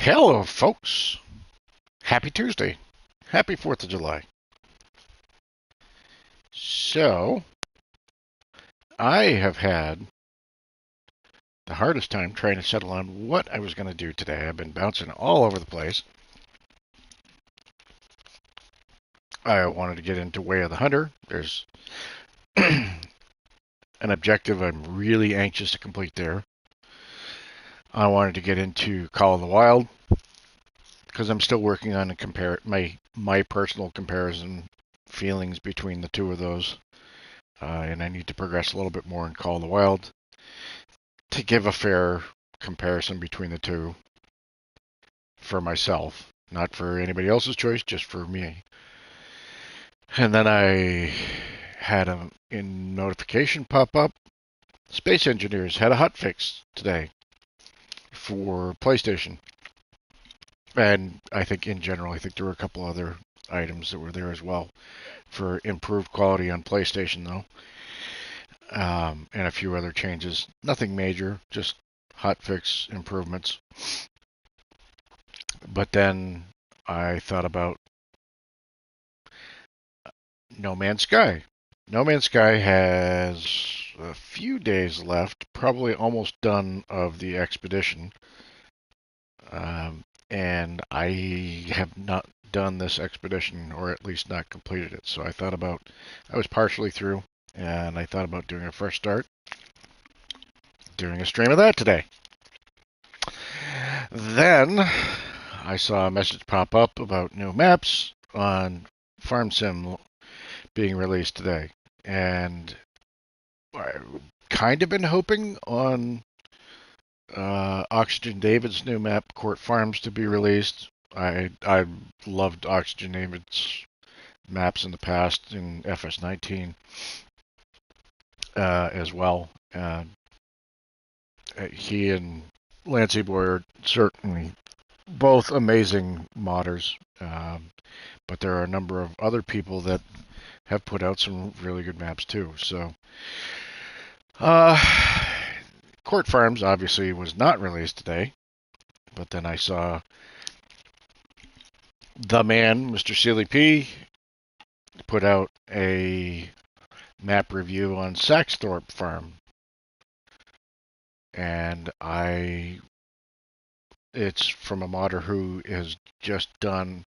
Hello, folks. Happy Tuesday. Happy 4th of July. So, I have had the hardest time trying to settle on what I was going to do today. I've been bouncing all over the place. I wanted to get into Way of the Hunter. There's an objective I'm really anxious to complete there. I wanted to get into Call of the Wild because I'm still working on my personal comparison feelings between the two of those. And I need to progress a little bit more in Call of the Wild to give a fair comparison between the two for myself, not for anybody else's choice, just for me. And then I had a notification pop up. Space Engineers had a hotfix today for PlayStation. And I think in general, I think there were a couple other items that were there as well for improved quality on PlayStation, though. And a few other changes. Nothing major, just hotfix improvements. But then I thought about No Man's Sky. No Man's Sky has a few days left, probably almost done of the expedition. And I have not done this expedition, or at least not completed it. So I was partially through, and I thought about doing a fresh start, doing a stream of that today. Then I saw a message pop up about new maps on Farm Sim being released today, and I've kind of been hoping on Oxygen David's new map, Court Farms, to be released. I loved Oxygen David's maps in the past in FS19 as well. He and Lancey Boy are certainly both amazing modders, but there are a number of other people that have put out some really good maps too. So, Court Farms obviously was not released today, but then I saw the man, Mr. Sealy P, put out a map review on Saxthorpe Farm, and it's from a modder who has just done.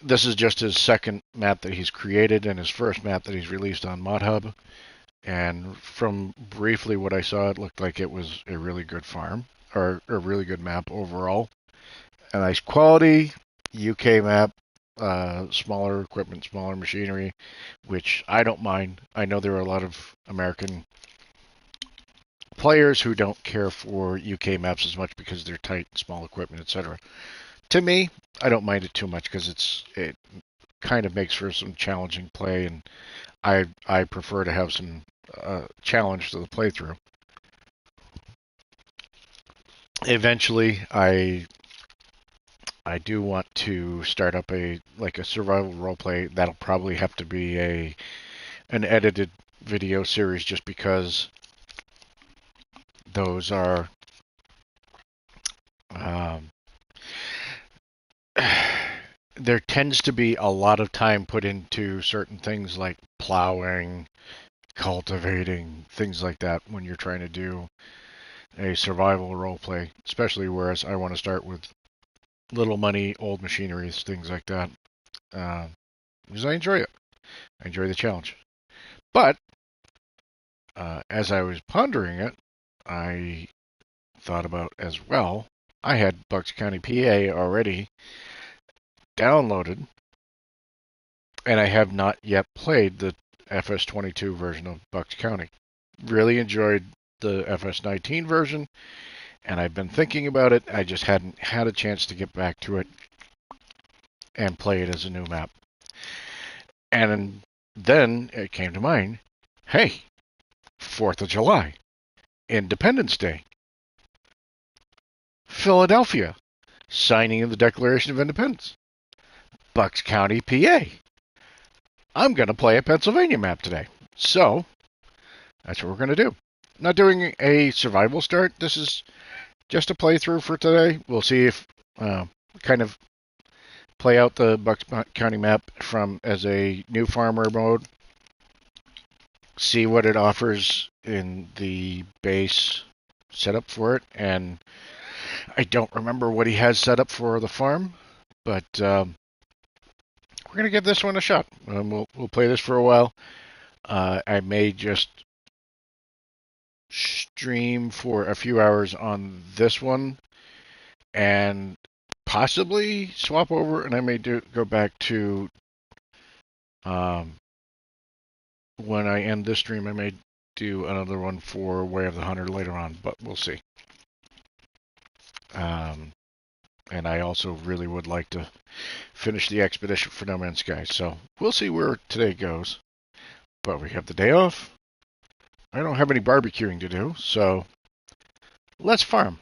This is just his second map that he's created and his first map that he's released on ModHub. And from briefly what I saw, it looked like it was a really good farm, or a really good map overall. A nice quality UK map, smaller equipment, smaller machinery, which I don't mind. I know there are a lot of American players who don't care for UK maps as much because they're tight, small equipment, etc. To me, I don't mind it too much because it kind of makes for some challenging play, and I prefer to have some challenge to the playthrough. Eventually, I do want to start up a survival roleplay. That'll probably have to be an edited video series, just because those are there tends to be a lot of time put into certain things like plowing, cultivating, things like that when you're trying to do a survival roleplay, especially whereas I want to start with little money, old machineries, things like that, because I enjoy it. I enjoy the challenge. But as I was pondering it, I thought about as well, I had Bucks County, PA already downloaded, and I have not yet played the FS22 version of Bucks County. Really enjoyed the FS19 version, and I've been thinking about it. I just hadn't had a chance to get back to it and play it as a new map. And then it came to mind, hey, 4th of July, Independence Day, Philadelphia, signing of the Declaration of Independence, Bucks County, PA. I'm going to play a Pennsylvania map today. So, that's what we're going to do. Not doing a survival start. This is just a playthrough for today. We'll see if kind of play out the Bucks County map from as a new farmer mode, see what it offers in the base setup for it, and I don't remember what he has set up for the farm, but we're gonna give this one a shot. We'll play this for a while. I may just stream for a few hours on this one and possibly swap over, and I may go back to when I end this stream. I may do another one for Way of the Hunter later on, but we'll see. And I also really would like to finish the expedition for No Man's Sky, so we'll see where today goes. But we have the day off. I don't have any barbecuing to do, so let's farm.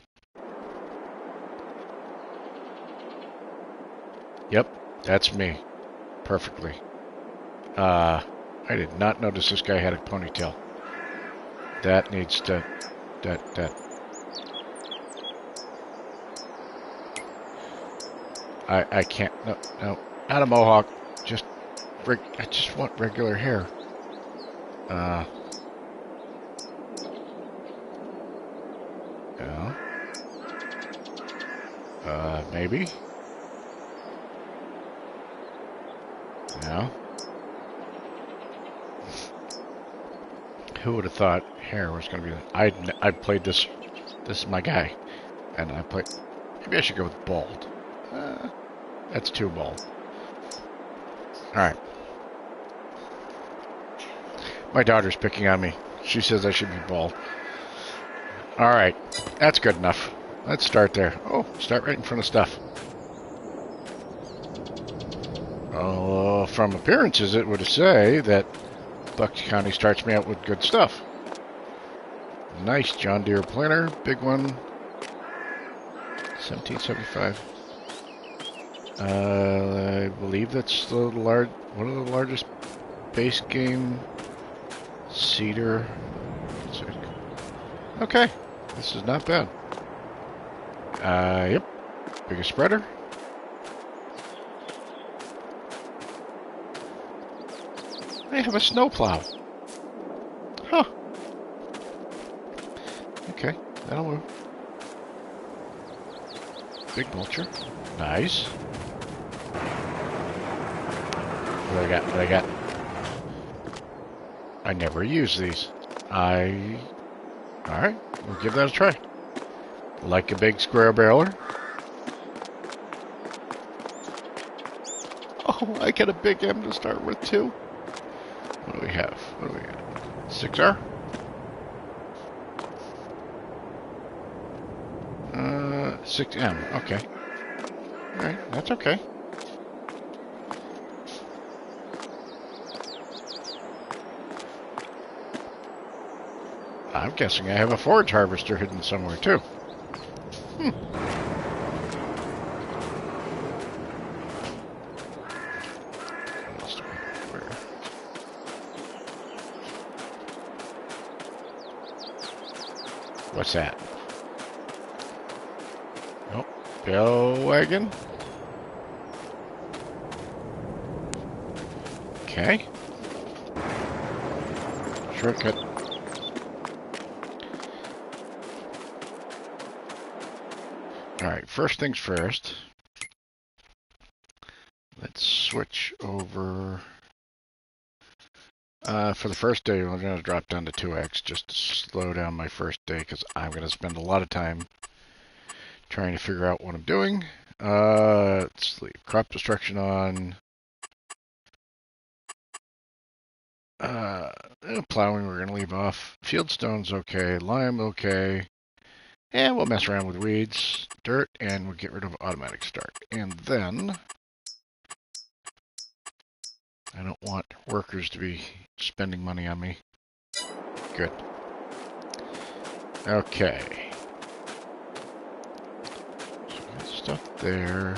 Yep, that's me. Perfectly. I did not notice this guy had a ponytail. That needs to... That... I can't... No. Not a mohawk. I just want regular hair. No. Maybe? No. Who would have thought hair was going to be... I played this... This is my guy. And I played... Maybe I should go with bald. That's too bald. Alright. My daughter's picking on me. She says I should be bald. Alright. That's good enough. Let's start there. Oh, start right in front of stuff. From appearances, it would say that Bucks County starts me out with good stuff. Nice John Deere planter. Big one. 1775. I believe that's one of the largest base game cedar. Okay, this is not bad. Yep, biggest spreader. They have a snowplow. Huh. Okay, that'll move. Big mulcher. Nice. What do I got? I never use these. Alright, we'll give that a try. Like a big square baler. Oh, I get a big M to start with too. What do we have? 6R? 6M, okay. Alright, that's okay. I'm guessing I have a forage harvester hidden somewhere too. What's that? Nope. Bell wagon. Okay. Shortcut. Alright, first things first. Let's switch over. For the first day, we're going to drop down to 2x just to slow down my first day because I'm going to spend a lot of time trying to figure out what I'm doing. Let's leave crop destruction on. Plowing we're going to leave off. Fieldstone's okay. Lime okay. And we'll mess around with weeds, dirt, and we'll get rid of automatic start. And then I don't want workers to be spending money on me. Good. Okay. So we got stuff there.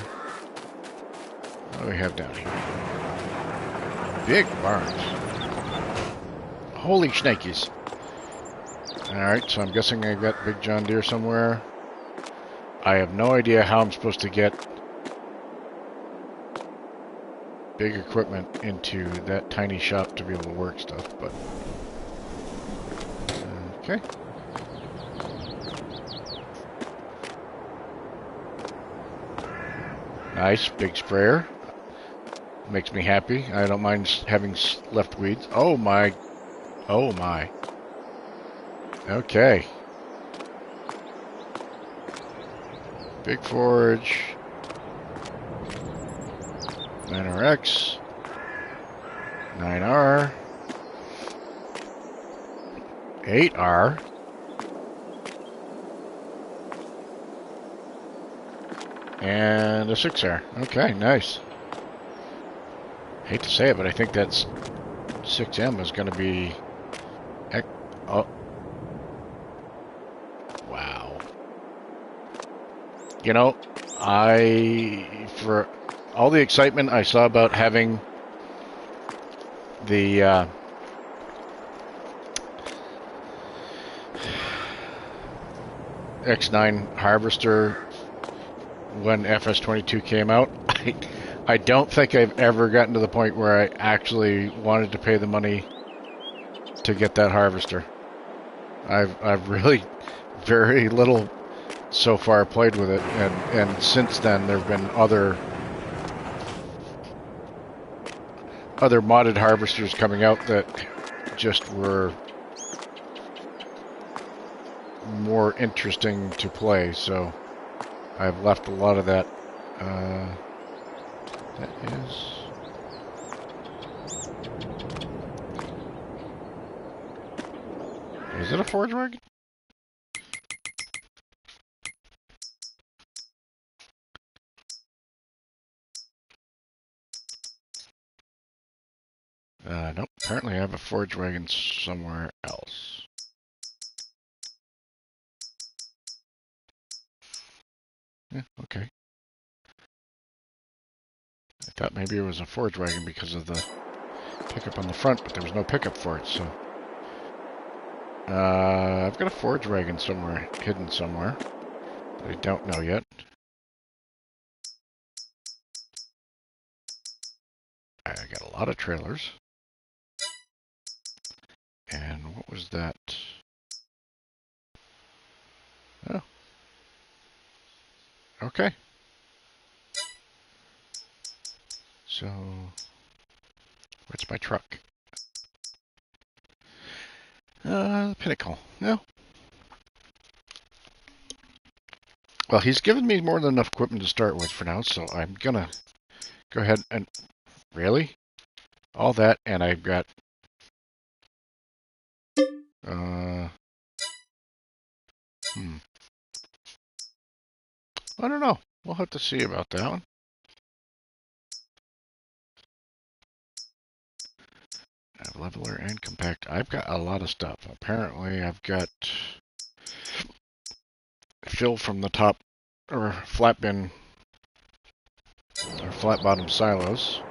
What do we have down here? Big barns. Holy shnikes. Alright, so I'm guessing I've got Big John Deere somewhere. I have no idea how I'm supposed to get big equipment into that tiny shop to be able to work stuff, but okay. Nice, big sprayer. Makes me happy. I don't mind having left weeds. Oh my. Oh my. Okay. Big forge. 9RX. 9R. 8R. And a 6R. Okay, nice. Hate to say it, but I think that's 6M is going to be... Oh. Wow. You know, for all the excitement I saw about having the X9 harvester when FS22 came out, I don't think I've ever gotten to the point where I actually wanted to pay the money to get that harvester. I've really very little so far played with it, and since then there have been other modded harvesters coming out that just were more interesting to play, so I've left a lot of that. That is it a forge wagon? Nope. Apparently I have a forge wagon somewhere else. Yeah, okay. I thought maybe it was a forge wagon because of the pickup on the front, but there was no pickup for it, so... I've got a forge wagon somewhere, hidden somewhere, that I don't know yet. I got a lot of trailers. And what was that? Oh. Okay. So, where's my truck? The Pinnacle. No. Well, he's given me more than enough equipment to start with for now, so I'm gonna go ahead and... Really? All that, and I've got... I don't know. We'll have to see about that one. I have leveler and compact. I've got a lot of stuff. Apparently, I've got fill from the top, or flat bin, or flat bottom silos.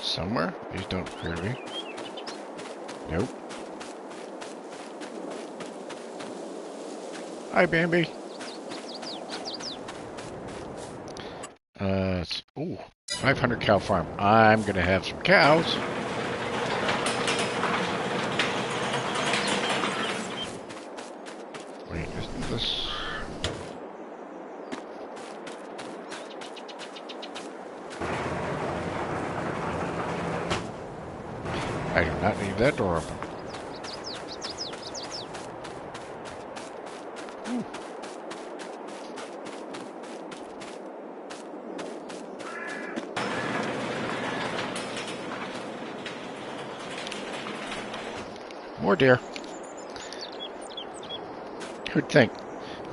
Somewhere? These don't appear to be. Nope. Hi, Bambi. Ooh, 500 cow farm. I'm gonna have some cows. Wait, isn't this... I do not need that door open. Ooh. More deer. Who'd think?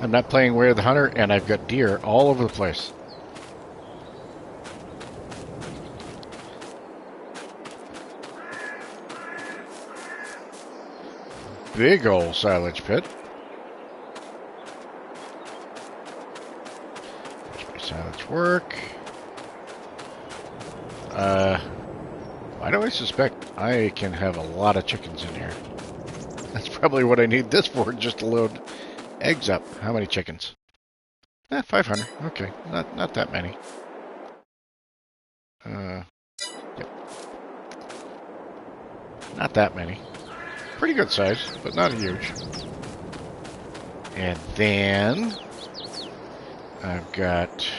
I'm not playing Way of the Hunter, and I've got deer all over the place. Big old silage pit. Watch my silage work. Why do I suspect I can have a lot of chickens in here? That's probably what I need this for, just to load eggs up. How many chickens? 500. Okay, not that many. Yep, not that many. Pretty good size, but not huge. And then I've got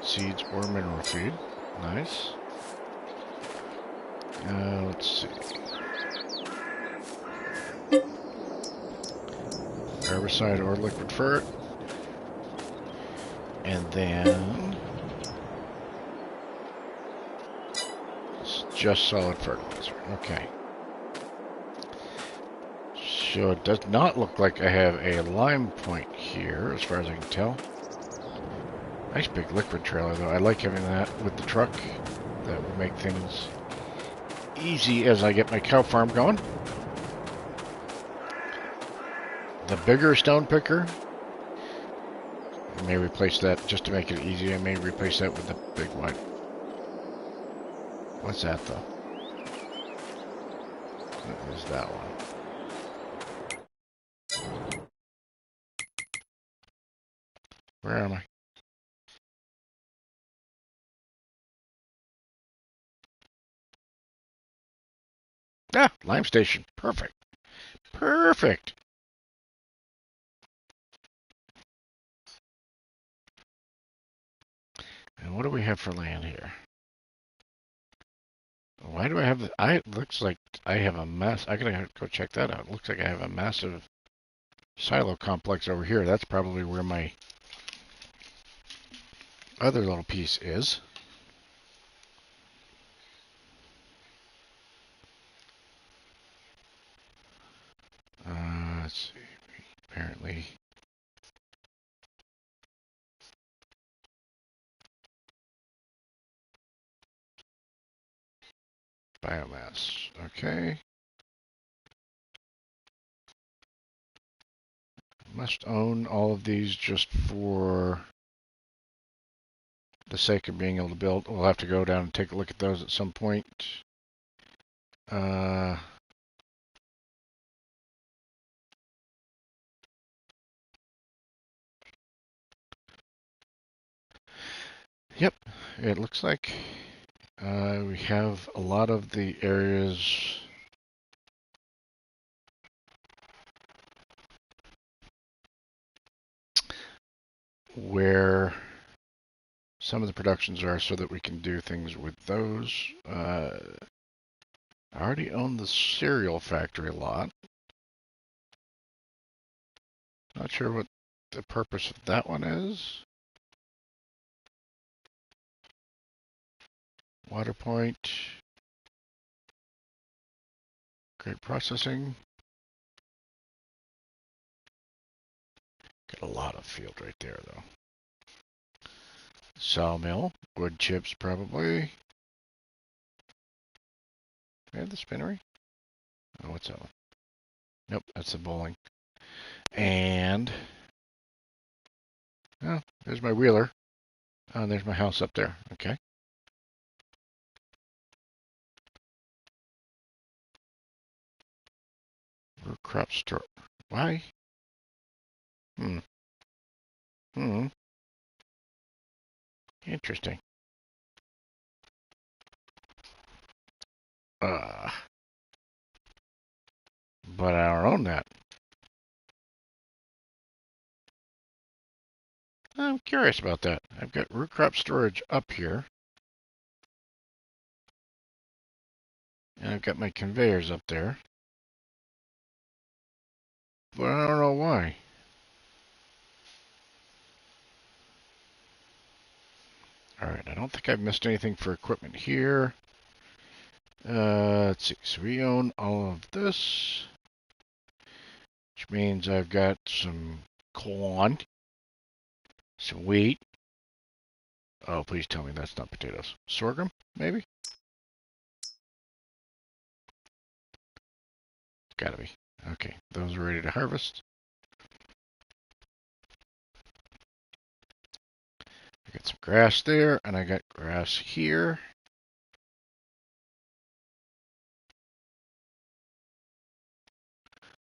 seeds or mineral feed. Nice. Let's see. Herbicide or liquid fert. And then it's just solid fertilizer. Okay. So it does not look like I have a lime point here, as far as I can tell. Nice big liquid trailer, though. I like having that with the truck. That will make things easy as I get my cow farm going. The bigger stone picker, I may replace that just to make it easy. I may replace that with the big one. What's that, though? What is that one? Where am I? Ah, lime station. Perfect. Perfect. And what do we have for land here? Why do I have it looks like I have a mess. I gotta go check that out. It looks like I have a massive silo complex over here. That's probably where my other little piece is. Let's see. Apparently, biomass. Okay. Must own all of these just for the sake of being able to build. We'll have to go down and take a look at those at some point. Uh, yep. It looks like we have a lot of the areas where some of the productions are so that we can do things with those. I already own the cereal factory lot. Not sure what the purpose of that one is. Water point. Great processing. Got a lot of field right there, though. Sawmill. Wood chips, probably. And the spinnery. Oh, what's that one? Nope, that's the bowling. And oh, there's my wheeler. Oh, there's my house up there. Okay. Root crop store. Why? Hmm. Hmm. Interesting. Uh, but I don't own that. I'm curious about that. I've got root crop storage up here. And I've got my conveyors up there. But I don't know why. Alright, I don't think I've missed anything for equipment here. Let's see. So we own all of this. Which means I've got some corn. Some wheat. Oh, please tell me that's not potatoes. Sorghum, maybe? Gotta be. Okay, those are ready to harvest. I got some grass there, and I got grass here.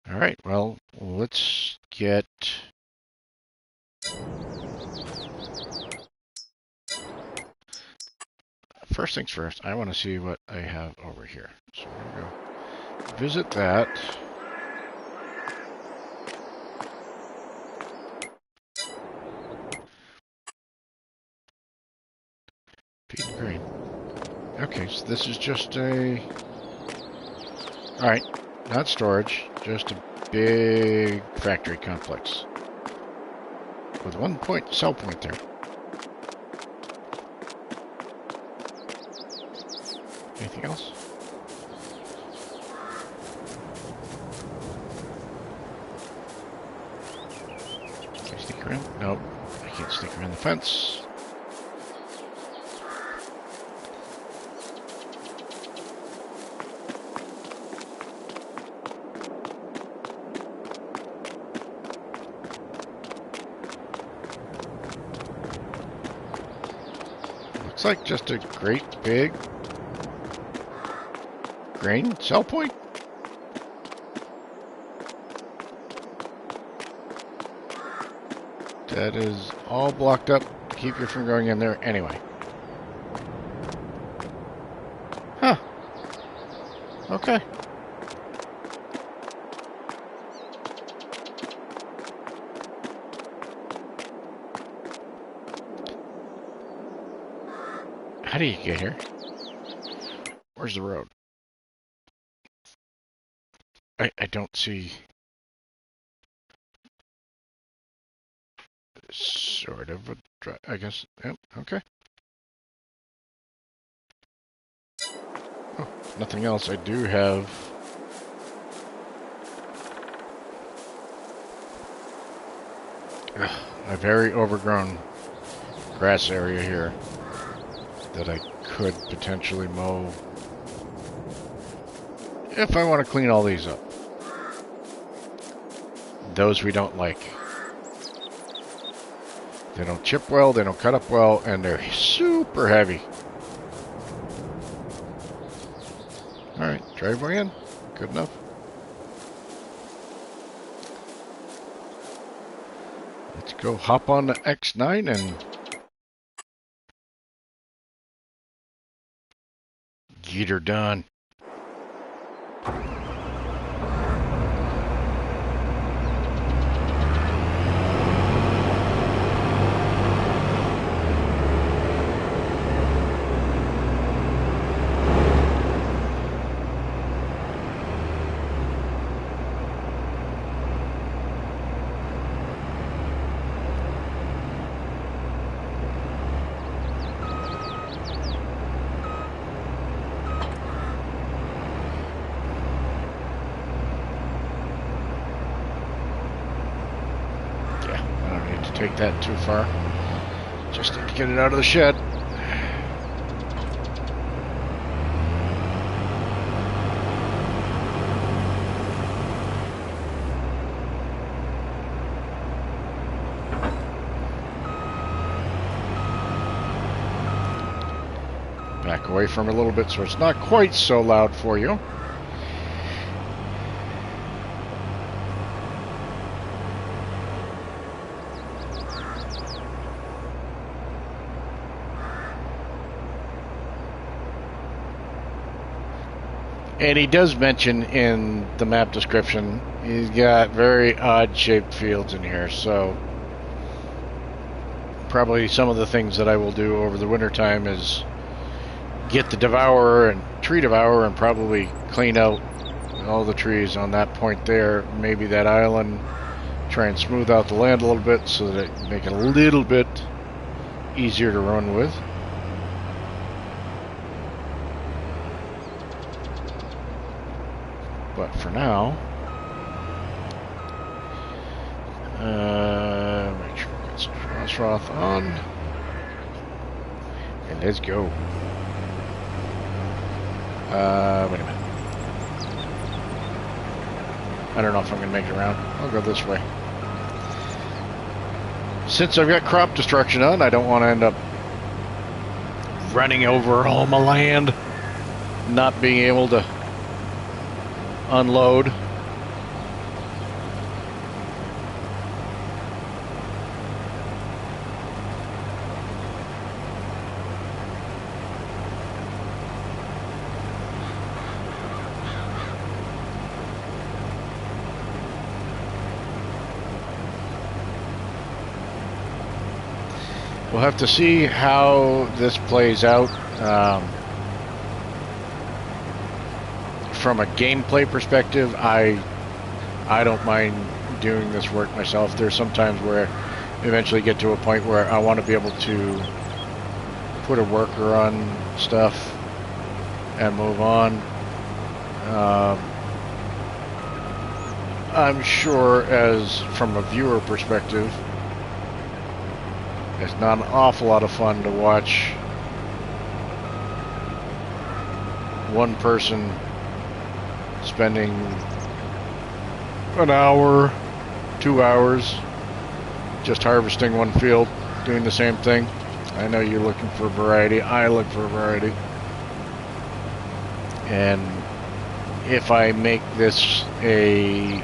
All right, well, let's get... First things first, I want to see what I have over here. So we're going to go visit that. Feed grain. Okay, so this is just a... Alright, not storage, just a big factory complex. With one sell point there. Anything else? Can I sneak around? Nope, I can't sneak around the fence. Looks like just a great big grain sell point. That is all blocked up to keep you from going in there anyway. Huh. Okay. How do you get here? Where's the road? I don't see... Sort of a drive, I guess. Yep, okay. Oh, nothing else. I do have... a very overgrown grass area here that I could potentially mow if I want to clean all these up. Those we don't like. They don't chip well, they don't cut up well, and they're super heavy. Alright, driveway in. Good enough. Let's go hop on the X9 and get her done. Take that too far. Just need to get it out of the shed. Back away from it a little bit so it's not quite so loud for you. And he does mention in the map description, he's got very odd-shaped fields in here, so probably some of the things that I will do over the wintertime is get the devourer and tree devourer and probably clean out all the trees on that point there. Maybe that island, try and smooth out the land a little bit so that it make it a little bit easier to run with. But for now, make sure we get some Frost on, and let's go. Wait a minute. I don't know if I'm going to make it around. I'll go this way. Since I've got crop destruction on, I don't want to end up running over all my land, not being able to unload. we'll have to see how this plays out. From a gameplay perspective, I don't mind doing this work myself. There's some times where I eventually get to a point where I want to be able to put a worker on stuff and move on. I'm sure, as from a viewer perspective, it's not an awful lot of fun to watch one person spending an hour, 2 hours just harvesting one field, doing the same thing. I know you're looking for variety. I look for variety. And if I make this a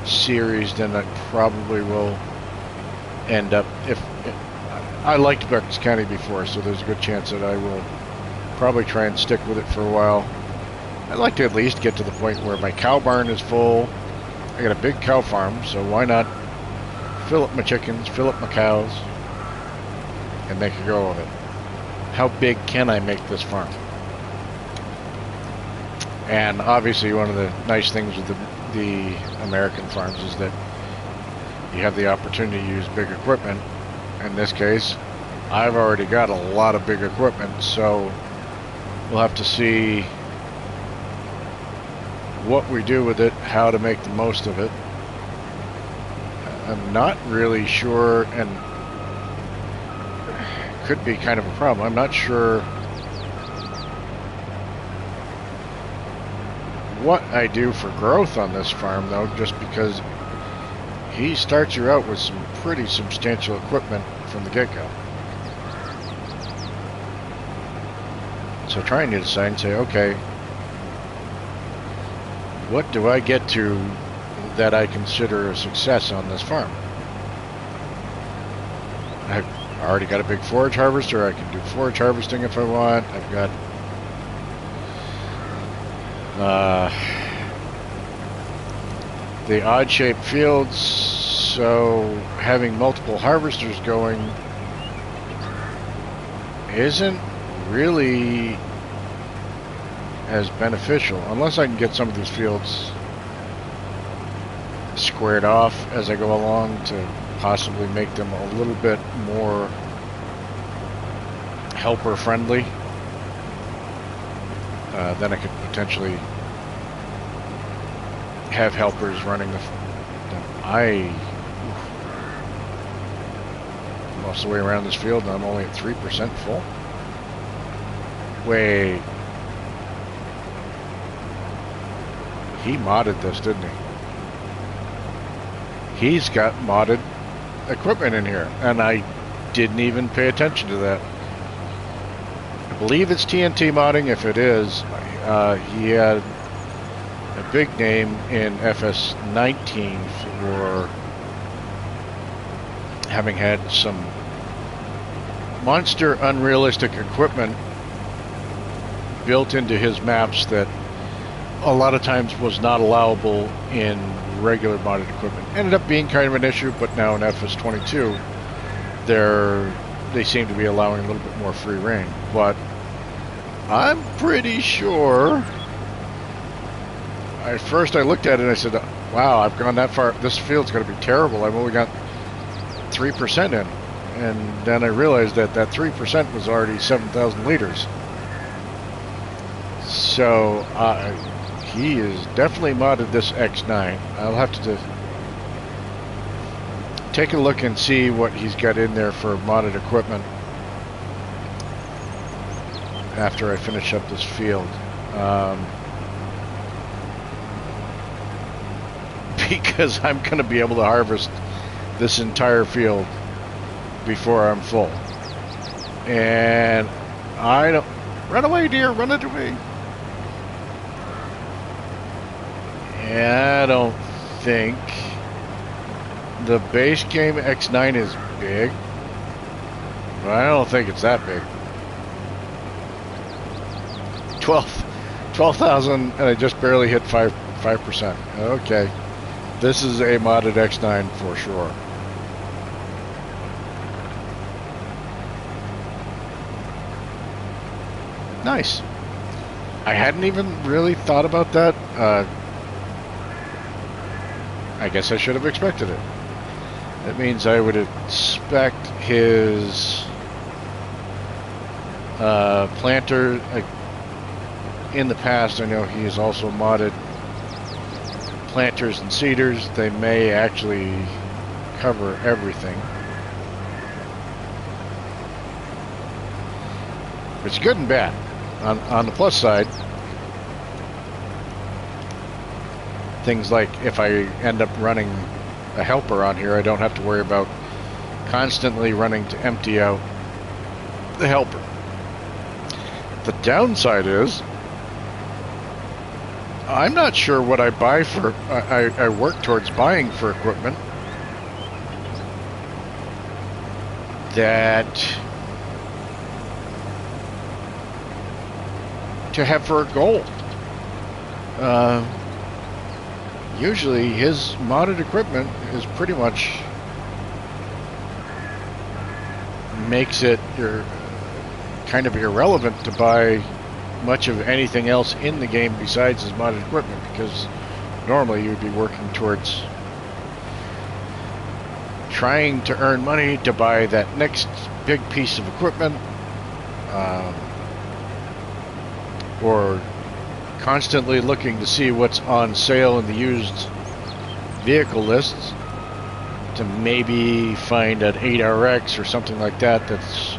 series, then I probably will end up, if I liked Bucks County before, so there's a good chance that I will probably try and stick with it for a while. I'd like to at least get to the point where my cow barn is full. I got a big cow farm, so why not fill up my chickens, fill up my cows, and make a go of it. How big can I make this farm? And obviously one of the nice things with the American farms is that you have the opportunity to use big equipment. In this case, I've already got a lot of big equipment, so we'll have to see what we do with it, how to make the most of it. I'm not really sure, and could be kind of a problem. I'm not sure what I do for growth on this farm, though, just because he starts you out with some pretty substantial equipment from the get-go. So trying to decide and say, okay, what do I get to that I consider a success on this farm? I've already got a big forage harvester. I can do forage harvesting if I want. I've got the odd-shaped fields, so having multiple harvesters going isn't really as beneficial, unless I can get some of these fields squared off as I go along to possibly make them a little bit more helper friendly. Then I could potentially have helpers running them. Most of the way around this field, and I'm only at 3% full. Wait. He modded this, didn't he? He's got modded equipment in here, and I didn't even pay attention to that. I believe it's TNT modding. If it is, he had a big name in FS19 for having had some monster unrealistic equipment built into his maps that a lot of times was not allowable in regular modded equipment. Ended up being kind of an issue, but now in FS22 they seem to be allowing a little bit more free reign. But I'm pretty sure, at first I looked at it and I said, wow, I've gone that far, this field's going to be terrible, I've only got 3% in. And then I realized that that 3% was already 7,000 liters. So he has definitely modded this X9. I'll have to take a look and see what he's got in there for modded equipment after I finish up this field. Because I'm going to be able to harvest this entire field before I'm full. And I don't... Run away, dear! Run away! I don't think the base game X9 is big, but I don't think it's that big. 12,000, and I just barely hit 5%. Okay, this is a modded X9 for sure. Nice. I hadn't even really thought about that. I guess I should have expected it. That means I would expect his planter. In the past, I know he has also modded planters and seeders. They may actually cover everything. It's good and bad. On the plus side, things like if I end up running a helper on here, I don't have to worry about constantly running to empty out the helper. The downside is I'm not sure what I buy for. I work towards buying for equipment that to have for a goal. Usually his modded equipment is pretty much makes it kind of irrelevant to buy much of anything else in the game besides his modded equipment, because normally you'd be working towards trying to earn money to buy that next big piece of equipment, or constantly looking to see what's on sale in the used vehicle lists to maybe find an 8RX or something like that. That's,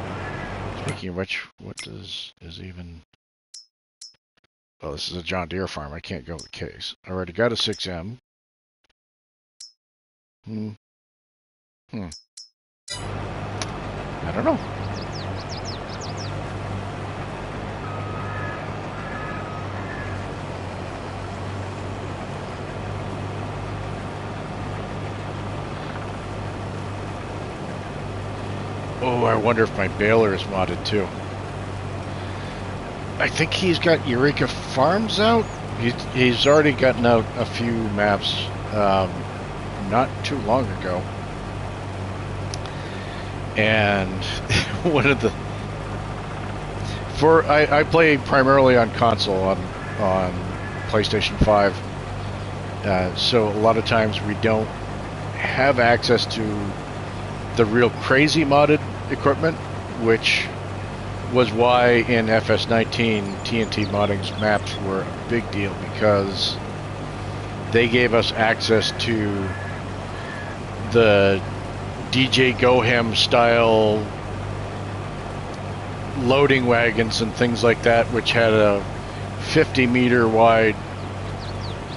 speaking of which, what is even... Oh, this is a John Deere farm. I can't go with case. I already got a 6M. I don't know. Oh, I wonder if my baler is modded too. I think he's got Eureka Farms out. He's already gotten out a few maps not too long ago. And one of the... I play primarily on console, on PlayStation 5. So a lot of times we don't have access to the real crazy modded equipment, which was why in FS19 TNT modding's maps were a big deal, because they gave us access to the DJ Gohem style loading wagons and things like that, which had a 50-meter wide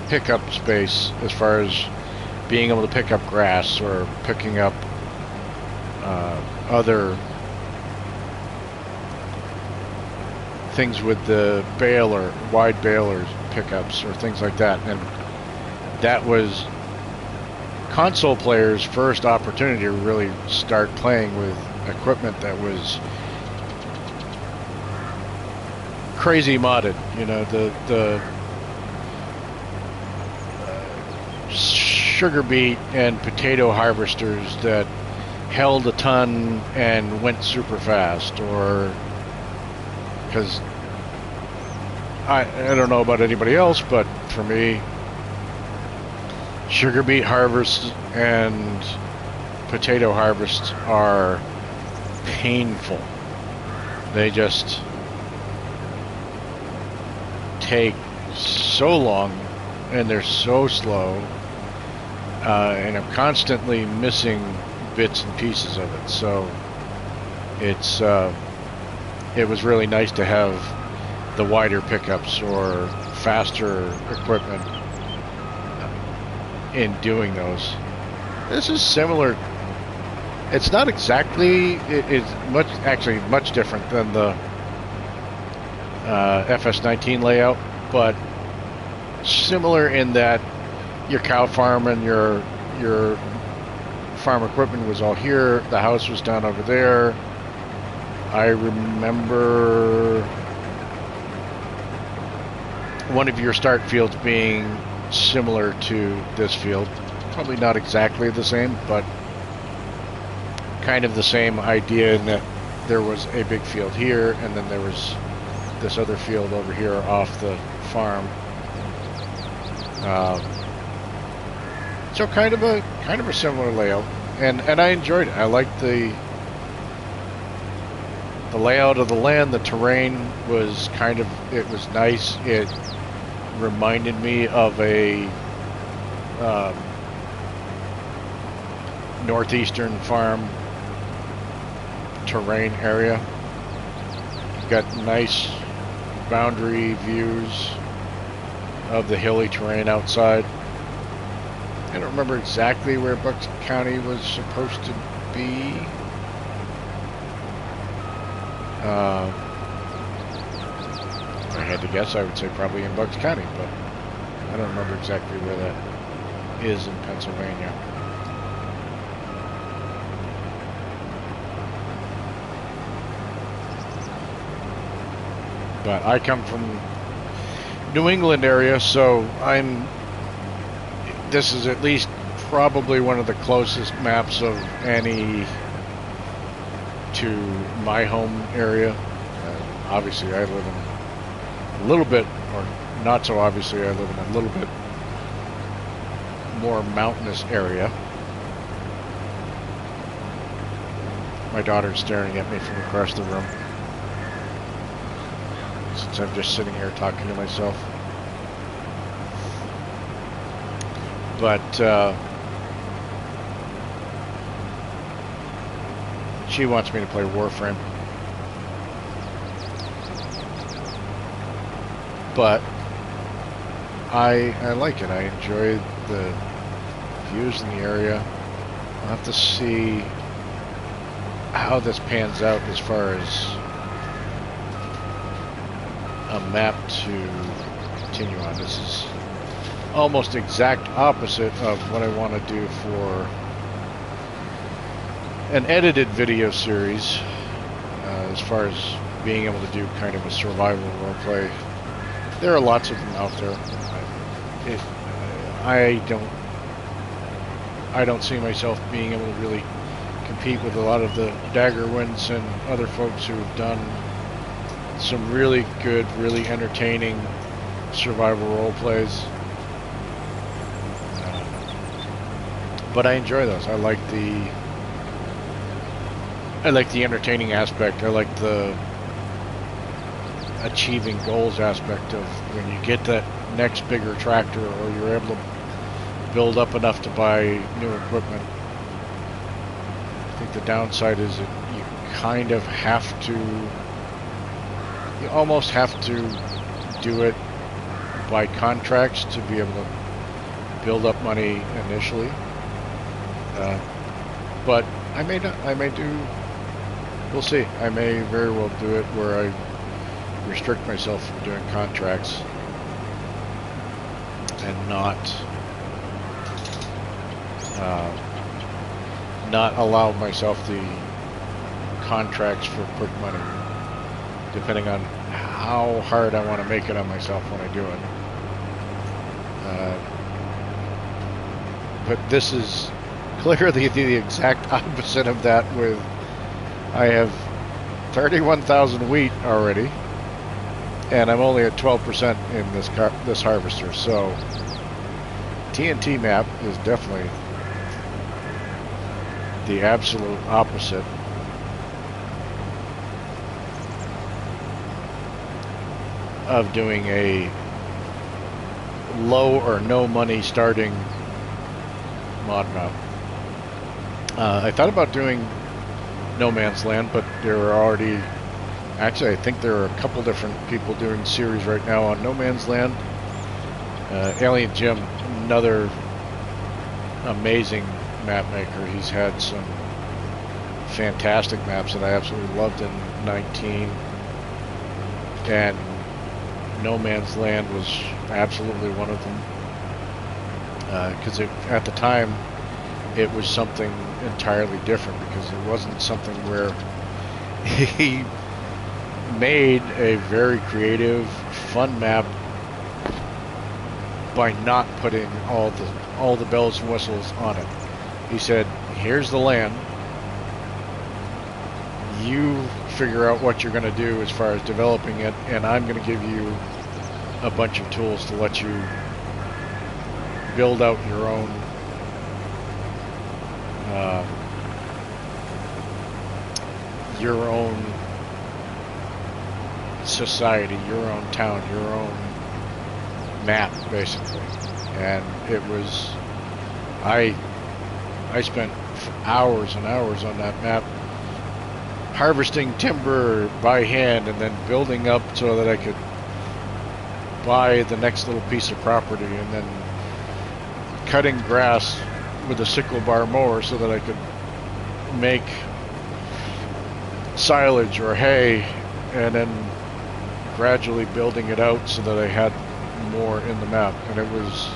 pickup space as far as being able to pick up grass or picking up other things with the baler, wide balers, pickups, or things like that. And that was console players' first opportunity to really start playing with equipment that was crazy modded. You know, the sugar beet and potato harvesters that held a ton and went super fast, or because I don't know about anybody else, but for me, sugar beet harvests and potato harvests are painful. They just take so long and they're so slow, and I'm constantly missing bits and pieces of it. So it's it was really nice to have the wider pickups or faster equipment in doing those. This is similar. It's not exactly. It's actually much different than the FS19 layout, but similar in that your cow farm and your farm equipment was all here. The house was down over there. I remember one of your start fields being similar to this field. Probably not exactly the same, but kind of the same idea in that there was a big field here, and then there was this other field over here off the farm. So kind of a similar layout, and I enjoyed it. I liked the layout of the land. The terrain was it was nice. It reminded me of a northeastern farm terrain area. You've got nice boundary views of the hilly terrain outside. I don't remember exactly where Bucks County was supposed to be. If I had to guess, I would say probably in Bucks County, but I don't remember exactly where that is in Pennsylvania. But I come from New England area, so this is at least probably one of the closest maps of any to my home area. Obviously, I live in a little bit, or not so obviously, I live in a little bit more mountainous area. My daughter's staring at me from across the room, since I'm just sitting here talking to myself. But she wants me to play Warframe. But I like it. I enjoy the views in the area. I'll have to see how this pans out as far as a map to continue on. This is almost exact opposite of what I want to do for an edited video series, as far as being able to do kind of a survival roleplay. There are lots of them out there. I don't see myself being able to really compete with a lot of the Daggerwinds and other folks who have done some really good, really entertaining survival role plays. But I enjoy those. I like the entertaining aspect. I like the achieving goals aspect of when you get that next bigger tractor, or you're able to build up enough to buy new equipment. I think the downside is that you kind of have to, you almost have to do it by contracts to be able to build up money initially. But I may not, I may do, we'll see. I may very well do it where I restrict myself from doing contracts and not allow myself the contracts for quick money, depending on how hard I want to make it on myself when I do it. But this is clearly the exact opposite of that. With I have 31,000 wheat already, and I'm only at 12% in this harvester. So TNT map is definitely the absolute opposite. Of doing a low or no money starting mod map. I thought about doing No Man's Land, but there are already, actually I think there are a couple different people doing series right now on No Man's Land. Alien Jim, another amazing map maker. He's had some fantastic maps that I absolutely loved in 19, and No Man's Land was absolutely one of them, because at the time it was something entirely different, because it wasn't something where he made a very creative, fun map by not putting all the bells and whistles on it. He said, here's the land, you figure out what you're going to do as far as developing it, and I'm going to give you a bunch of tools to let you build out your own society, your own town, your own map, basically. And it was, I spent hours and hours on that map, harvesting timber by hand and then building up so that I could buy the next little piece of property, and then cutting grass with a sickle bar mower so that I could make silage or hay, and then gradually building it out so that I had more in the map. And it was,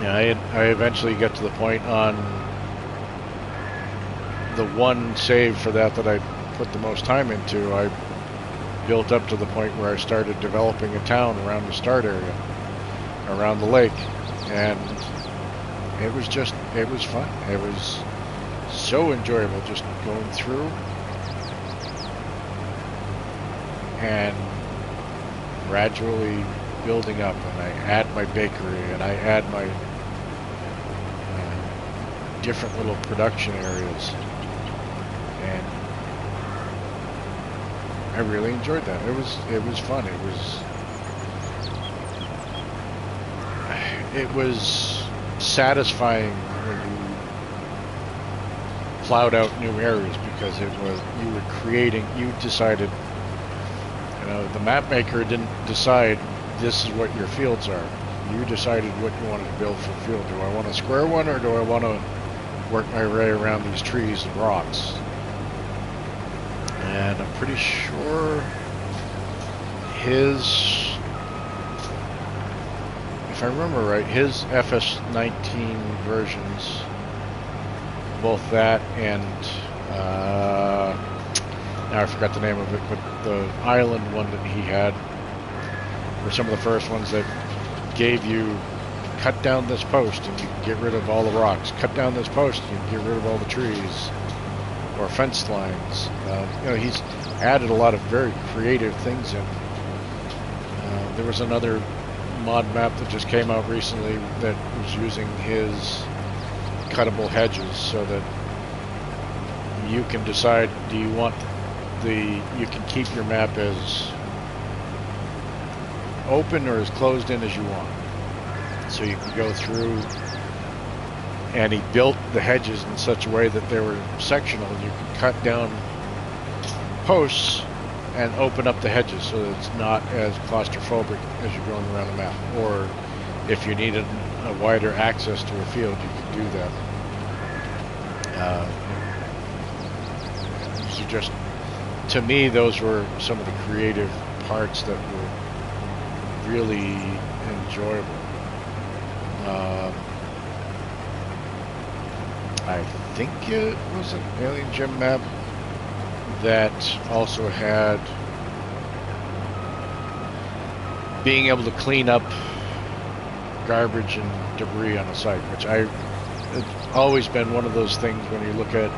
yeah, I eventually get to the point on the one save for that I put the most time into. I built up to the point where I started developing a town around the start area, around the lake, and it was fun. It was so enjoyable just going through and gradually building up. And I add my bakery, and I add my different little production areas, and I really enjoyed that. It was fun. It was satisfying when you plowed out new areas, because you were creating, you decided, the map maker didn't decide this is what your fields are. You decided what you wanted to build for the field. Do I want a square one, or do I want to work my way around these trees and rocks? And I'm pretty sure if I remember right, his FS19 versions, both that and now I forgot the name of it, but the island one that he had were some of the first ones that gave you, cut down this post and you can get rid of all the rocks, cut down this post and you can get rid of all the trees, or fence lines. He's added a lot of very creative things in. There was another mod map that just came out recently that was using his cuttable hedges, so that you can decide, do you want you can keep your map as open or as closed in as you want. So you can go through, and he built the hedges in such a way that they were sectional. You can cut down posts and open up the hedges so that it's not as claustrophobic as you're going around the map. Or if you needed a wider access to a field, you could do that. So just, to me, those were some of the creative parts that were really enjoyable. I think it was an Alien Gym map that also had being able to clean up garbage and debris on a site, which it's always been one of those things when you look at,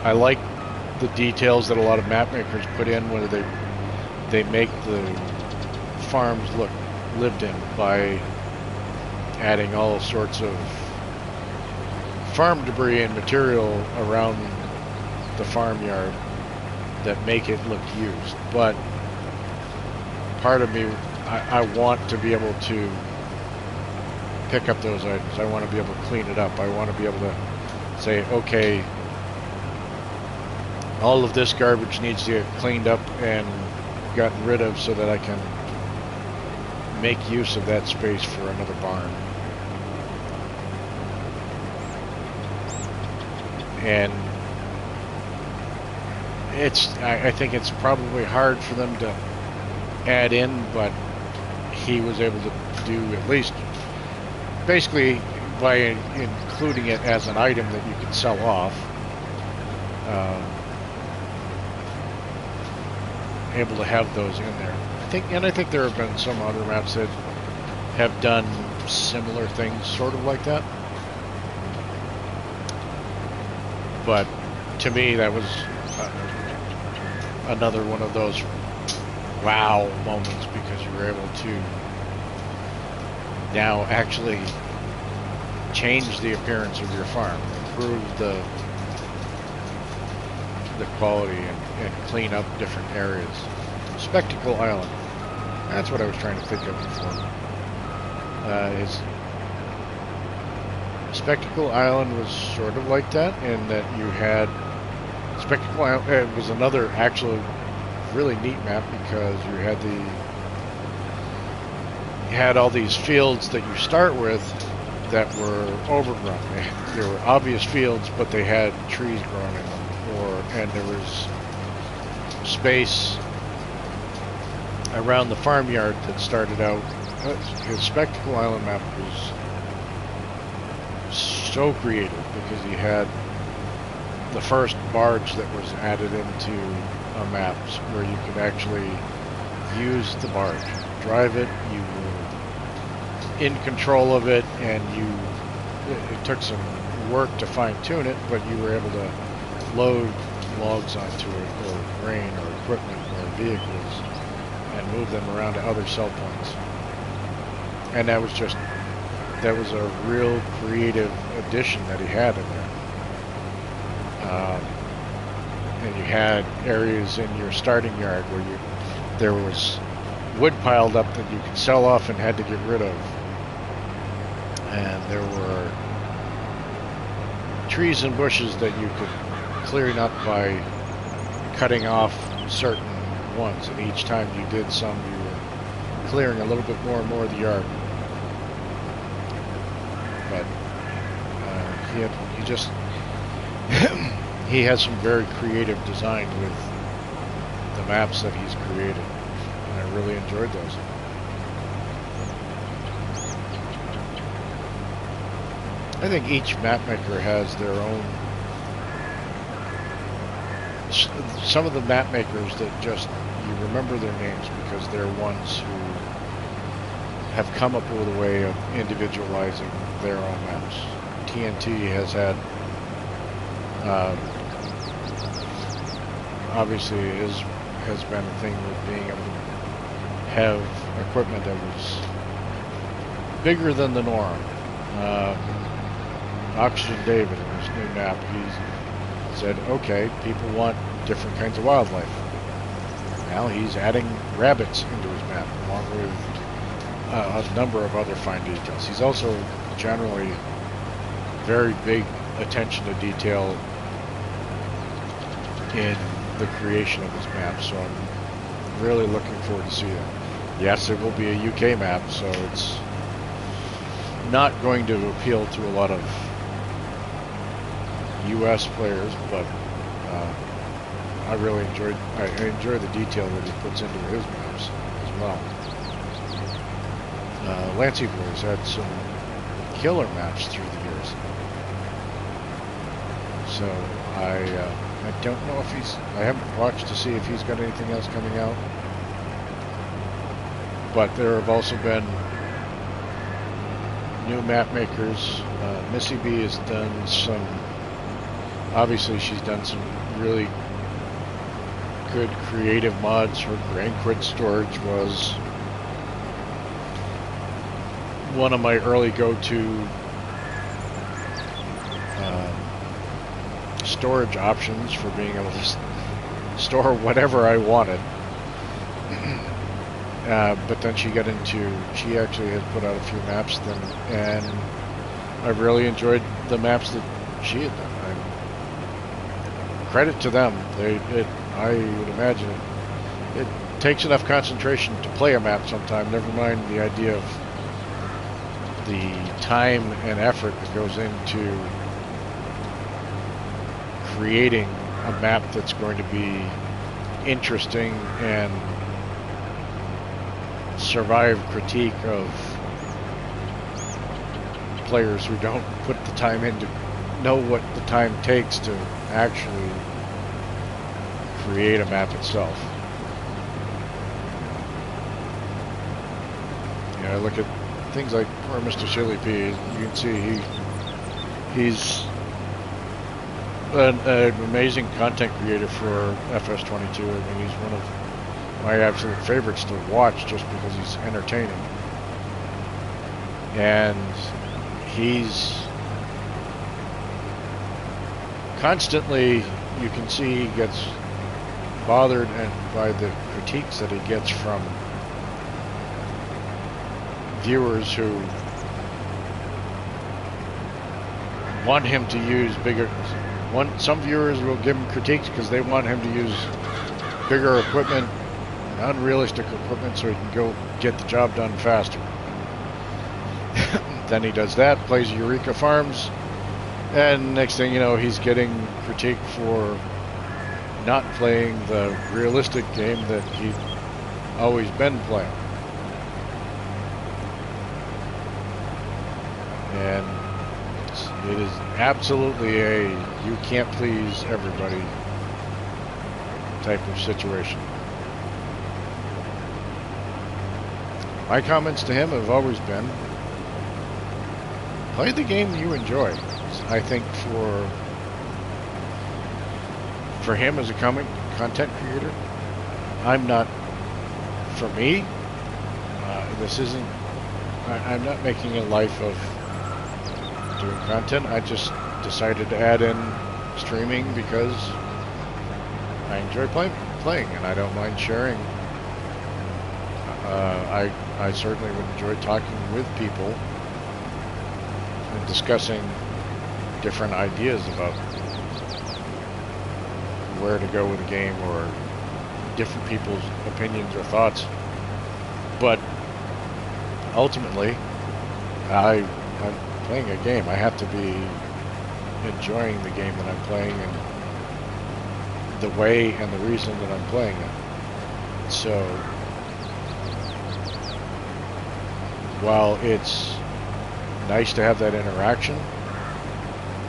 I like the details that a lot of map makers put in, whether they make the farms look lived in by adding all sorts of farm debris and material around the farmyard that make it look used. But part of me, I want to be able to pick up those items. I want to be able to clean it up. I want to be able to say, okay, all of this garbage needs to get cleaned up and gotten rid of so that I can make use of that space for another barn. And I think it's probably hard for them to add in, but he was able to do, at least basically by including it as an item that you can sell off, able to have those in there. I think there have been some other maps that have done similar things, sort of like that. But to me, that was another one of those wow moments, because you were able to now actually change the appearance of your farm, improve the quality, and clean up different areas. Spectacle Island. That's what I was trying to think of before. His Spectacle Island was sort of like that, in that you had Spectacle Island. It was another actual really neat map, because you had all these fields that you start with that were overgrown. There were obvious fields, but they had trees growing in them, and there was space around the farmyard that started out. His Spectacle Island map was so creative, because he had the first barge that was added into a map, where you could actually use the barge, drive it. You were in control of it, and it took some work to fine-tune it, but you were able to load logs onto it, or grain, or equipment, or vehicles, and move them around to other sell points. And that was a real creative addition that he had in there. And you had areas in your starting yard where there was wood piled up that you could sell off and had to get rid of. And there were trees and bushes that you could clear up by cutting off certain ones. And each time you did some, you were clearing a little bit more and more of the yard. But he has some very creative design with the maps that he's created, and I really enjoyed those. I think each map maker has their own. Some of the map makers that just, you remember their names because they're ones who have come up with a way of individualizing their own maps. TNT has had, obviously has been a thing with being able to have equipment that was bigger than the norm. Oxygen David, in his new map, he said, okay, people want different kinds of wildlife. Now he's adding rabbits into his map, along with a number of other fine details. He's also generally very big attention to detail in the creation of his map, so I'm really looking forward to see that. Yes, it will be a UK map, so it's not going to appeal to a lot of US players, but I really enjoy the detail that he puts into his maps as well. Lancey Boys had some killer maps through the years, so I don't know if I haven't watched to see if he's got anything else coming out, but there have also been new map makers. Missy B has done some, obviously she's done some really good creative mods. Her grain quid storage was one of my early go-to storage options for being able to store whatever I wanted. But then she actually has put out a few maps then, and I really enjoyed the maps that she had done. Credit to them. I would imagine it takes enough concentration to play a map sometime, never mind the idea of the time and effort that goes into creating a map that's going to be interesting and survive critique of players who don't put the time in to know what the time takes to actually create a map itself. I look at things like poor Mr. Silly P. You can see he's an amazing content creator for FS22. I mean, he's one of my absolute favorites to watch just because he's entertaining. And he's constantly, you can see, he gets bothered by the critiques that he gets from viewers who want him to use bigger. Some viewers will give him critiques because they want him to use bigger equipment, unrealistic equipment, so he can go get the job done faster. Then he does that, plays Eureka Farms, and next thing you know, he's getting critique for not playing the realistic game that he's always been playing. And it is absolutely a you can't please everybody type of situation. My comments to him have always been, play the game you enjoy. I think for him as a content creator, I'm not, for me, this isn't, I'm not making a life of doing content. I just decided to add in streaming because I enjoy playing and I don't mind sharing. I certainly would enjoy talking with people and discussing different ideas about where to go with a game or different people's opinions or thoughts. But ultimately, I'm playing a game. I have to be enjoying the game that I'm playing and the way and the reason that I'm playing it. So while it's nice to have that interaction,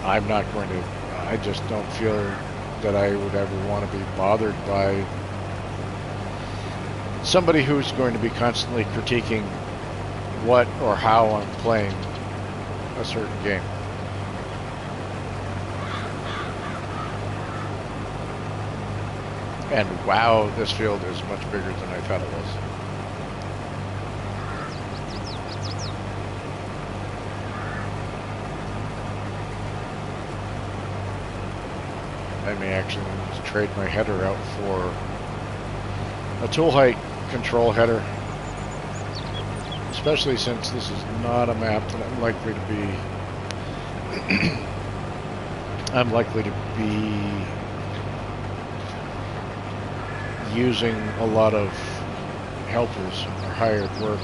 I'm not going to, I just don't feel that I would ever want to be bothered by somebody who's going to be constantly critiquing what or how I'm playing a certain game. And wow, this field is much bigger than I thought it was. I may actually trade my header out for a tool height control header, especially since this is not a map that I'm likely to be using a lot of helpers or hired work.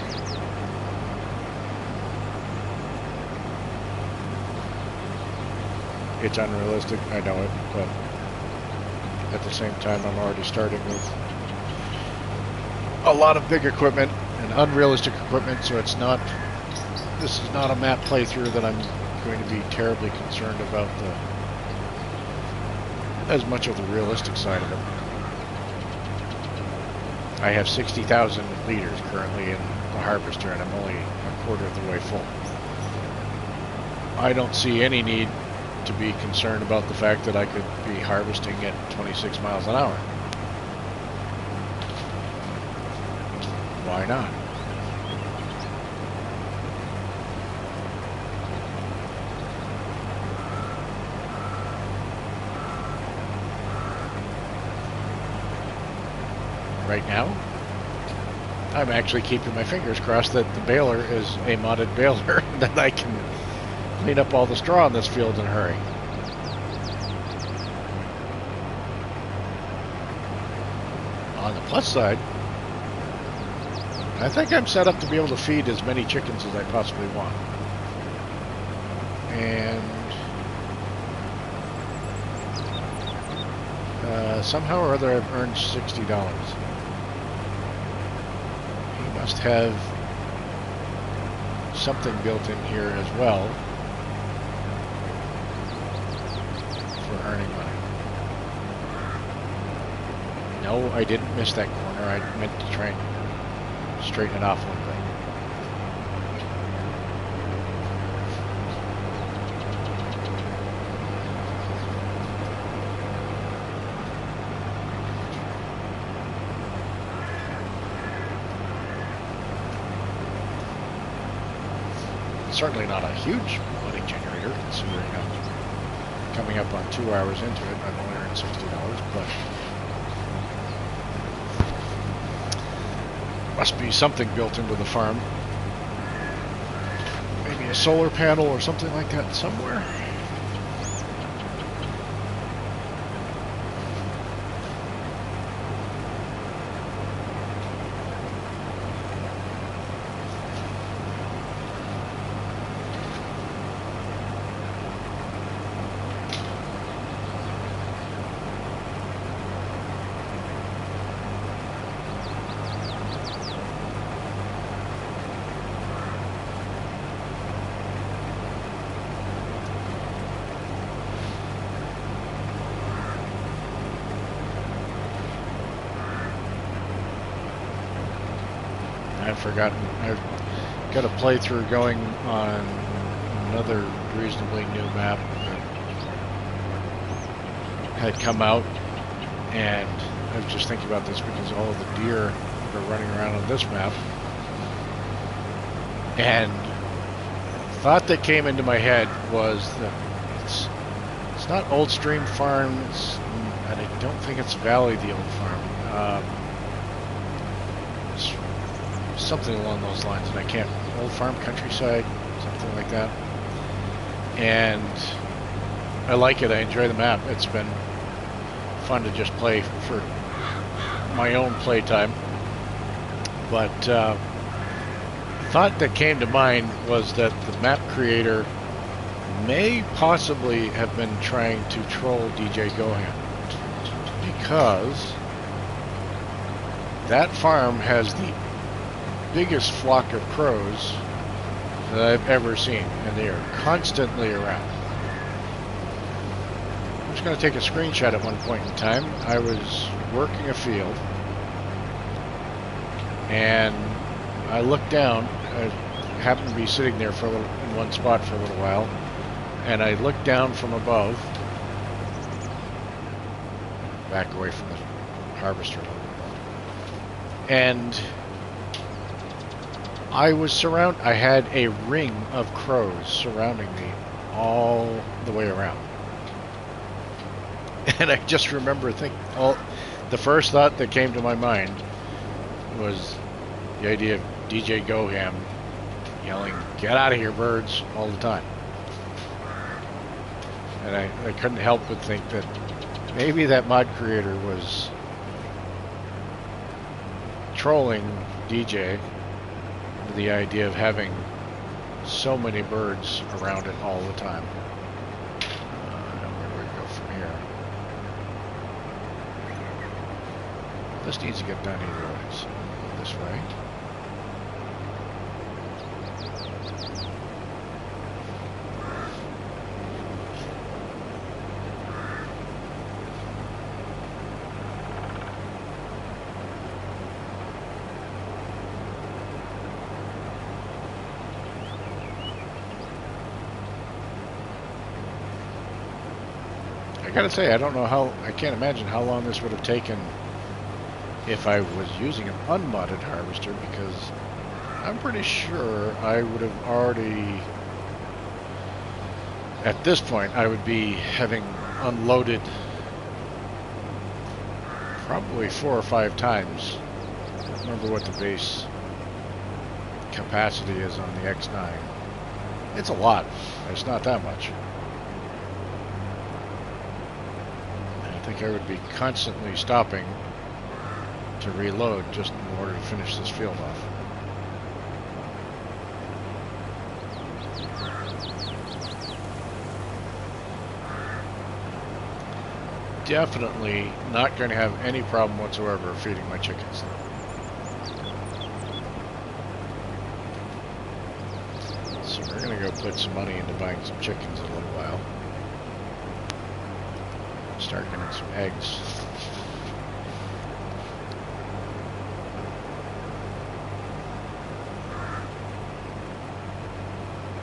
It's unrealistic, I know it, but at the same time I'm already starting with a lot of big equipment and unrealistic equipment, so it's not, this is not a map playthrough that I'm going to be terribly concerned about as much of the realistic side of it. I have 60,000 liters currently in the harvester and I'm only a quarter of the way full. I don't see any need to be concerned about the fact that I could be harvesting at 26 miles an hour. Why not? Right now, I'm actually keeping my fingers crossed that the baler is a modded baler that I can clean up all the straw in this field in a hurry. On the plus side, I think I'm set up to be able to feed as many chickens as I possibly want. And somehow or other I've earned $60. He must have something built in here as well for earning money. No, I didn't miss that corner. I meant to try and straighten it off a little bit. certainly not a huge money generator, considering I'm coming up on 2 hours into it. I've only earned $60, but must be something built into the farm. Maybe a solar panel or something like that somewhere. I've forgotten. I've got a playthrough going on another reasonably new map that had come out, and I was just thinking about this because all of the deer that are running around on this map, and the thought that came into my head was that it's not Old Stream Farms, and I don't think it's Valley the Old Farm. Something along those lines, and I can't. Old Farm Countryside, something like that. And I like it. I enjoy the map. It's been fun to just play for my own playtime. But the thought that came to mind was that the map creator may possibly have been trying to troll DJ Gohan, because that farm has the biggest flock of crows that I've ever seen, and they are constantly around. I'm just going to take a screenshot at one point in time. I was working a field, and I looked down. I happened to be sitting there for in one spot for a little while, and I looked down from above, back away from the harvester a little bit, and I was surrounded. I had a ring of crows surrounding me all the way around. And I just remember thinking, the first thought that came to my mind was the idea of DJ Goham yelling, "Get out of here, birds," all the time. And I couldn't help but think that maybe that mod creator was trolling DJ, the idea of having so many birds around it all the time. Where do we go from here? This needs to get done either way, so go this way. I gotta say, I can't imagine how long this would have taken if I was using an unmodded harvester, because I'm pretty sure I would have already, at this point, I would be having unloaded probably 4 or 5 times. I don't remember what the base capacity is on the X9. It's a lot. It's not that much. I think I would be constantly stopping to reload just in order to finish this field off. Definitely not going to have any problem whatsoever feeding my chickens. So we're going to go put some money into buying some chickens in a little while. Start getting some eggs.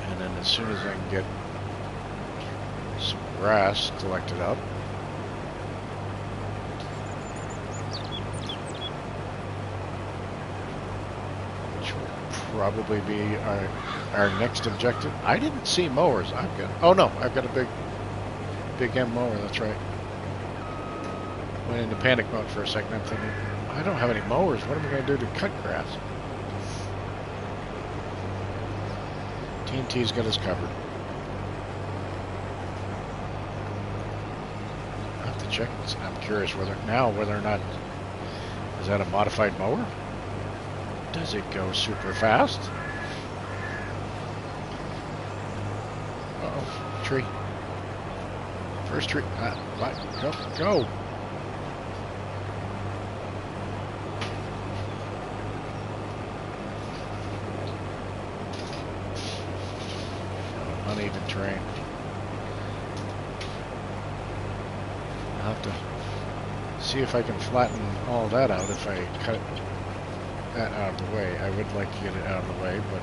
And then as soon as I can get some grass collected up, which will probably be our our next objective. I didn't see mowers. I've got. Oh no, I've got a big M mower. That's right. Went into panic mode for a second. I'm thinking, I don't have any mowers. What am I going to do to cut grass? TNT's got us covered. I have to check. I'm curious whether or not is that a modified mower? Does it go super fast? Uh-oh, tree. First tree. Go. Uneven terrain. I'll have to see if I can flatten all that out if I cut that out of the way. I would like to get it out of the way, but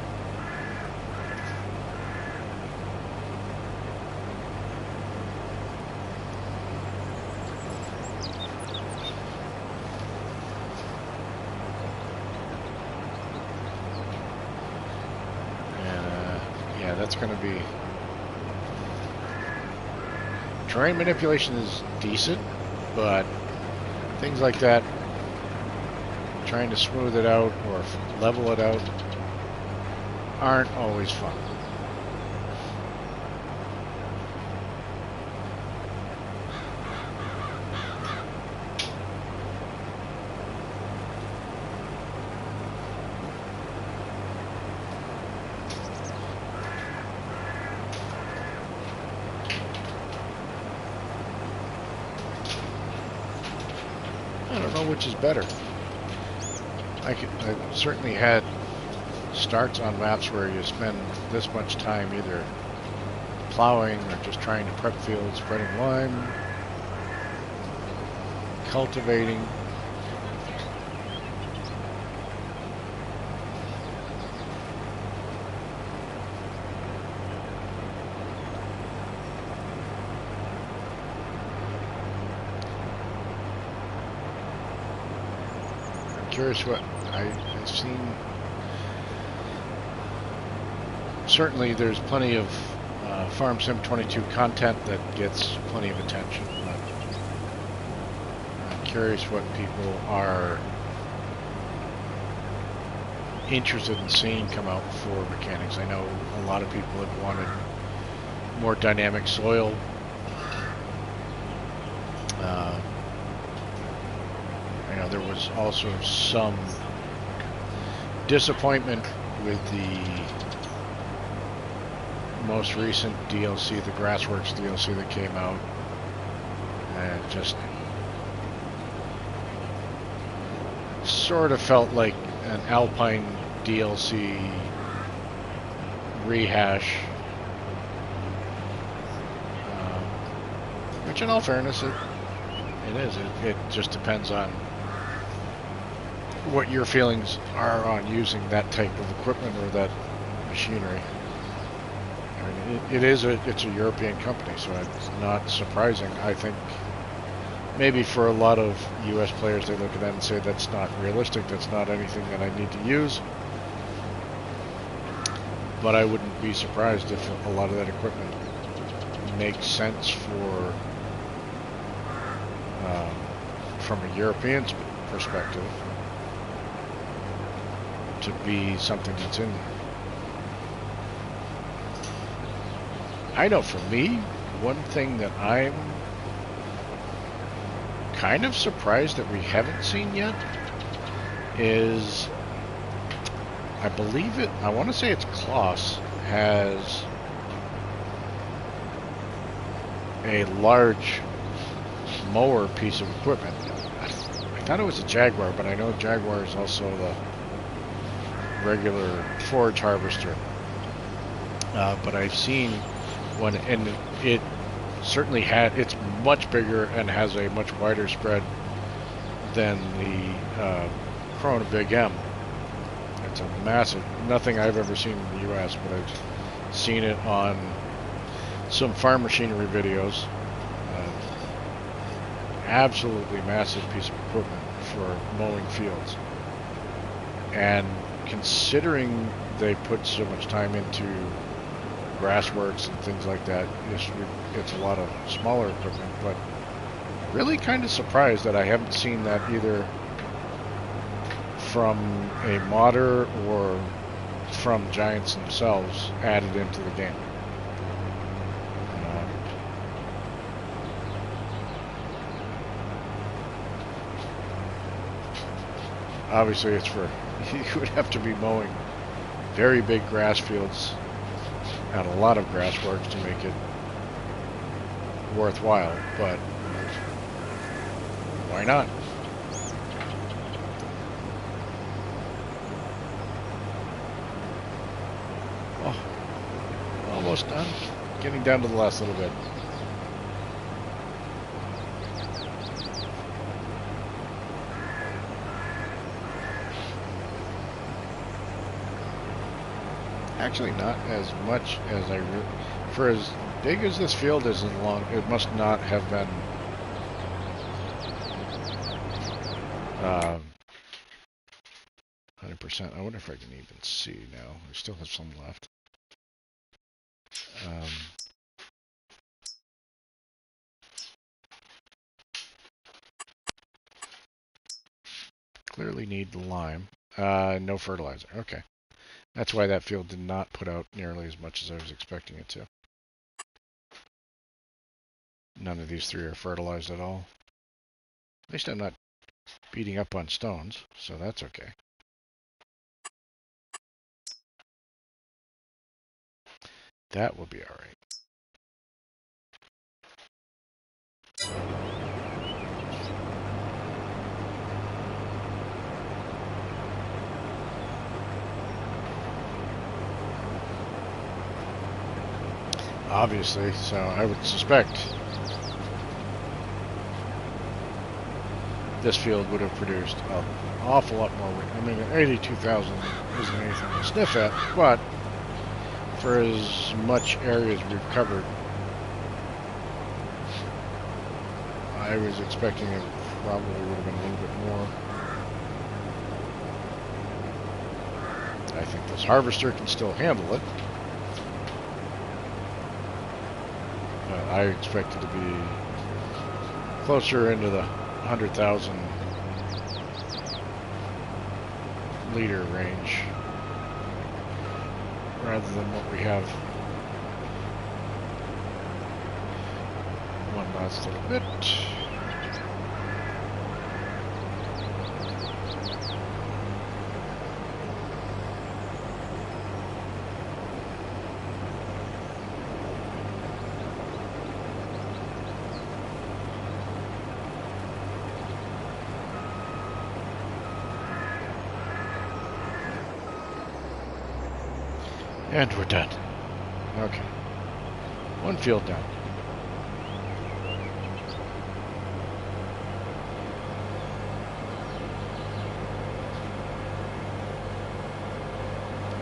yeah, that's going to be... Terrain manipulation is decent, but things like that, trying to smooth it out or level it out, aren't always fun. I don't know which is better. I've certainly had starts on maps where you spend this much time either plowing or just trying to prep fields, spreading lime, cultivating. Curious what I've seen. Certainly there's plenty of Farm Sim 22 content that gets plenty of attention, but I'm curious what people are interested in seeing come out for mechanics. I know a lot of people have wanted more dynamic soil. There was also some disappointment with the most recent DLC, the Grassworks DLC that came out, and just sort of felt like an Alpine DLC rehash, which in all fairness it is. It just depends on what your feelings are on using that type of equipment or that machinery. I mean, it's a European company, so it's not surprising. I think maybe for a lot of US players, they look at that and say that's not realistic, that's not anything that I need to use. But I wouldn't be surprised if a lot of that equipment makes sense for from a European perspective to be something that's in there. I know for me, one thing that I'm kind of surprised that we haven't seen yet is, I believe it, I want to say it's Kloss, has a large mower piece of equipment. I thought it was a Jaguar, but I know Jaguar is also the regular forage harvester. But I've seen one, and it certainly it's much bigger and has a much wider spread than the Corona Big M. It's a massive, nothing I've ever seen in the US, but I've seen it on some farm machinery videos. Absolutely massive piece of equipment for mowing fields. And considering they put so much time into grass works and things like that, it's a lot of smaller equipment, but really kind of surprised that I haven't seen that either from a modder or from Giants themselves added into the game. Obviously, it's for, you would have to be mowing very big grass fields and a lot of grass works to make it worthwhile, but why not? Oh, almost done. Getting down to the last little bit. Actually, not as much as for as big as this field is and long, it must not have been 100%. I wonder if I can even see now. I still have some left. Clearly need the lime. No fertilizer. Okay. That's why that field did not put out nearly as much as I was expecting it to. None of these three are fertilized at all. At least I'm not beating up on stones, so that's okay. That will be all right. Obviously, so I would suspect this field would have produced an awful lot more. I mean, 82,000 isn't anything to sniff at, but for as much area as we've covered, I was expecting it probably would have been a little bit more. I think this harvester can still handle it. I expect it to be closer into the 100,000 liter range rather than what we have. One last little bit. And we're done. Okay. One field down.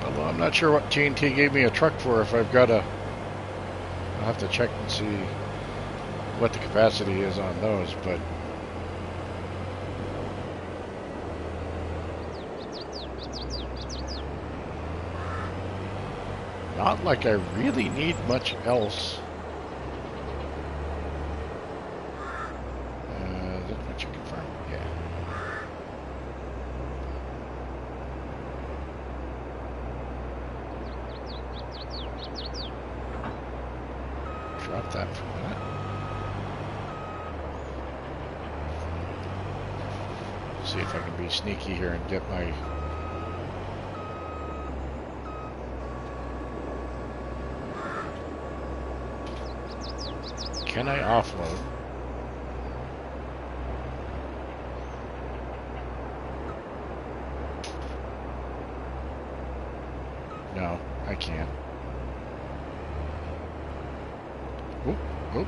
Although I'm not sure what TNT gave me a truck for. If I've got I'll have to check and see what the capacity is on those, but not like I really need much else. Is that my chicken farm? Yeah. Drop that for a minute. See if I can be sneaky here and get my... Can I offload? No, I can't. Oop, oop.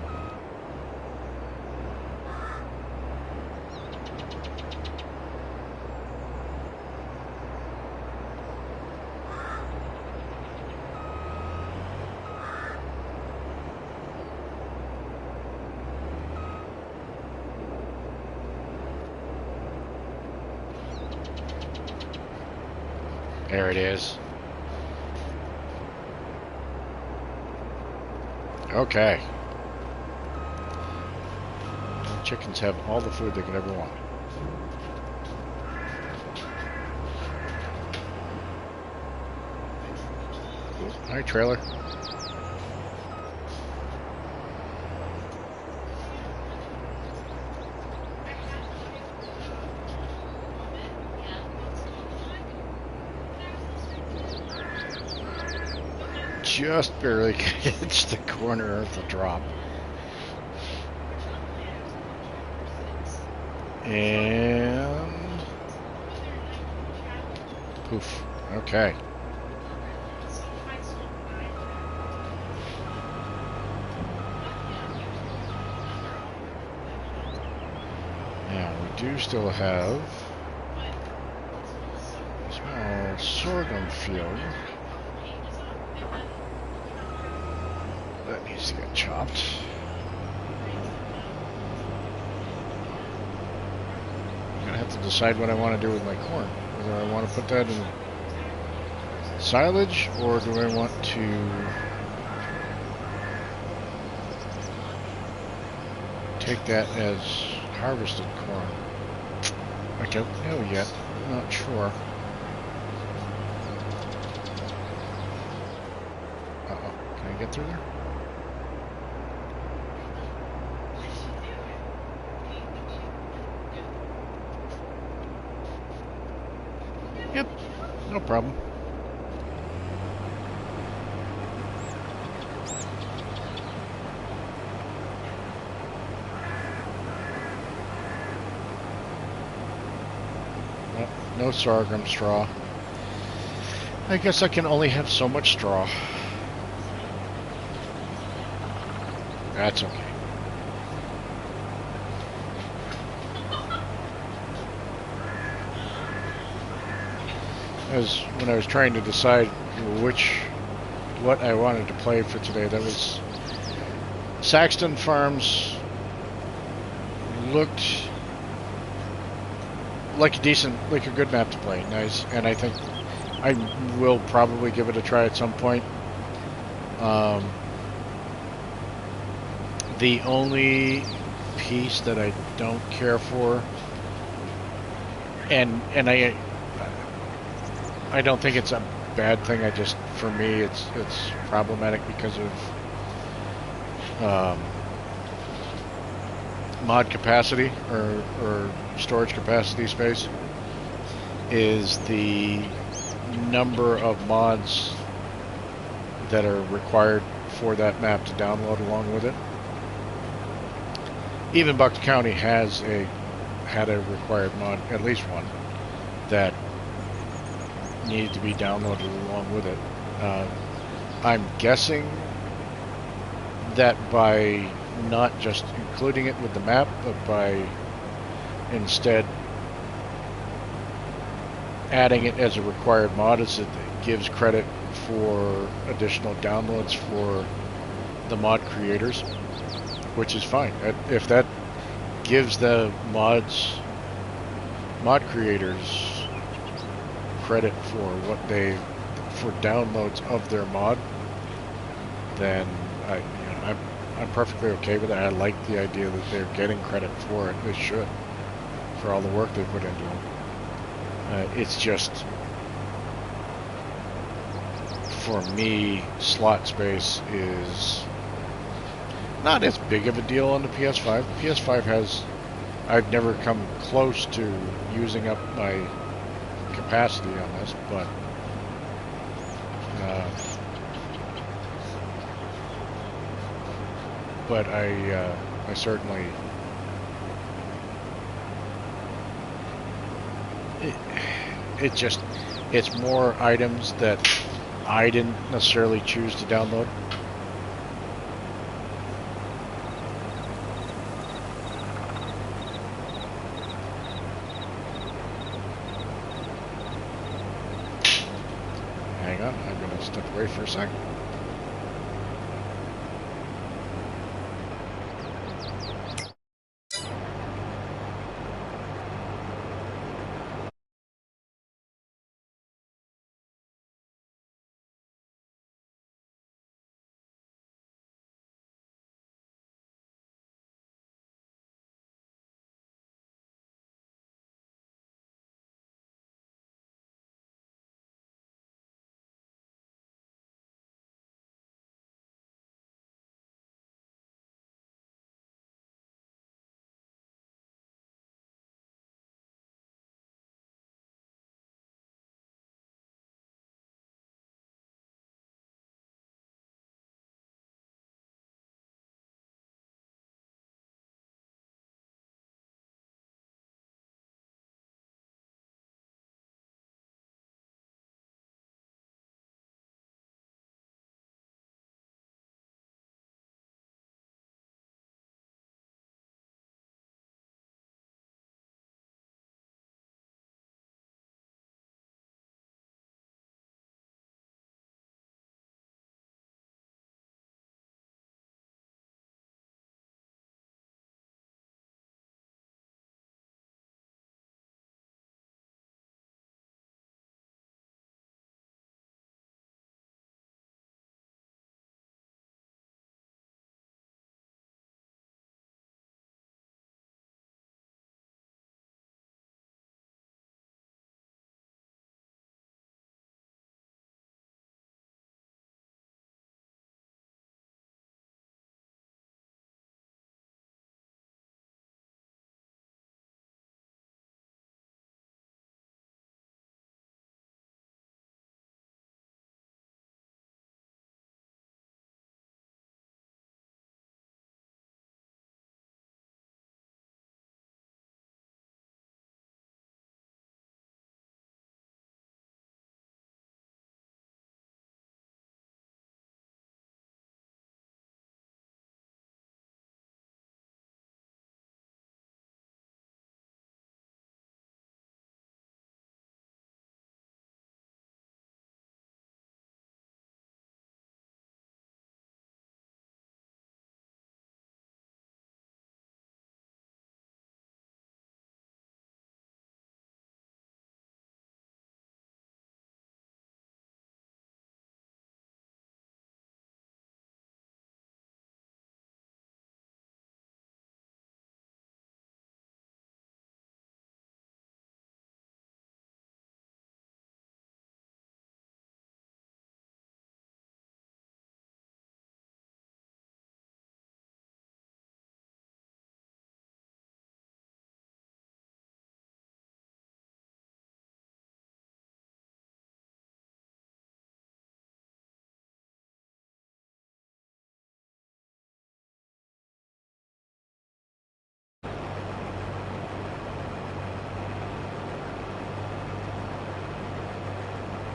There it is. Okay. Chickens have all the food they could ever want. Hi, trailer. Just barely hits the corner of the drop. And poof. Okay. Now we do still have a small sorghum field that needs to get chopped. I'm gonna have to decide what I want to do with my corn. Whether I want to put that in silage or do I want to take that as harvested corn. I don't know yet. I'm not sure. Uh-oh. Can I get through there? Yep. No problem. No sorghum straw. I guess I can only have so much straw. That's okay. As when I was trying to decide what I wanted to play for today, that was Saxton Farms looked like a good map to play. Nice, and I think I will probably give it a try at some point. The only piece that I don't care for, and I don't think it's a bad thing. For me, it's problematic because of mod capacity or storage capacity space, is the number of mods that are required for that map to download along with it. Even Bucks County had a required mod, at least one, that needed to be downloaded along with it. I'm guessing that by not just including it with the map, but by instead adding it as a required mod, is it gives credit for additional downloads for the mod creators, which is fine. If that gives the mod creators credit for for downloads of their mod, then I'm perfectly okay with it. I like the idea that they're getting credit for it. They should, for all the work they put into them. It's just, for me, slot space is not as big of a deal on the PS5. The PS5 I've never come close to using up my capacity on this, but I certainly it's more items that I didn't necessarily choose to download. Hang on, I'm going to step away for a second.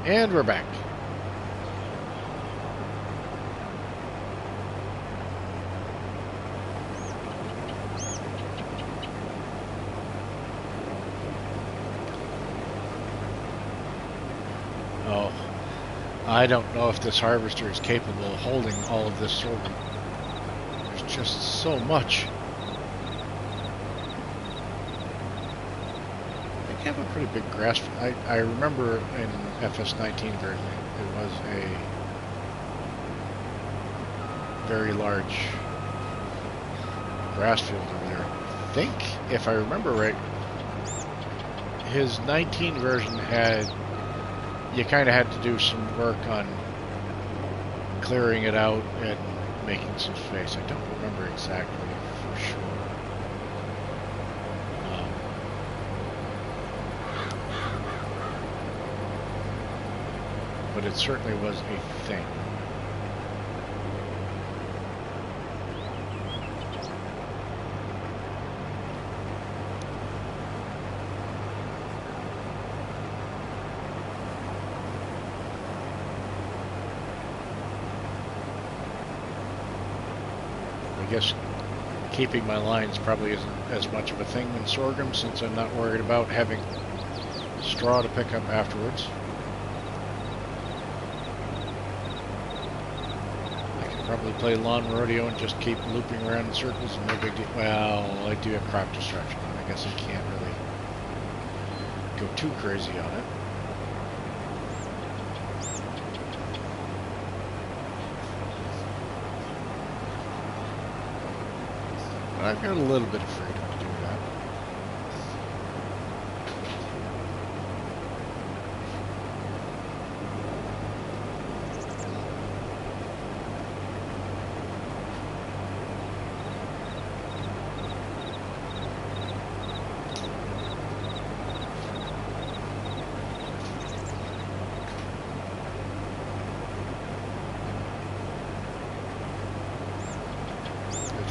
And we're back. Oh, I don't know if this harvester is capable of holding all of this sorghum. There's just so much. I have a pretty big grass. I remember in FS19 version it was a very large grass field over there. I think, if I remember right, his 19 version had, you kind of had to do some work on clearing it out and making some space. I don't remember exactly for sure. But it certainly was a thing. I guess keeping my lines probably isn't as much of a thing in sorghum, since I'm not worried about having straw to pick up afterwards. Probably play lawn rodeo and just keep looping around in circles and no big deal. Well, I do have crop destruction. I guess I can't really go too crazy on it. But I've got a little bit of freedom to do that.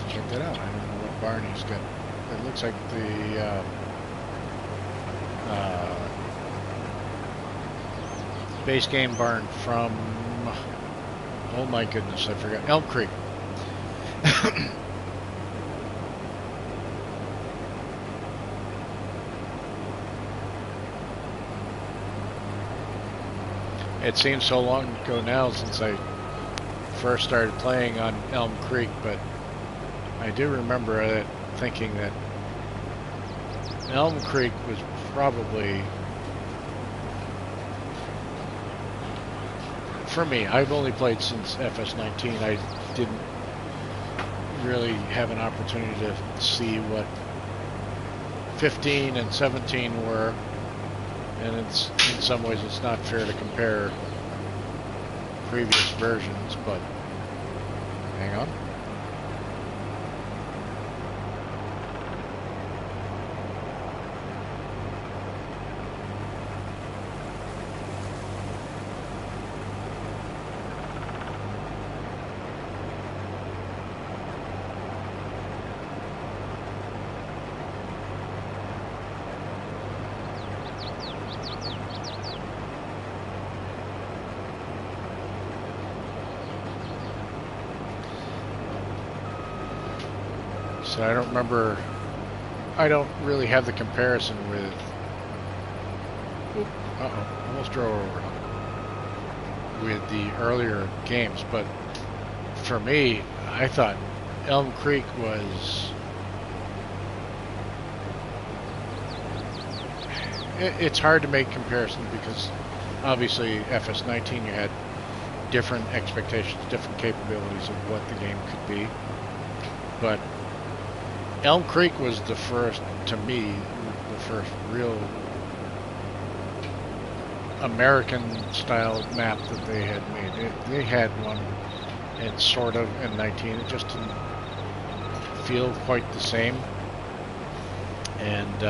Check that out. I don't know what barn he's got. It looks like the base game barn from, oh my goodness, I forgot, Elm Creek. It seems so long ago now since I first started playing on Elm Creek, but I do remember thinking that Elm Creek was probably, for me, I've only played since FS19. I didn't really have an opportunity to see what 15 and 17 were, and it's, in some ways it's not fair to compare previous versions, but hang on. So I don't remember, I don't really have the comparison with, almost drove over, with the earlier games, but for me, I thought Elm Creek was, it's hard to make comparisons because obviously FS19 you had different expectations, different capabilities of what the game could be, but Elm Creek was the first, to me, the first real American-style map that they had made. They had one, and sort of, in 19. It just didn't feel quite the same. And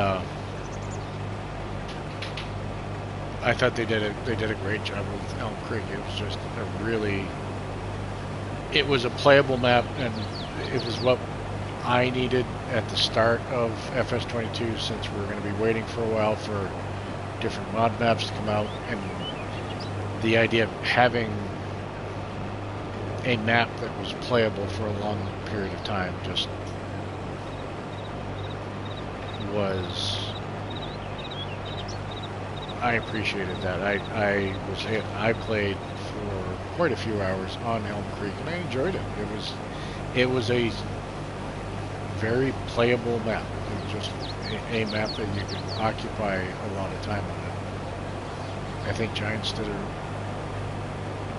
I thought they did a great job with Elm Creek. It was just a really, it was a playable map, and it was what I needed at the start of FS22, since we were going to be waiting for a while for different mod maps to come out, and the idea of having a map that was playable for a long period of time just was. I appreciated that. I played for quite a few hours on Elm Creek, and I enjoyed it. It was a very playable map. It was just a map that you could occupy a lot of time on it. I think Giants did a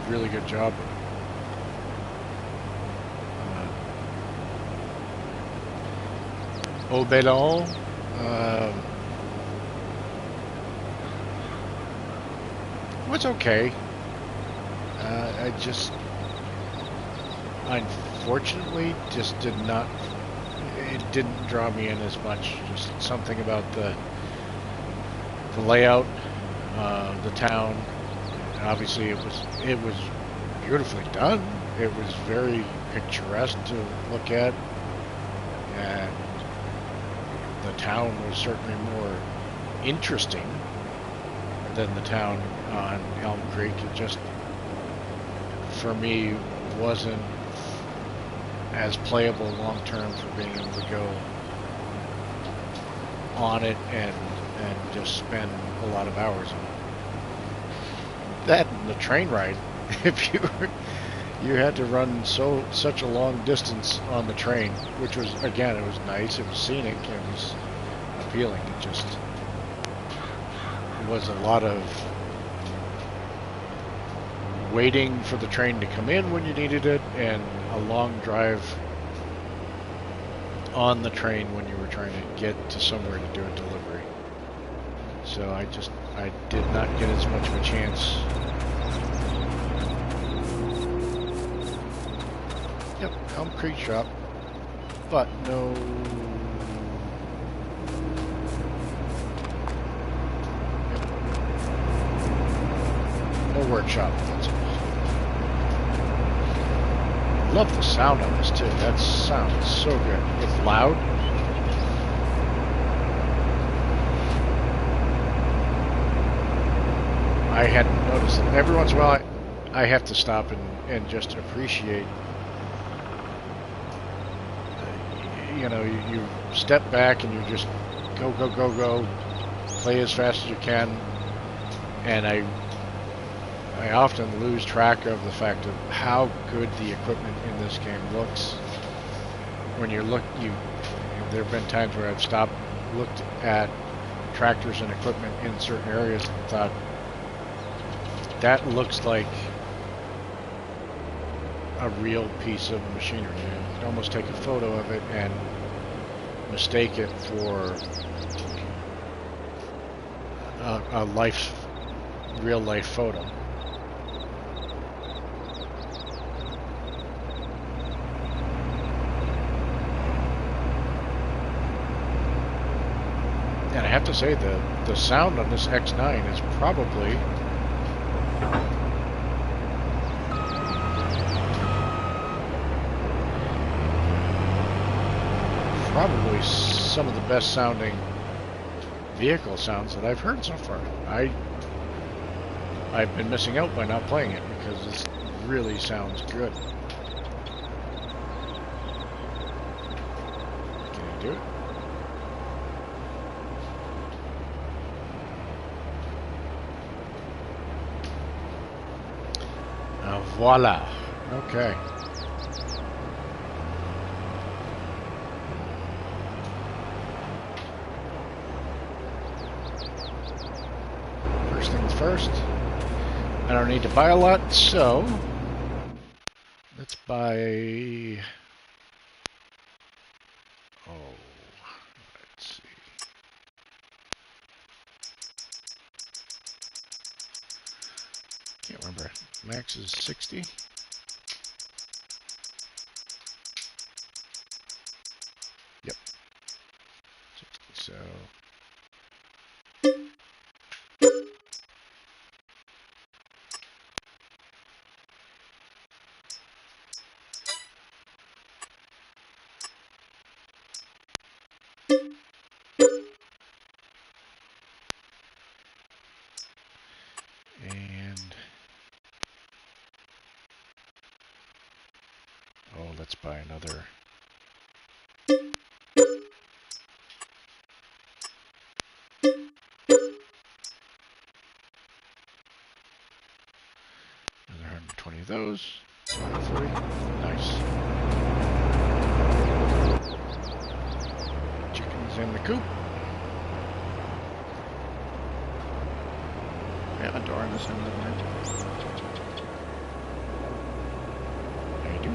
really good job. Oberon, was okay. I just, unfortunately, just did not. It didn't draw me in as much. Just something about the layout, the town. Obviously, it was beautifully done. It was very picturesque to look at, and the town was certainly more interesting than the town on Elm Creek. It just, for me, wasn't as playable long term for being able to go on it and just spend a lot of hours on it. That and the train ride, if you had to run such a long distance on the train, which was, again, it was nice, it was scenic, it was appealing. It just was a lot of waiting for the train to come in when you needed it, and a long drive on the train when you were trying to get to somewhere to do a delivery. So I did not get as much of a chance. Yep, Elm Creek shop, but no. Yep. No workshop. That's all. Love the sound on this too. That sounds so good. It's loud. I hadn't noticed it. Every once in a while, I have to stop and just appreciate. You know, you step back and you just go, play as fast as you can, and I often lose track of the fact of how good the equipment in this game looks. When there have been times where I've stopped, looked at tractors and equipment in certain areas and thought, that looks like a real piece of machinery. You could almost take a photo of it and mistake it for a real life photo. And I have to say, the sound on this X9 is probably some of the best sounding vehicle sounds that I've heard so far. I've been missing out by not playing it because it really sounds good. Can I do it? Voila. Okay. First things first. I don't need to buy a lot, so let's buy. Oh, let's see. Can't remember. Max is 60. Yep. 60, so. And by another. Another 120 of those. 240. Nice. Chickens in the coop. We have a door on this end of the barn. I do.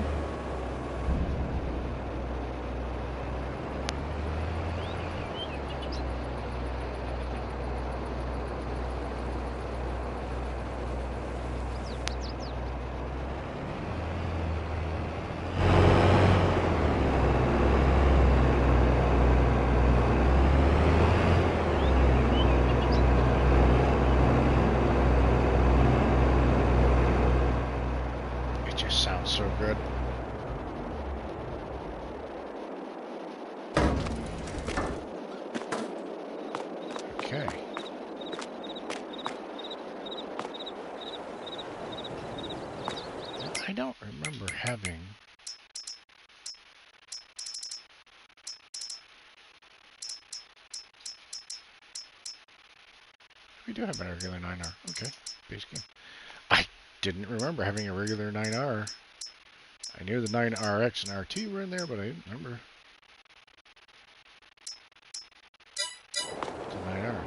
Sounds so good. Okay. I don't remember having. We do have a regular 9R. Okay, base game. I didn't remember having a regular 9R. I knew the 9RX and RT were in there, but I didn't remember the 9R.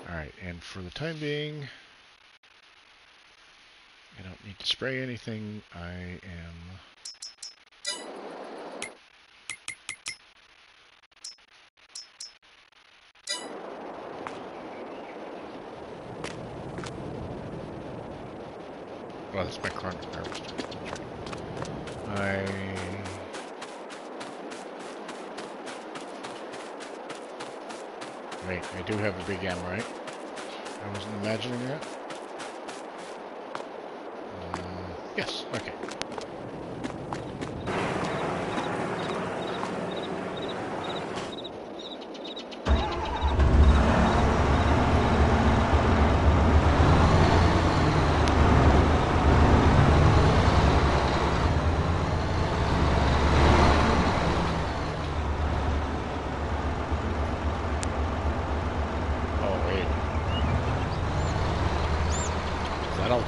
Alright, and for the time being, I don't need to spray anything. I am... Well, that's my corn harvester. Wait, I do have a big M, right? I wasn't imagining that. Yes, okay.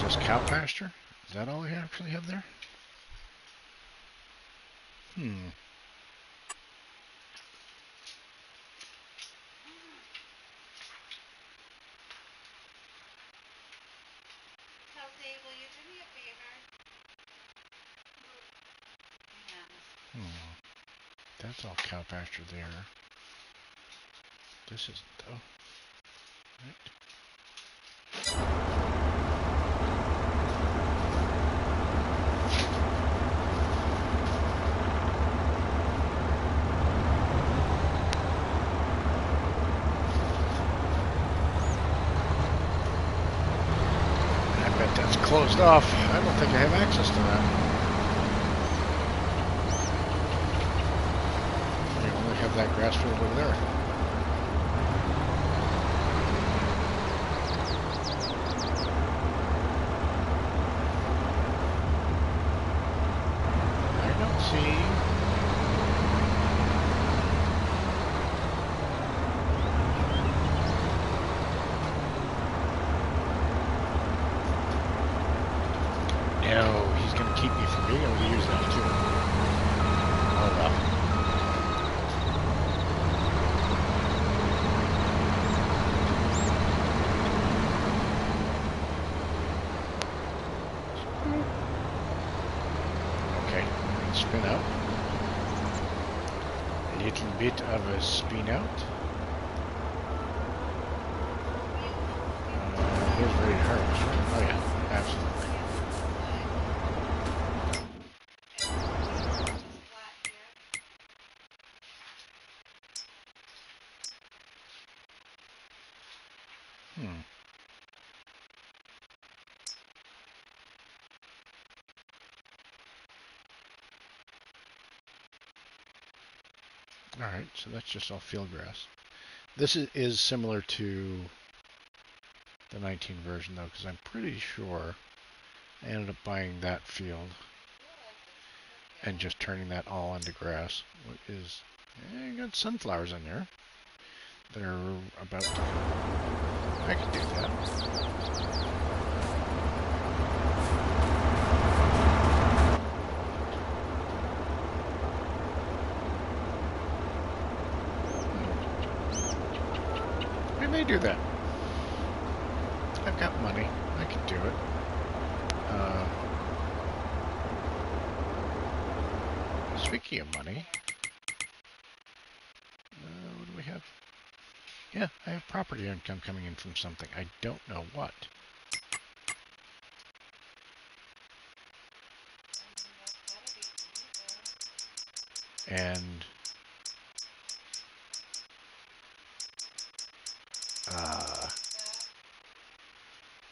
Just cow pasture? Is that all we actually have there? Kelsey, will you do me a favor? That's all cow pasture there. This isn't though. Right. That's closed off. I don't think I have access to that. I only have that grass field over there. I don't see... No, he's going to keep me from being able to use that too. Oh well. Okay, spin out. A little bit of a spin out. Here's ready to harvest. Oh yeah, absolutely. Alright, so that's just all field grass. This is similar to the 19 version though, because I'm pretty sure I ended up buying that field. and just turning that all into grass. What is... you got sunflowers in there. They're about to... I can do that. I may do that. I've got money. I can do it. Speaking of money, what do we have? Yeah, I have property income coming in from something. I don't know what. And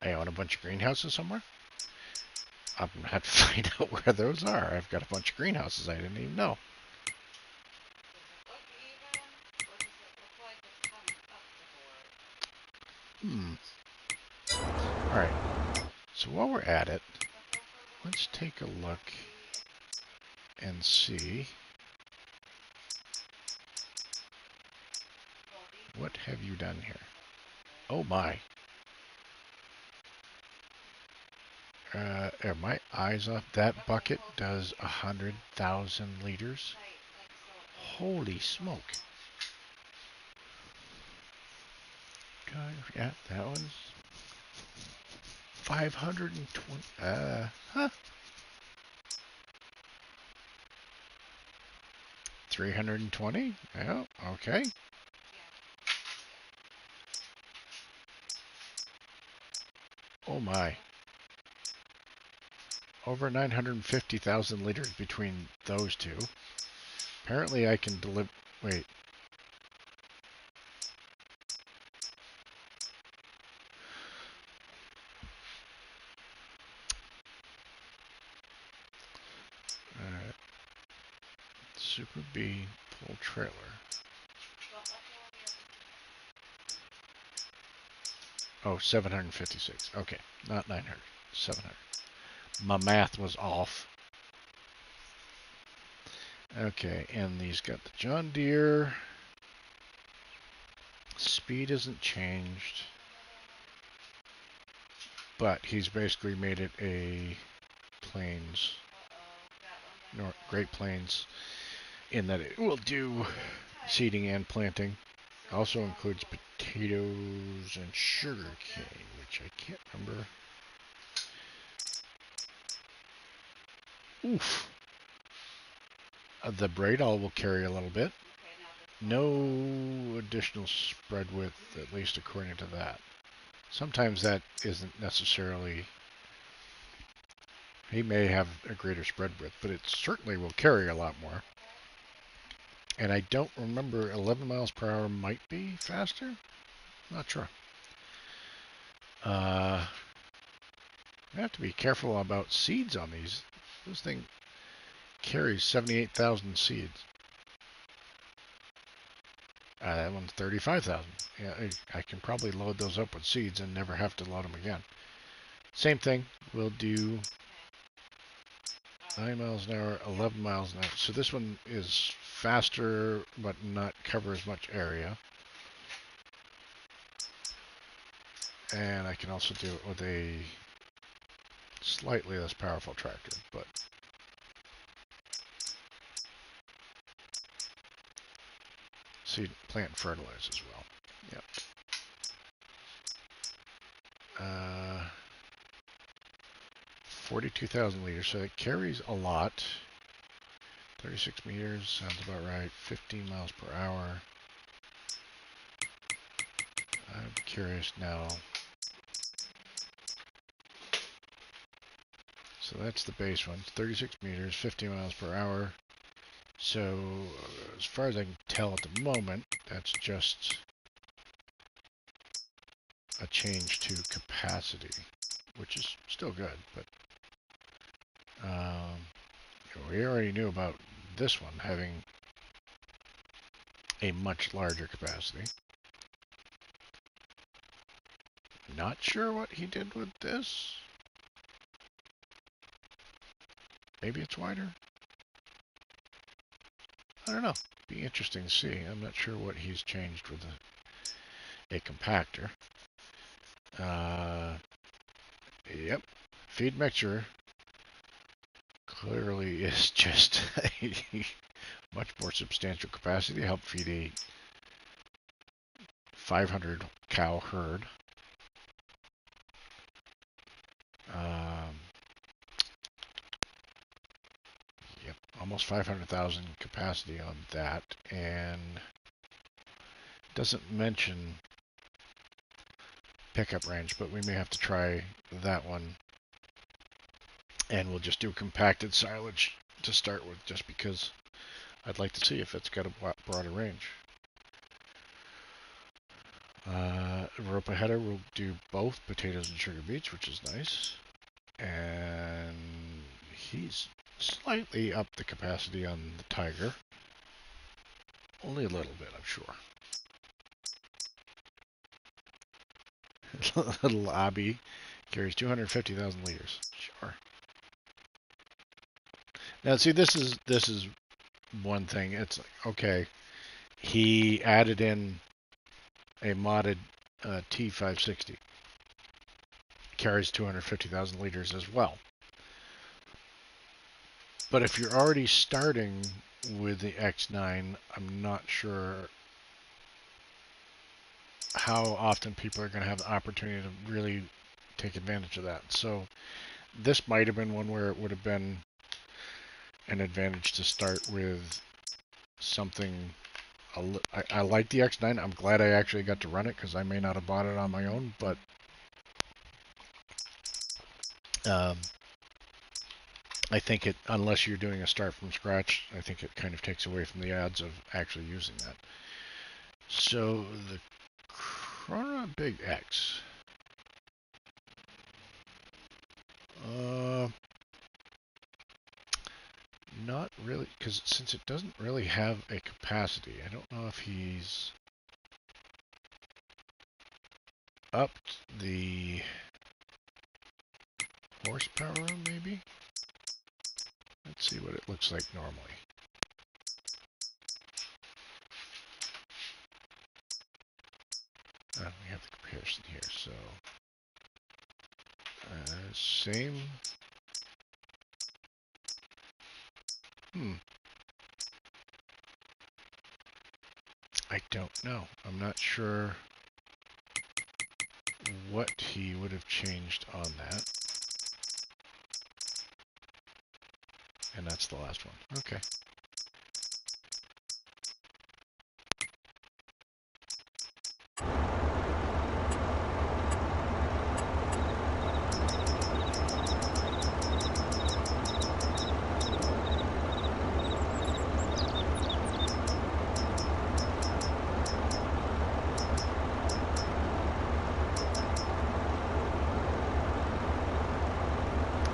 I own a bunch of greenhouses somewhere. I'm going to have to find out where those are. I've got a bunch of greenhouses I didn't even know. Alright, so while we're at it, let's take a look and see what have you done here. Oh my. Are my eyes off? That bucket does 100,000 liters. Holy smoke. Yeah, that one's 520. Huh. 320? Yeah, okay. Oh my. Over 950,000 liters between those two. Apparently I can deliver... Wait. Super B pull trailer. Oh, 756. Okay, not 900. 700. My math was off. Okay, and these got the John Deere. Speed isn't changed. But he's basically made it a Plains, Great Plains, in that it will do seeding and planting. Also includes potatoes and sugar cane, which I can't remember. Oof. The braid all will carry a little bit. No additional spread width, at least according to that. Sometimes that isn't necessarily... He may have a greater spread width, but it certainly will carry a lot more. And I don't remember, 11 miles per hour might be faster? Not sure. I have to be careful about seeds on these. This thing carries 78,000 seeds. That one's 35,000. Yeah, I can probably load those up with seeds and never have to load them again. Same thing. We'll do 9 miles an hour, 11 miles an hour. So this one is faster, but not cover as much area. And I can also do it with a slightly less powerful tractor, but seed, plant, and fertilize as well. Yep. 42,000 liters, so it carries a lot. 36 meters, sounds about right. 15 miles per hour. I'm curious now. So that's the base one. 36 meters, 50 miles per hour. So as far as I can tell at the moment, that's just a change to capacity, which is still good, but we already knew about this one having a much larger capacity. Not sure what he did with this. Maybe it's wider. don't know. Be interesting to see. I'm not sure what he's changed with a compactor. Yep. Feed mixture clearly is just a much more substantial capacity to help feed a 500 cow herd. Yep, almost 500,000 capacity on that, and doesn't mention pickup range, but we may have to try that one. And we'll just do compacted silage to start with, just because I'd like to see if it's got a broader range. Europa header will do both potatoes and sugar beets, which is nice. And he's slightly up the capacity on the Tiger. Only a little bit, I'm sure. Little Abby carries 250,000 liters. Sure. Now, see, this is one thing. It's like, okay, he added in a modded T560. Carries 250,000 liters as well. But if you're already starting with the X9, I'm not sure how often people are going to have the opportunity to really take advantage of that. So this might have been one where it would have been an advantage to start with something. I like the X9. I'm glad I actually got to run it, because I may not have bought it on my own, but I think it, unless you're doing a start from scratch, I think it kind of takes away from the odds of actually using that. So the Corona Big X. Not really, because since it doesn't really have a capacity, I don't know if he's upped the horsepower, maybe? Let's see what it looks like normally. We have the comparison here, so same. I don't know. I'm not sure what he would have changed on that. And that's the last one. Okay.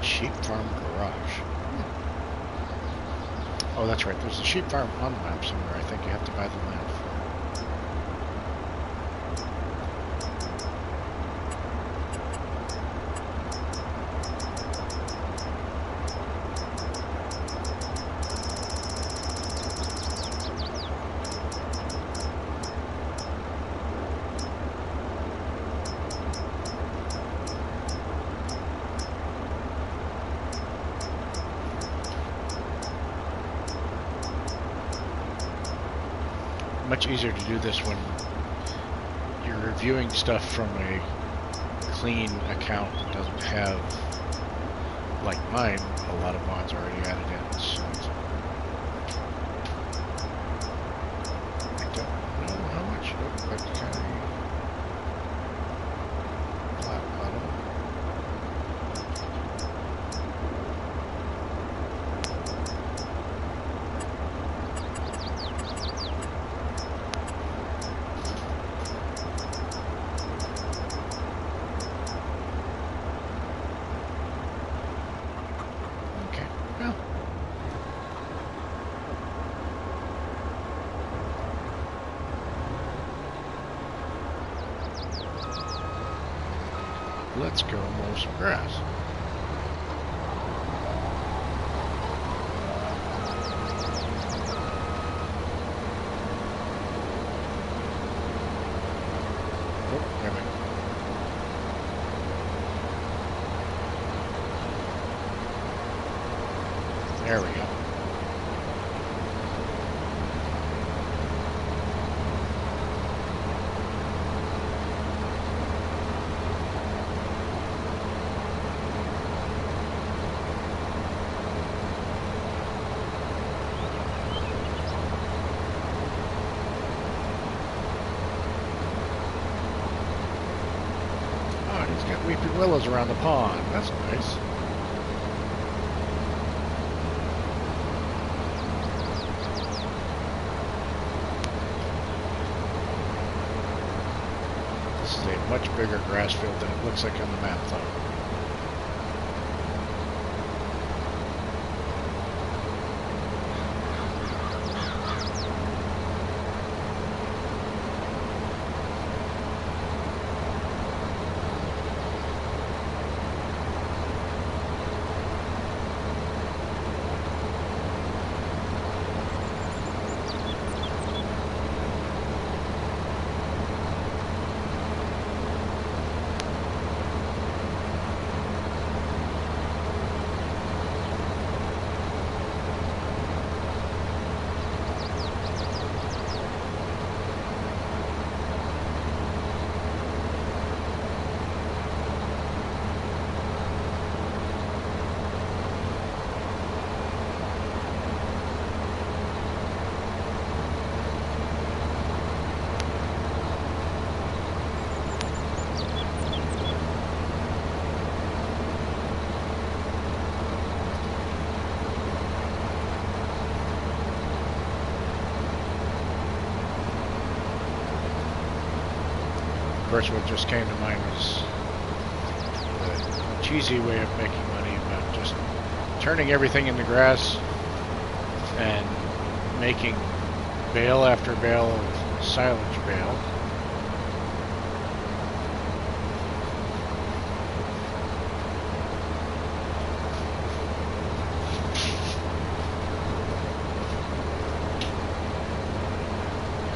Sheep farm garage. Oh, that's right. There's a sheep farm on the map somewhere. I think you have to buy the land for. Much easier to do this when you're reviewing stuff from a clean account that doesn't have, like mine, a lot of mods already added in. So I don't know how much. Oh, but kind of flat bottom. Let's go mow some grass. There we go. Oh, he's got weeping willows around the pond. That's nice. This is a much bigger grass field than it looks like on the map, though. Of course, what just came to mind was the cheesy way of making money about just turning everything into grass and making bale after bale of silage bale.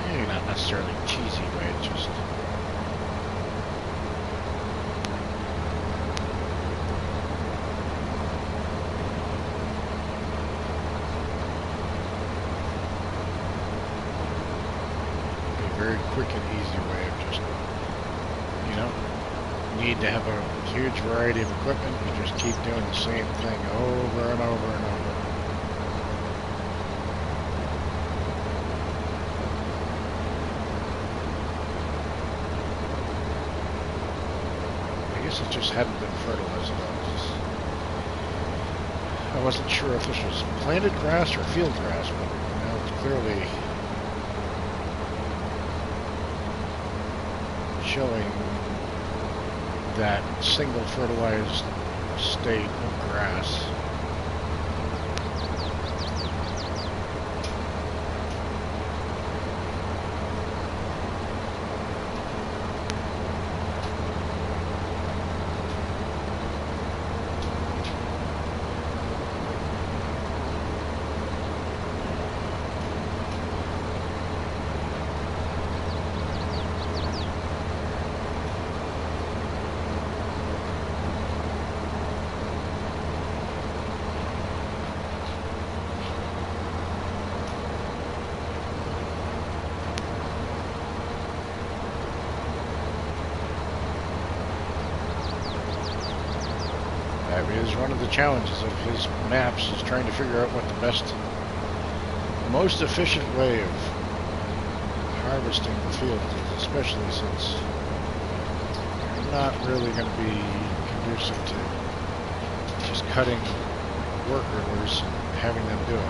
Maybe not necessarily cheesy way, it's just very quick and easy way of just, you know, need to have a huge variety of equipment. You just keep doing the same thing over and over and over. I guess it just hadn't been fertilized at all. I wasn't sure if this was planted grass or field grass, but now it's clearly showing that single fertilized state of grass. That is one of the challenges of his maps, is trying to figure out what the best, most efficient way of harvesting the field is, especially since you're not really going to be conducive to just cutting worker loose and having them do it.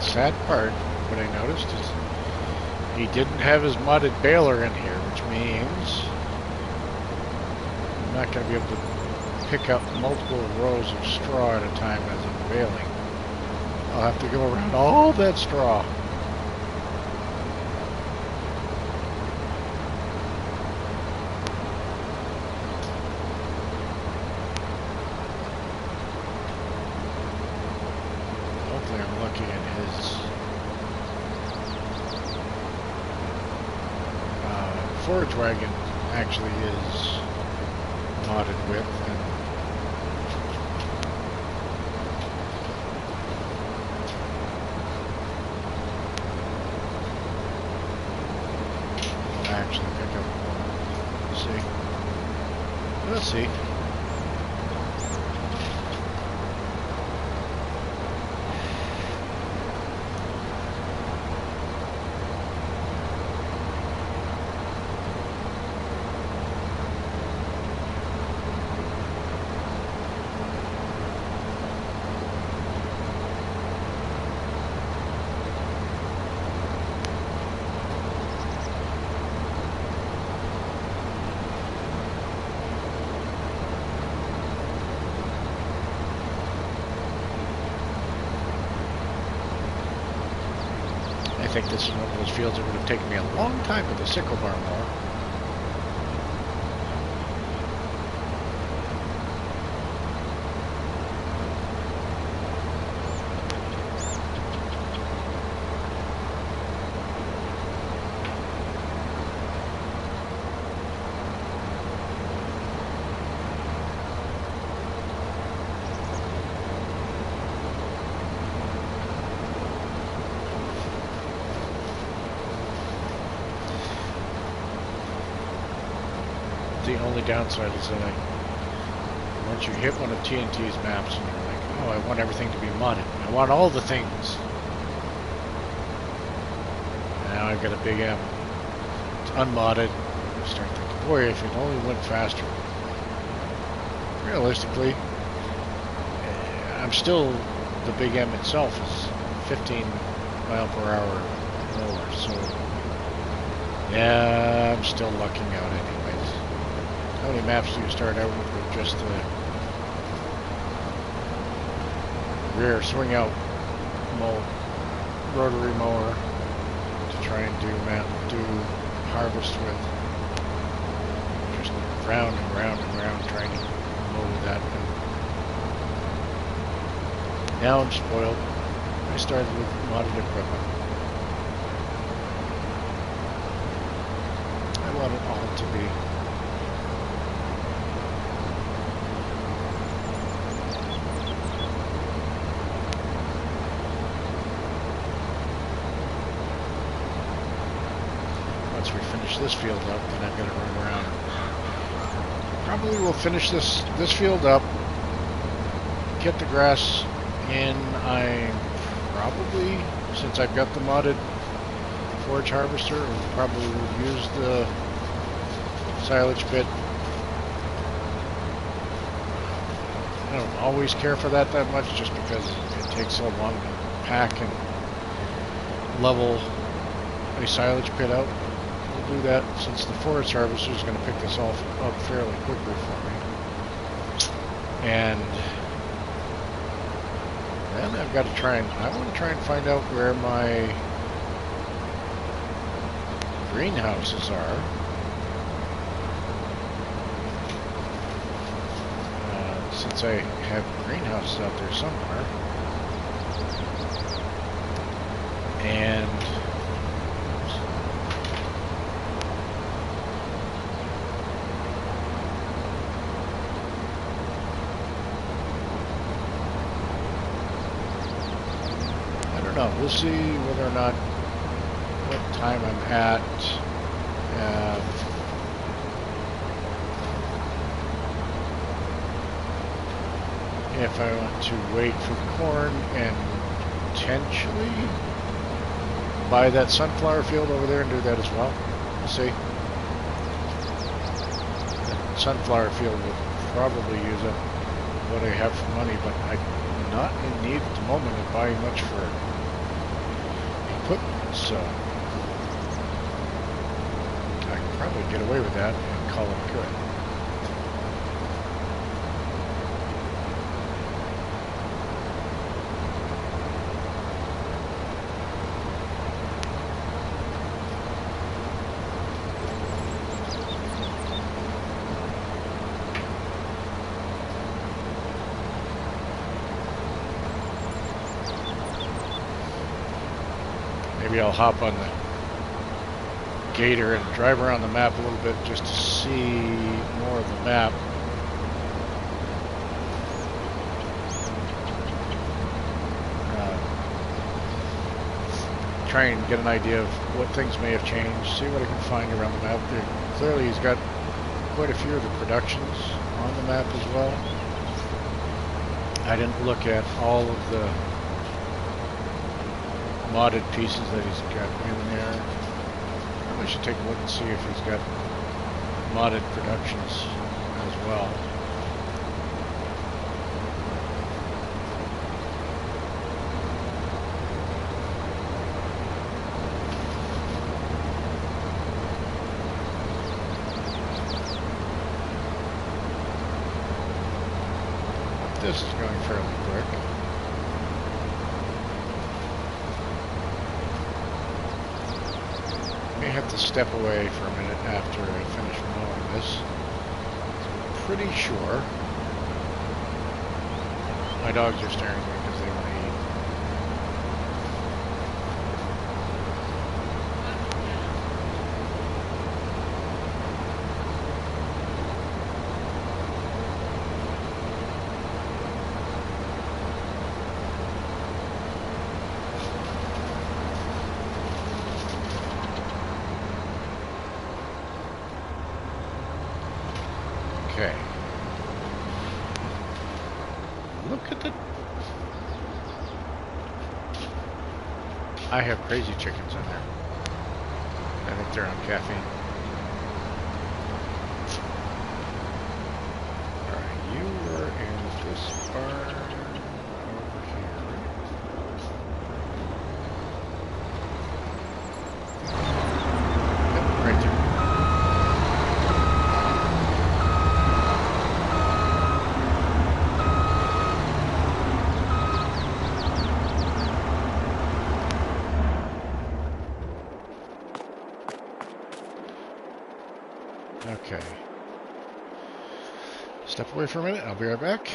sad part, what I noticed is he didn't have his mudded baler in here, which means I'm not going to be able to pick up multiple rows of straw at a time as I'm baling. I'll have to go around all that straw. Hopefully I'm lucky and his forage wagon actually is modded with, and will actually pick up more. Let's see. Let's see. I think this is one of those fields that would have taken me a long time with a sickle bar mower. The only downside is that once you hit one of TNT's maps and you're like, oh, I want everything to be modded. I want all the things. And now I've got a big M. It's unmodded. I start thinking, boy, if it only went faster. Realistically, I'm still, the big M itself is 15 mile per hour lower, so yeah, I'm still lucking out anyways. How many maps do you start out with just the rear swing out rotary mower to try and do harvest with? Just round and round and round trying to mow that. And now I'm spoiled. I started with modded equipment. I want it all to be we finish this field up, then I've got to run around. Probably will finish this field up, get the grass in. I probably, since I've got the modded forage harvester, probably will use the silage pit. I don't always care for that much, just because it takes so long to pack and level a silage pit out. Do that since the forage harvester is going to pick this all up fairly quickly for me. And then I've got to I want to try and find out where my greenhouses are. Since I have greenhouses out there somewhere. And no, we'll see whether or not what time I'm at. If I want to wait for corn and potentially buy that sunflower field over there and do that as well. We'll see. That sunflower field would probably use up what I have for money, but I'm not in need at the moment of buying much for output, so I can probably get away with that and call it good. Maybe I'll hop on the Gator and drive around the map a little bit just to see more of the map. Try and get an idea of what things may have changed, see what I can find around the map. Clearly he's got quite a few of the productions on the map as well. I didn't look at all of the modded pieces that he's got in there. Probably should take a look and see if he's got modded productions as well. This is going fairly quick. May have to step away for a minute after I finish mowing this. I'm pretty sure my dogs are staring at me because they want to eat. Okay. Look at the... I have crazy chickens in there. I think they're on caffeine. Alright, you were in this barn over here. Yep, right there. Okay. Step away for a minute, I'll be right back.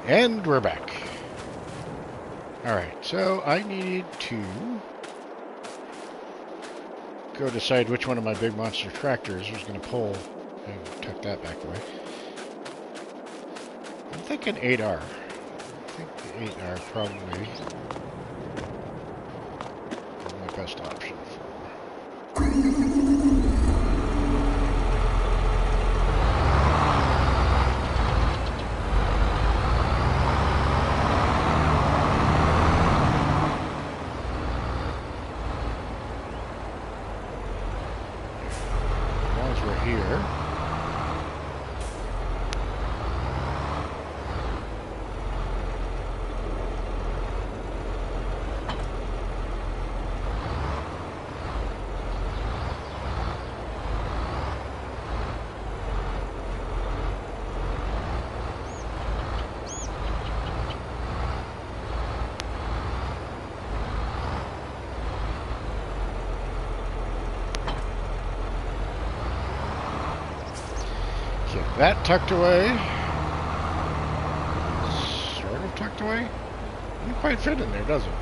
And we're back. Alright, so I need to go decide which one of my big monster tractors was going to pull. I tuck that back away. I'm thinking 8R. I think the 8R probably is my best option. Here. Get that tucked away. Sort of tucked away. Doesn't quite fit in there, does it?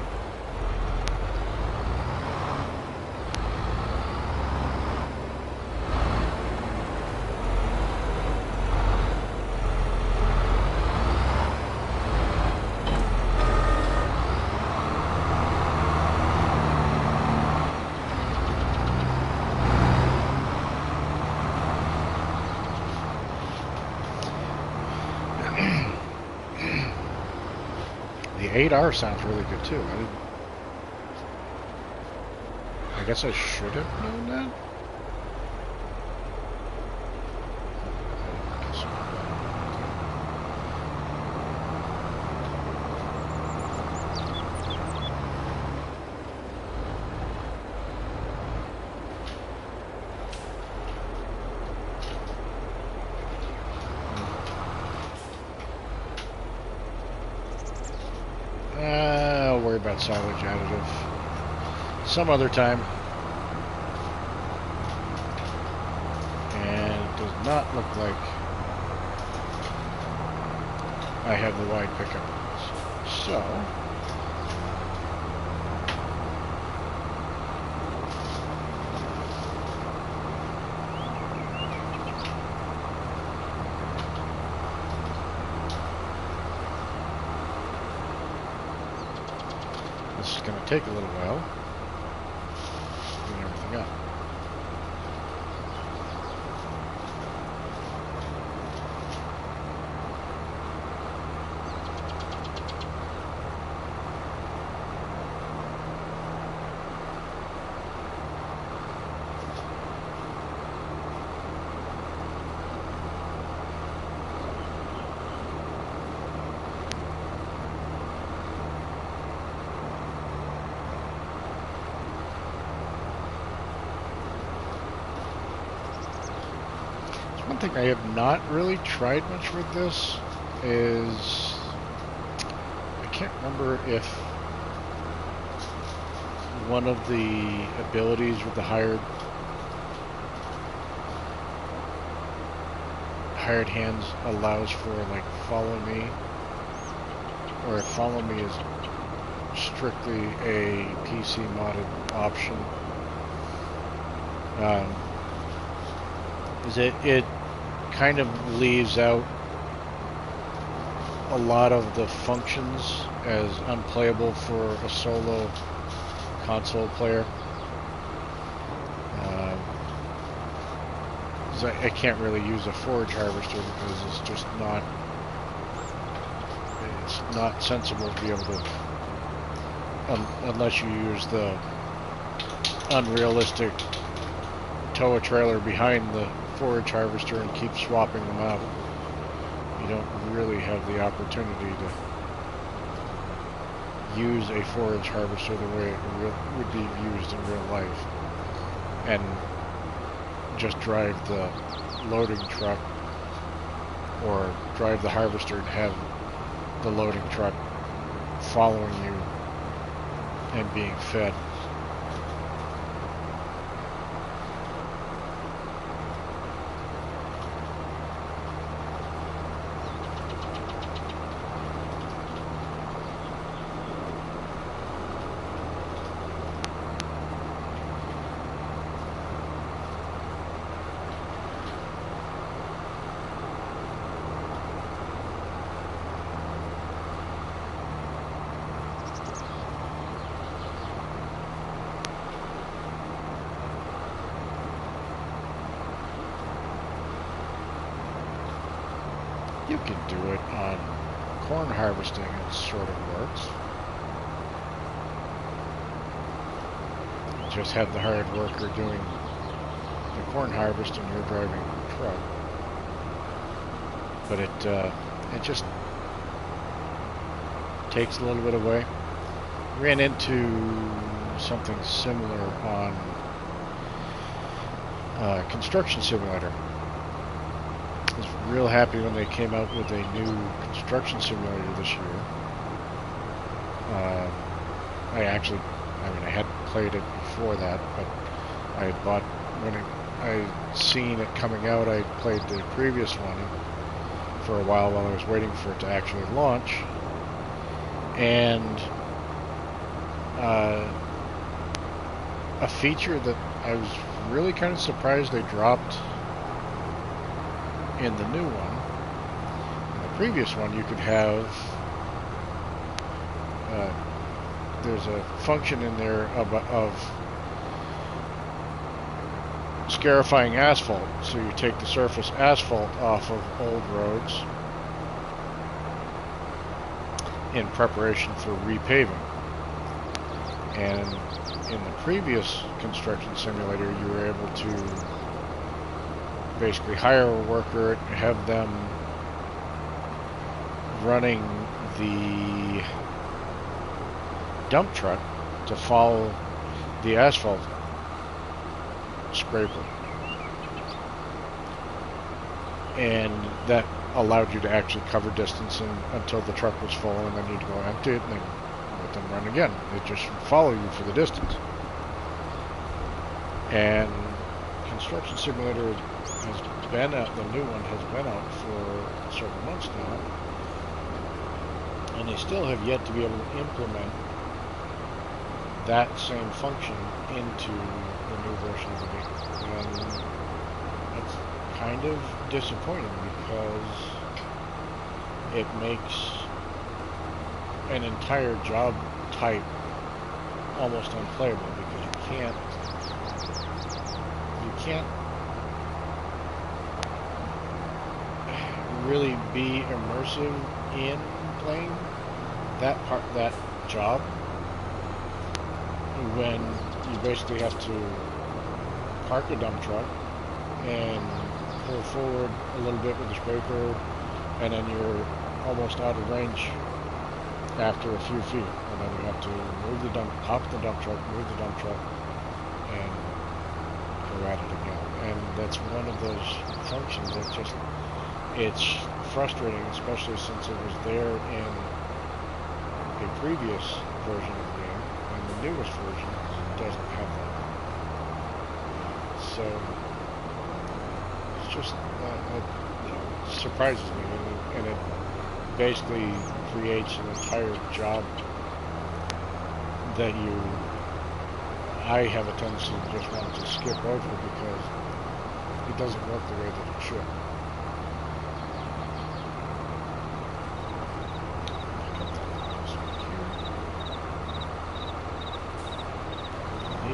The 8R sounds really good too. I guess I should have known that. I'll worry about silage additive some other time. And it does not look like I have the wide pickup on this. So, this is going to take a little while. Clean everything up. One thing I have not really tried much with this is I can't remember if one of the abilities with the hired hands allows for like follow me, or if follow me is strictly a PC modded option. Is it kind of leaves out a lot of the functions as unplayable for a solo console player. I can't really use a forage harvester because it's just not sensible to be able to, unless you use the unrealistic tow a trailer behind the forage harvester and keep swapping them out. You don't really have the opportunity to use a forage harvester the way it would be used in real life, and just drive the loading truck or drive the harvester and have the loading truck following you and being fed. You can do it on corn harvesting, it sort of works. Just have the hired worker doing the corn harvest and you're driving the truck. But it just takes a little bit away. Ran into something similar on Construction Simulator. I was real happy when they came out with a new construction simulator this year. I had played it before that, but I had bought when I seen it coming out. I played the previous one for a while I was waiting for it to actually launch, and a feature that I was really kind of surprised they dropped in the new one. In the previous one, you could have there's a function in there of scarifying asphalt. So you take the surface asphalt off of old roads in preparation for repaving. And in the previous construction simulator, you were able to basically hire a worker, have them running the dump truck to follow the asphalt scraper, and that allowed you to actually cover distance until the truck was full, and then you'd go empty it and then let them run again. It just would follow you for the distance. And Construction Simulator has been out, the new one has been out for several months now, and they still have yet to be able to implement that same function into the new version of the game. And it's kind of disappointing because it makes an entire job type almost unplayable, because you can't really be immersive in playing that job when you basically have to park a dump truck and pull forward a little bit with the scraper, and then you're almost out of range after a few feet, and then you have to hop the dump truck, move the dump truck, and go at it again. And that's one of those functions that it's frustrating, especially since it was there in a previous version of the game, and the newest version doesn't have that. So it's just it surprises me, and it basically creates an entire job that I have a tendency to just want to skip over because it doesn't work the way that it should.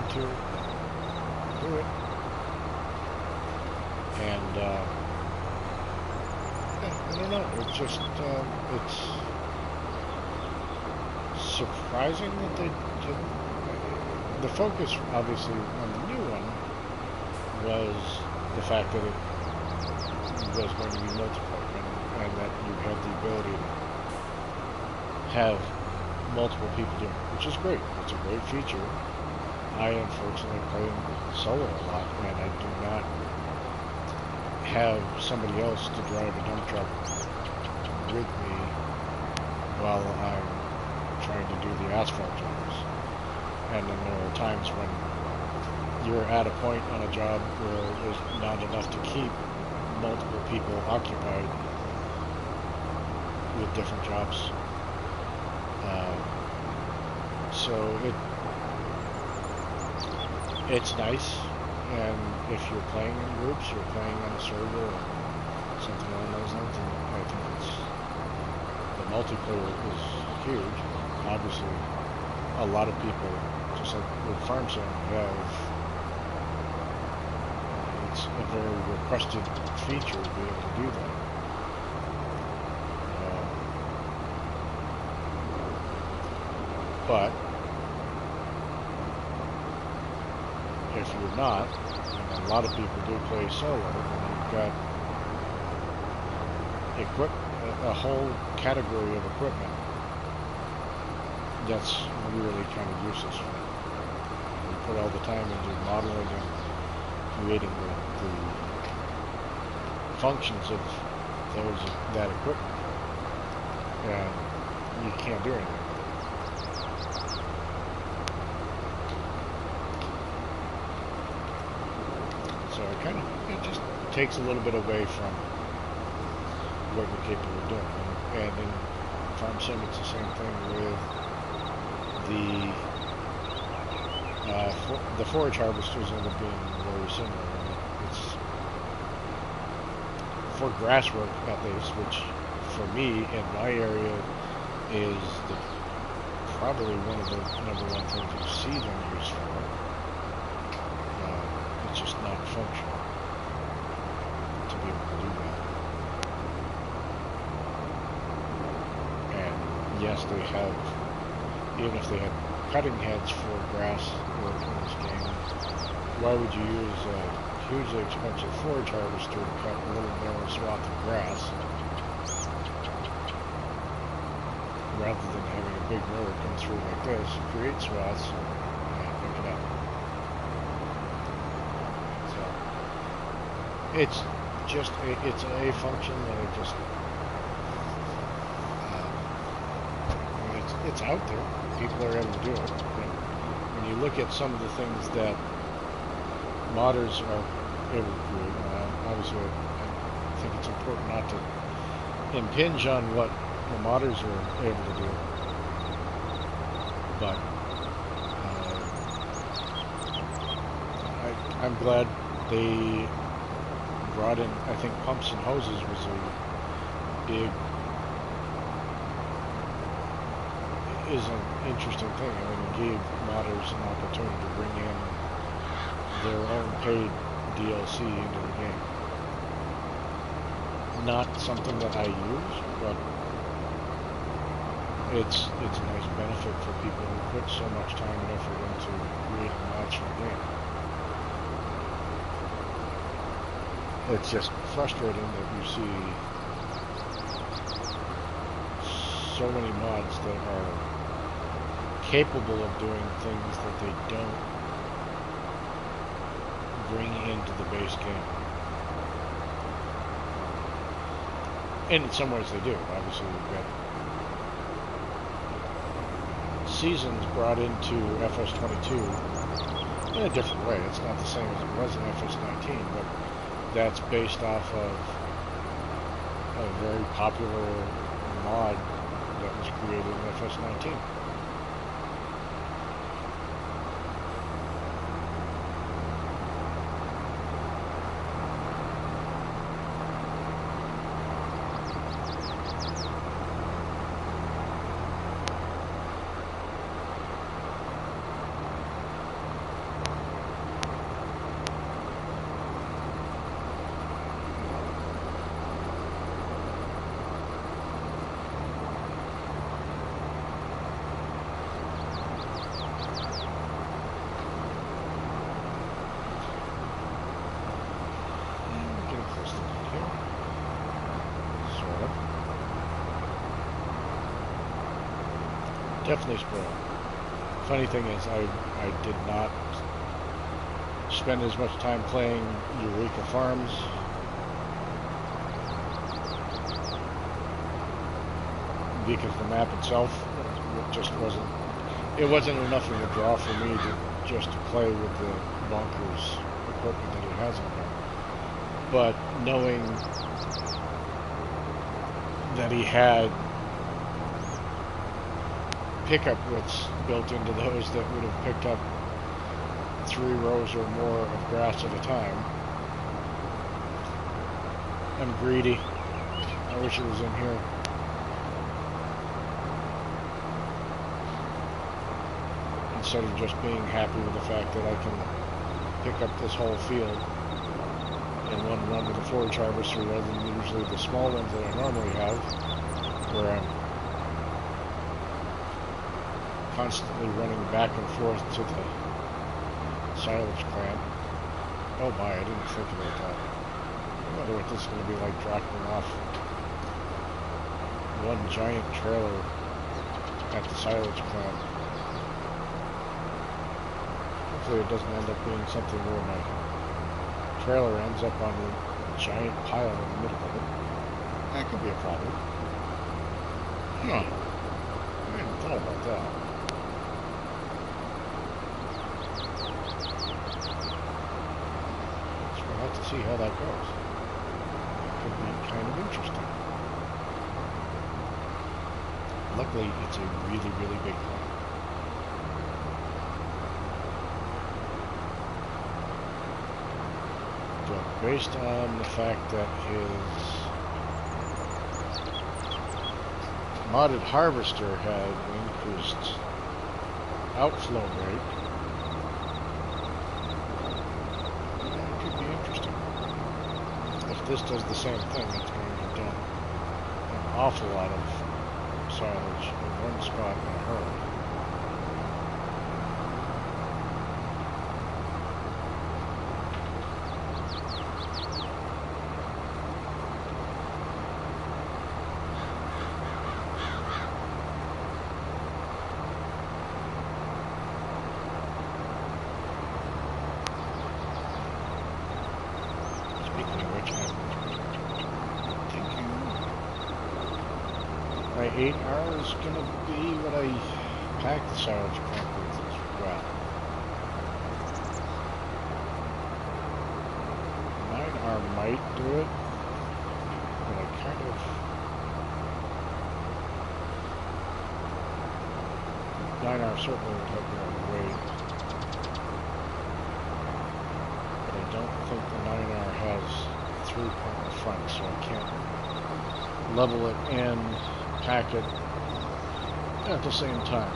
To do it, and I don't know, it's just it's surprising that they didn't. The focus obviously on the new one was the fact that it was going to be multiplayer, and that you had the ability to have multiple people doing it, which is great. It's a great feature. I unfortunately play solo a lot, and I do not have somebody else to drive a dump truck with me while I'm trying to do the asphalt jobs. And then there are times when you're at a point on a job where there's not enough to keep multiple people occupied with different jobs. So it's nice, and if you're playing in groups, you're playing on a server or something along those lines, and I think the multiplayer is huge. Obviously, a lot of people, just like with Farm Sim, it's a very requested feature to be able to do that. But if you're not, and a lot of people do play solo, and you've got a whole category of equipment that's really kind of useless for it. We put all the time into modeling and creating the functions of that equipment, and you can't do anything with it. So it just takes a little bit away from what you're capable of doing. And in Farm Sim, it's the same thing with the forage harvesters end up being very similar. I mean, it's for grass work at least, which for me in my area is probably one of the number one things you see them used for. It's just not functional to be able to do that. And yes, they have, even if they had cutting heads for grass work in this game, why would you use a hugely expensive forage harvester to cut a little narrow swath of grass rather than having a big road come through like this, create swaths, and pick it up? So it's just it's a function that it just it's out there. People are able to do it. And when you look at some of the things that modders are able to do, obviously I think it's important not to impinge on what the modders are able to do. But I'm glad they brought in, I think pumps and hoses was a big, is an interesting thing. I mean, it gave modders an opportunity to bring in their own paid DLC into the game. Not something that I use, but it's a nice benefit for people who put so much time and effort into creating mods for the game. It's just frustrating that you see so many mods that are capable of doing things that they don't bring into the base game. And in some ways they do. Obviously we've got seasons brought into FS22 in a different way. It's not the same as it was in FS19, but that's based off of a very popular mod that was created in FS19. Definitely spoiled. Funny thing is, I did not spend as much time playing Eureka Farms because the map itself just wasn't enough of a draw for me to just to play with the bonkers equipment that it has on there. But knowing that he had pickup widths built into those that would have picked up 3 rows or more of grass at a time. I'm greedy. I wish it was in here. Instead of just being happy with the fact that I can pick up this whole field in one run with a forage harvester rather than usually the small ones that I normally have, where I'm constantly running back and forth to the silage plant. Oh my, I didn't think about that. I wonder what this is going to be like dropping off one giant trailer at the silage plant. Hopefully it doesn't end up being something where my trailer ends up on a giant pile in the middle of it. That could be a problem. Huh. I hadn't thought about that. So we'll have to see how that goes. It could be kind of interesting. Luckily, it's a really, really big plant. But based on the fact that his modded harvester had an increased outflow rate, it could be interesting. If this does the same thing, it's going to dump an awful lot of silage in one spot in a hurry. My 8 hours is going to be what I pack the silage plant with as well. 9R might do it, but I kind of... 9R certainly would have more weight, but I don't think the 9R has through on the front, so I can't level it and pack it at the same time.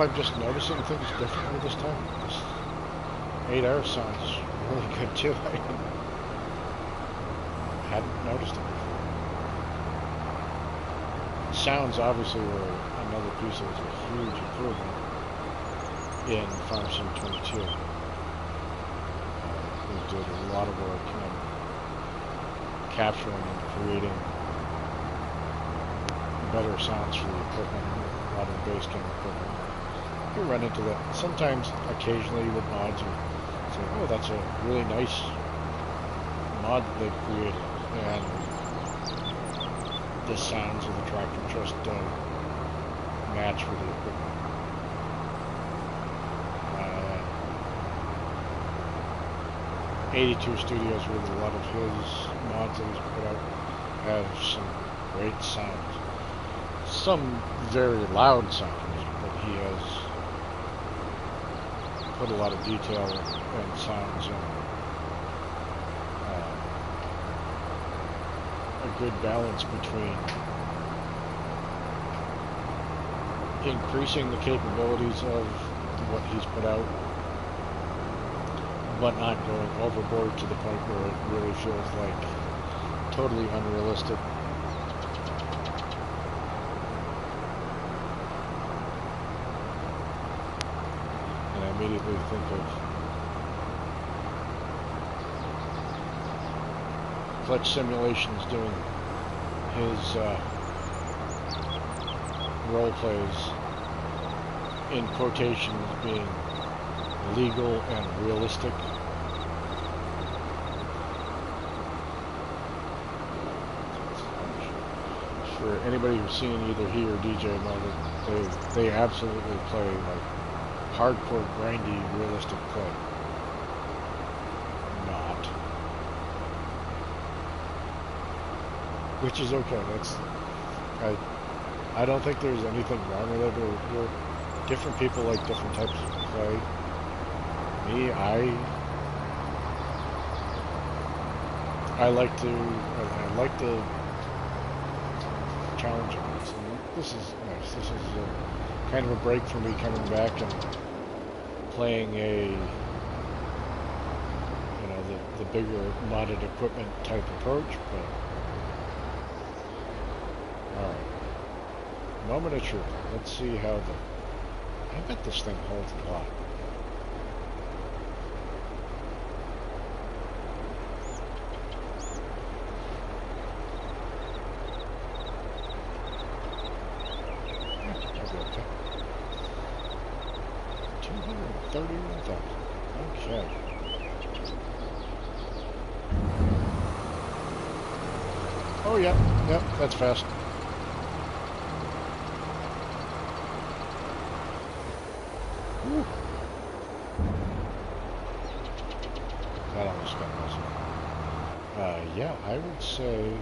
I'm just noticing things differently this time. This 8 hours sounds really good too. I hadn't noticed it before. Sounds obviously were another piece that was a huge improvement in Farm Sim 22. We did a lot of work in capturing and creating better sounds for the equipment, a lot of base game equipment. You run into that sometimes, occasionally with mods, you say, oh, that's a really nice mod that they've created, and the sounds of the tractor just don't match with the equipment. 82 Studios, with a lot of his mods that he's put out, have some great sounds. Some very loud sounds, but he has put a lot of detail and sounds in. A good balance between increasing the capabilities of what he's put out, but not going overboard to the point where it really feels like totally unrealistic. And I immediately think of Clutch Simulations doing his role plays in quotations being legal and realistic. For anybody who's seen either he or DJ know that they absolutely play like hardcore, grindy, realistic play. Not. which is okay. I don't think there's anything wrong with it. We're different people like different types of play. Me, I like the challenging ones. And this is nice. This is kind of a break for me coming back and playing the bigger modded equipment type approach. But all right, moment of truth. Let's see how I bet this thing holds a lot. Okay. 231,000. Okay. Oh, yeah. Yep, that's fast. Whew. That almost got messy. Yeah, I would say...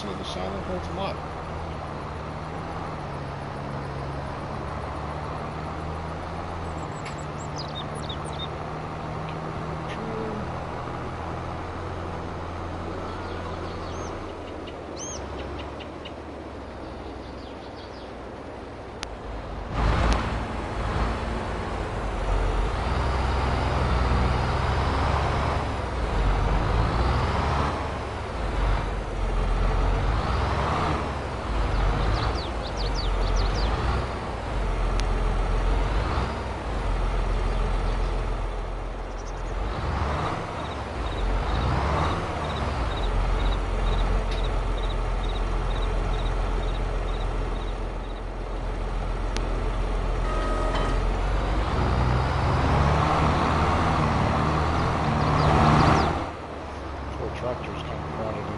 the silent holds a lot. Tractor's kind of crowded in there.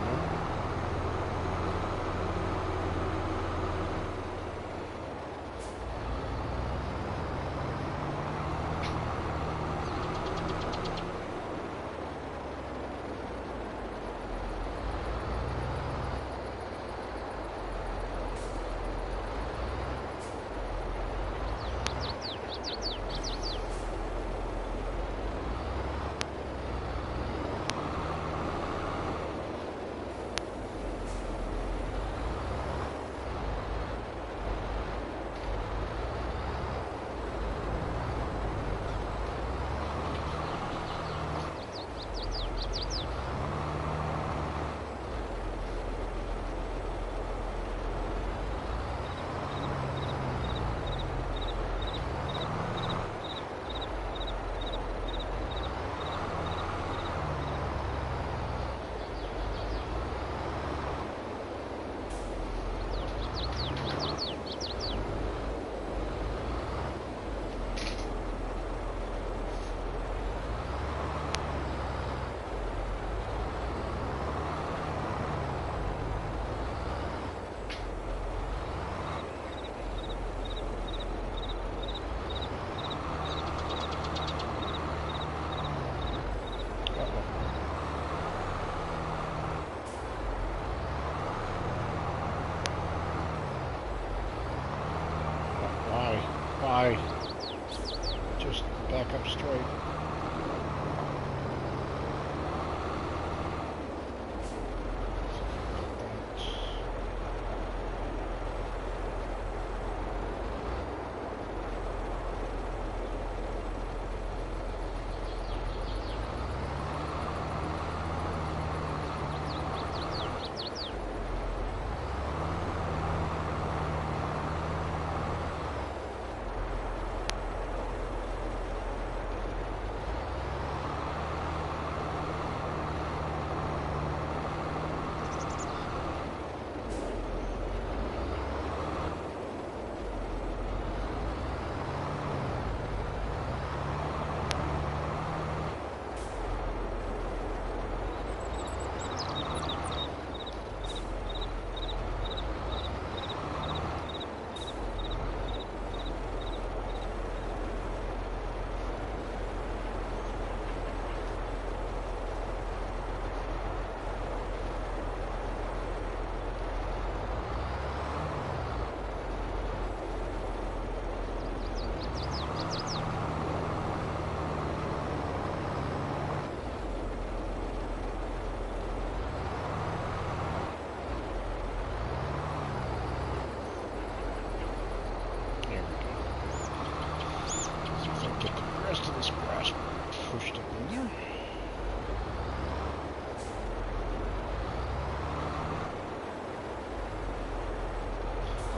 Why? Just back up straight.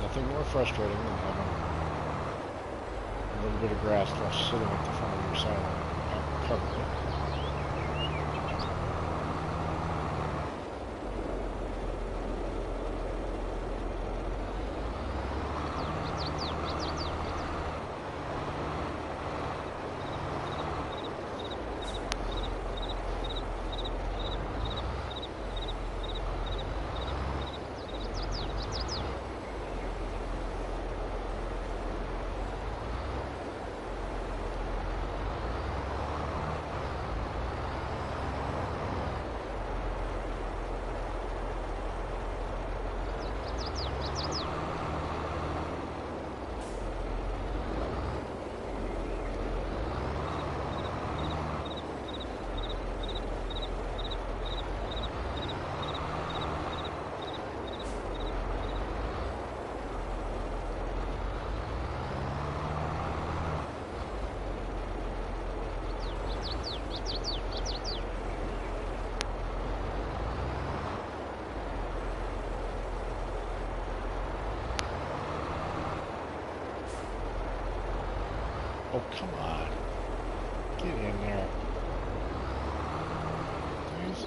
Nothing more frustrating than having a little bit of grass left sitting at the front of your silo covered. Oh, come on. Get in there. Please.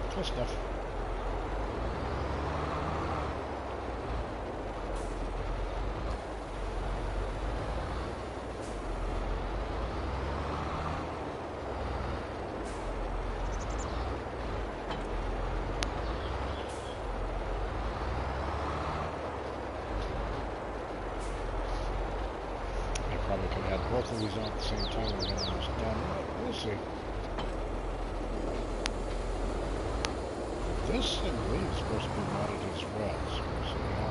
Close enough. Probably could have had both of these on at the same time and been almost done. We'll see. This, I believe, is supposed to be modded as well. So we'll see how...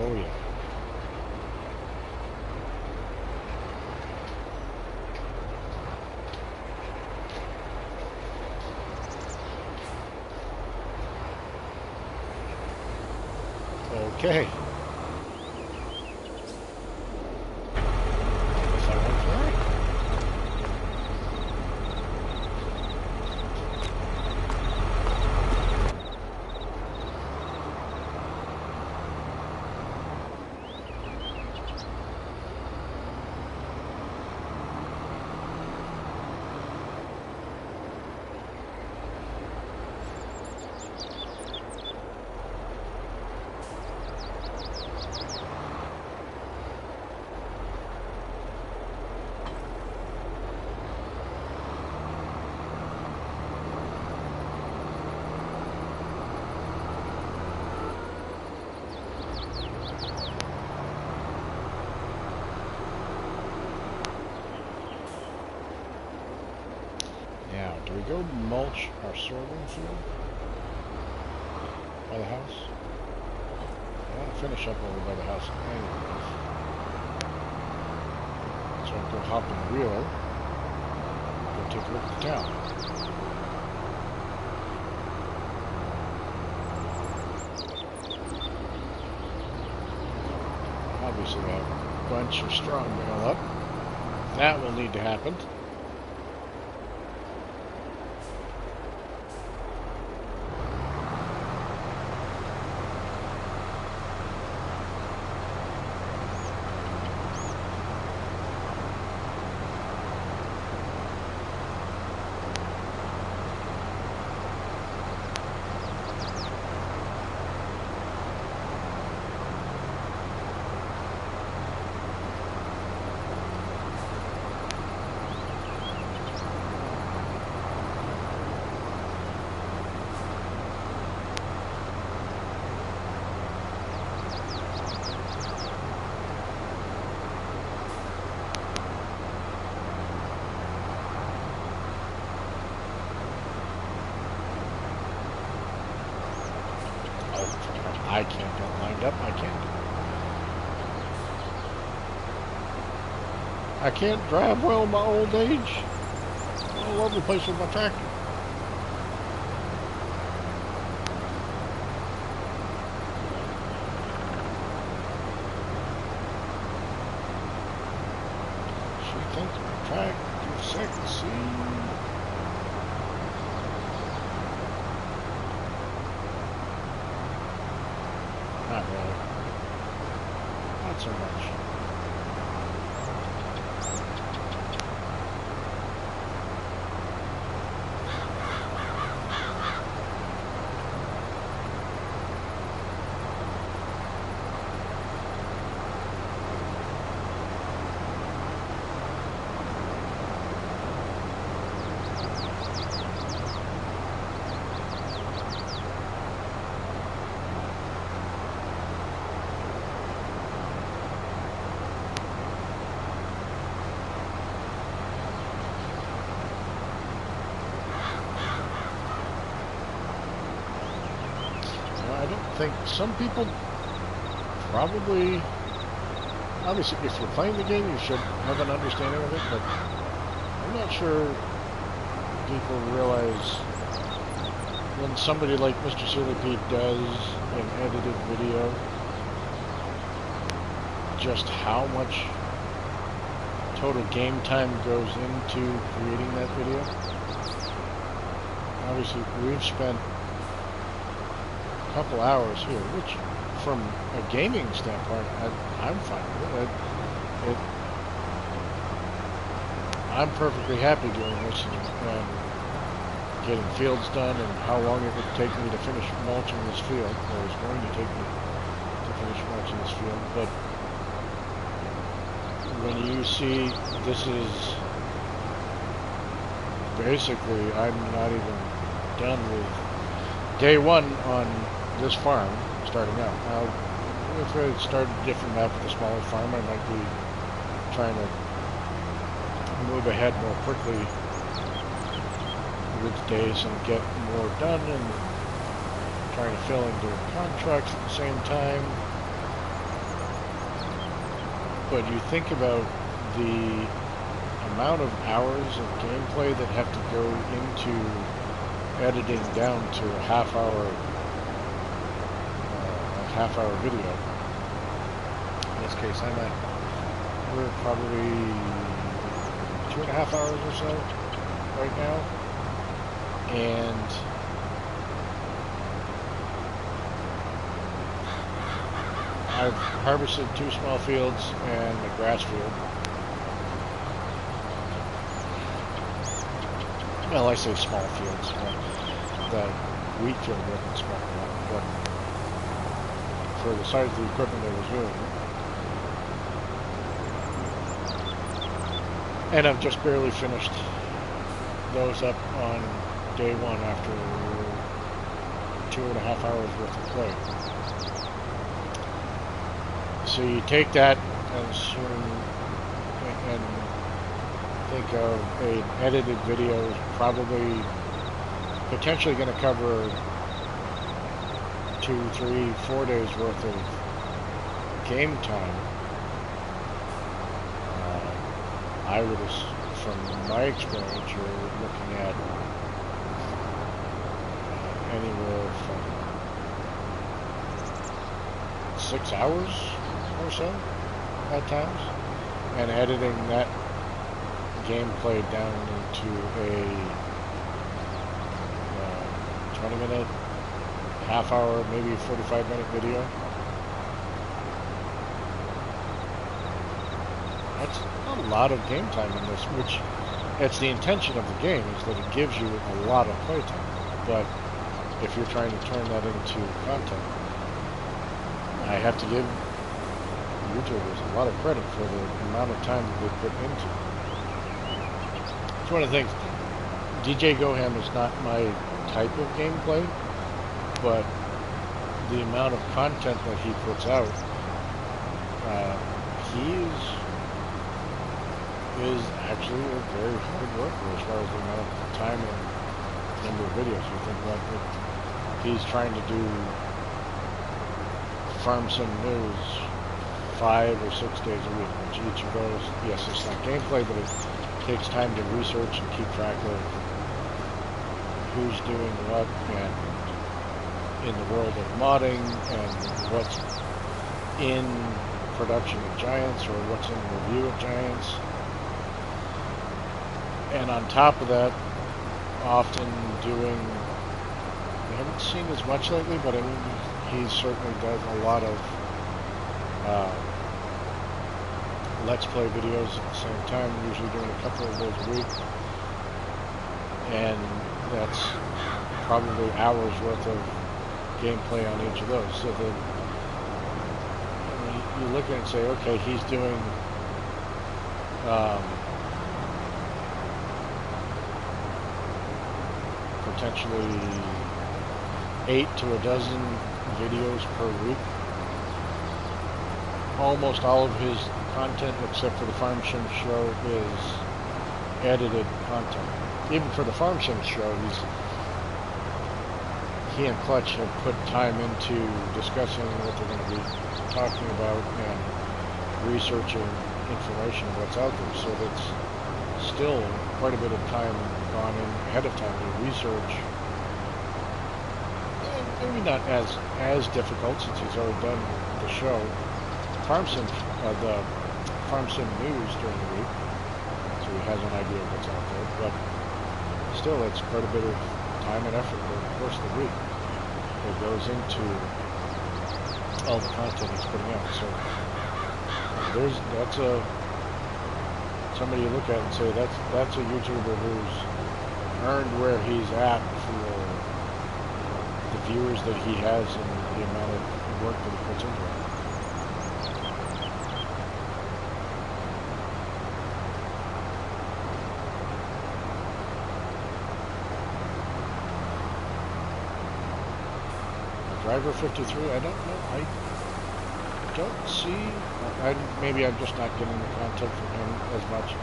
Oh, yeah. Okay. Guess I went for it. Now, do we go mulch our sorghum field by the house? I want to finish up over by the house anyways. So I'll go hop in the wheeler, go take a look at the town. Obviously I have a bunch of strong bale up. That will need to happen. I can't get lined up. I can't drive well in my old age. I'm all over the place with my tractor. not really. Not so much. I don't think some people probably, obviously if you're playing the game you should have an understanding of it, but I'm not sure people realize when somebody like Mr. Silly Pete does an edited video just how much total game time goes into creating that video. Obviously we've spent couple hours here, which from a gaming standpoint, I'm fine with it. I'm perfectly happy doing this and getting fields done and how long it would take me to finish mulching this field, or is going to take me to finish mulching this field. But when you see this is basically, I'm not even done with day one on this farm starting out. Now, if I started a different map with a smaller farm, I might be trying to move ahead more quickly with days and get more done and trying to fill into contracts at the same time. But you think about the amount of hours of gameplay that have to go into editing down to a half-hour video. In this case, we're probably 2.5 hours or so right now, and I've harvested 2 small fields and a grass field. Well, I say small fields, but the wheat field wasn't small enough, but for the size of the equipment I was using. And I've just barely finished those up on day one after 2.5 hours worth of play. So you take that and think of an edited video is probably potentially going to cover 2, 3, 4 days worth of game time. I would, from my experience, you're looking at anywhere from 6 hours or so at times, and editing that gameplay down into a 20-minute, half-hour, maybe 45-minute video. That's a lot of game time in this, which that's the intention of the game, is that it gives you a lot of play time. But if you're trying to turn that into content, I have to give YouTubers a lot of credit for the amount of time that they put into it. It's one of the things, DJ Goham is not my type of gameplay, but the amount of content that he puts out, he is actually a very hard worker as far as the amount of time and number of videos. You think about it, he's trying to do Farm Sim News 5 or 6 days a week, which each of those, yes, it's not gameplay, but it takes time to research and keep track of who's doing what and in the world of modding and what's in production at Giants or what's in review at Giants. And on top of that, often doing, we haven't seen as much lately, but I mean, he certainly does a lot of Let's Play videos at the same time, usually doing a couple of those a week. And that's probably hours worth of gameplay on each of those. So that you look at it and say, okay, he's doing potentially 8 to a dozen videos per week. Almost all of his content, except for the Farm Sim show, is edited content. Even for the Farm Sim show, he and Clutch have put time into discussing what they're going to be talking about and researching information of what's out there. So that's still quite a bit of time gone in ahead of time to research. And maybe not as difficult since he's already done the show. The Farm Sim news during the week, so he has an idea of what's out there. But still, it's quite a bit of time and effort during the course of the week that goes into all the content he's putting out. So that's somebody you look at and say that's a YouTuber who's earned where he's at for the viewers that he has and the amount of work that he puts into it. Driver 53, I don't know. I don't see. Maybe I'm just not getting the content from him as much.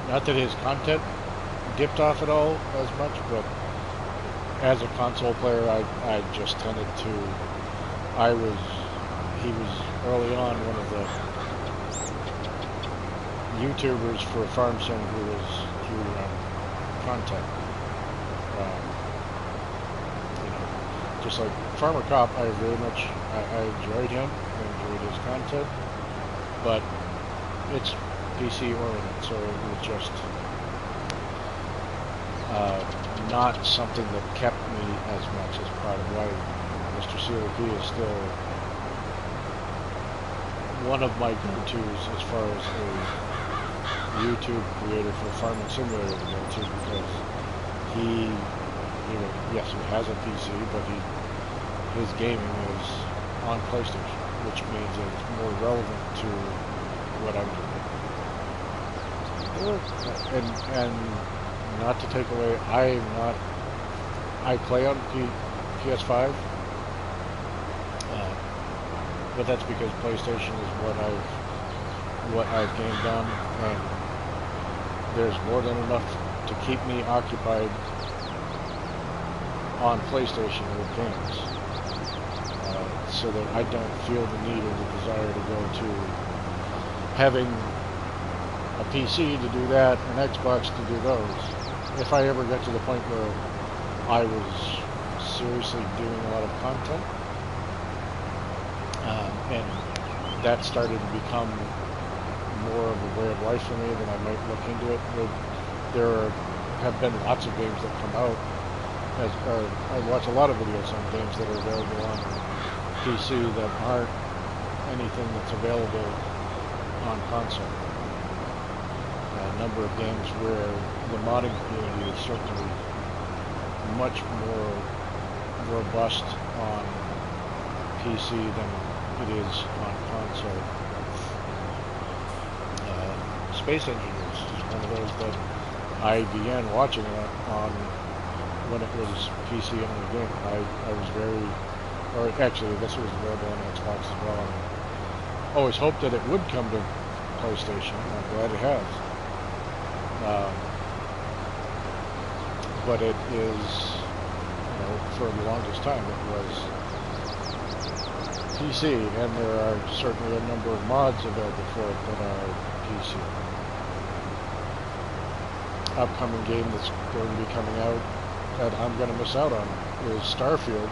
Not that his content dipped off at all as much, but as a console player, I just tended to. He was early on one of the YouTubers for Farm Sim who was content. Just like Farmer Cop, I enjoyed him, I enjoyed his content, but it's PC oriented, so it was just not something that kept me as much as part of why Mr. CLP is still one of my go-tos as far as a YouTube creator for Farming Simulator to go to, because yes, he has a PC, but his gaming is on PlayStation, which means it's more relevant to what I'm doing. And not to take away, I play on PS5, but that's because PlayStation is what I've gamed on, and there's more than enough to keep me occupied on PlayStation with games, so that I don't feel the need or the desire to go to having a PC to do that, an Xbox to do those. If I ever get to the point where I was seriously doing a lot of content, and that started to become more of a way of life for me, then I might look into it. There have been lots of games that come out. I watch a lot of videos on games that are available on PC that aren't anything that's available on console. A number of games where the modding community is certainly much more robust on PC than it is on console. Space Engineers is one of those that I began watching on when it was PC only game. I was actually this was available on Xbox as well. I always hoped that it would come to PlayStation. I'm glad it has. But it is, for the longest time it was PC, and there are certainly a number of mods available for it that are PC. Upcoming game that's going to be coming out that I'm going to miss out on is Starfield.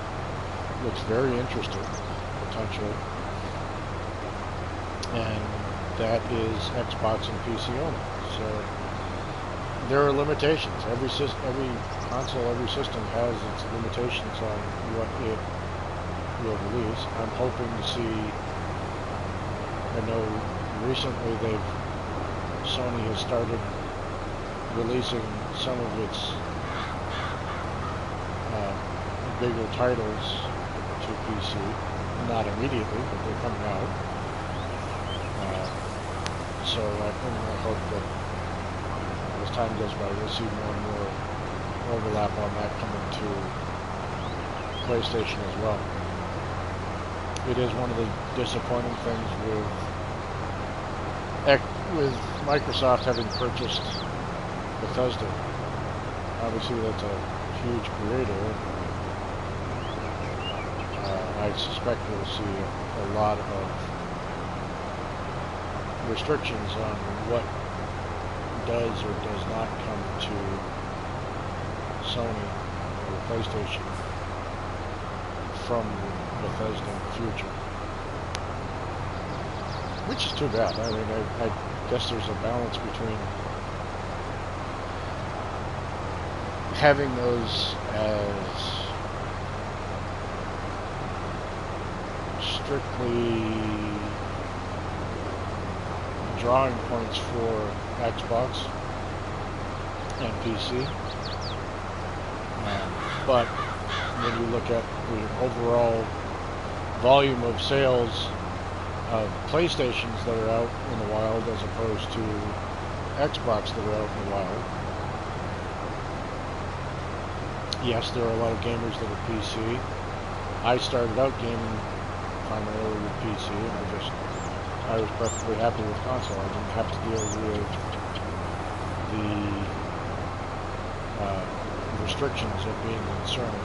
Looks very interesting, potentially. And that is Xbox and PC only. So there are limitations. Every console, every system has its limitations on what it will release. I'm hoping to see. I know recently Sony has started releasing some of its bigger titles to PC. Not immediately, but they're coming out. So I hope that as time goes by, we'll see more and more overlap on that coming to PlayStation as well. It is one of the disappointing things with Microsoft having purchased Bethesda. Obviously, that's a huge creator. I suspect we'll see a lot of restrictions on what does or does not come to Sony or PlayStation from Bethesda in the future. Which is too bad. I mean, I guess there's a balance between having those as strictly drawing points for Xbox and PC. But when you look at the overall volume of sales of PlayStations that are out in the wild as opposed to Xbox that are out in the wild, yes, there are a lot of gamers that are PC. I started out gaming primarily with PC, and I was perfectly happy with console. I didn't have to deal with the restrictions of being concerned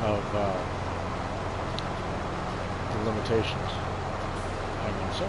of the limitations. I mean, so.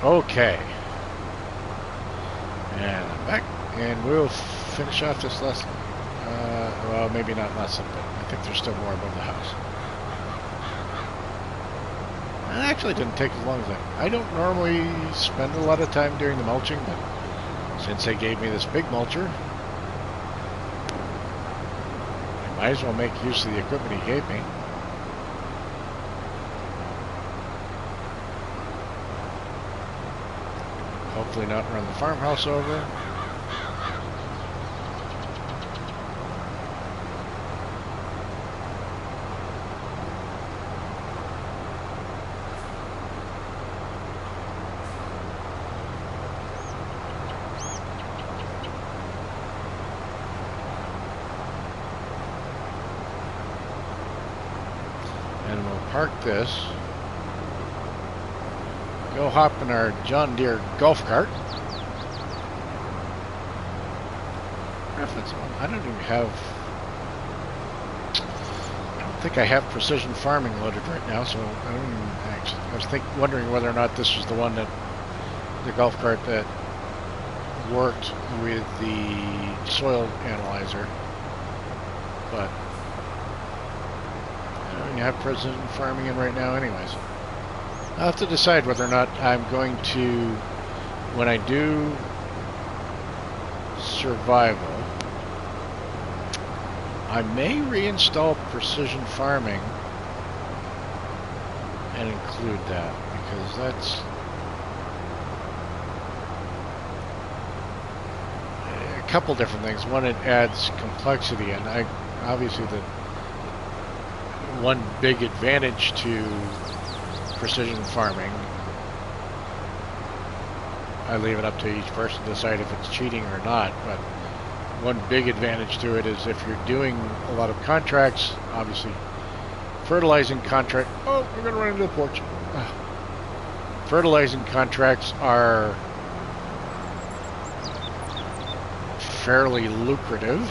Okay. And I'm back, and we'll finish off this lesson. Well, maybe not lesson, but I think there's still more above the house. It actually didn't take as long as I don't normally spend a lot of time doing the mulching, but since they gave me this big mulcher, I might as well make use of the equipment he gave me. Hopefully not run the farmhouse over. And we'll park this. Go hop in our John Deere golf cart. I don't even have. I don't think I have precision farming loaded right now, so I don't even actually. I was wondering whether or not this was the one that the golf cart that worked with the soil analyzer, but I don't even have precision farming in right now, anyways. I'll have to decide whether or not I'm going to, when I do survival, I may reinstall precision farming and include that, because that's a couple different things. One, it adds complexity, and obviously the one big advantage to precision farming, I leave it up to each person to decide if it's cheating or not, but one big advantage to it is if you're doing a lot of contracts, obviously fertilizing contract, oh, we're going to run into the porch. Fertilizing contracts are fairly lucrative,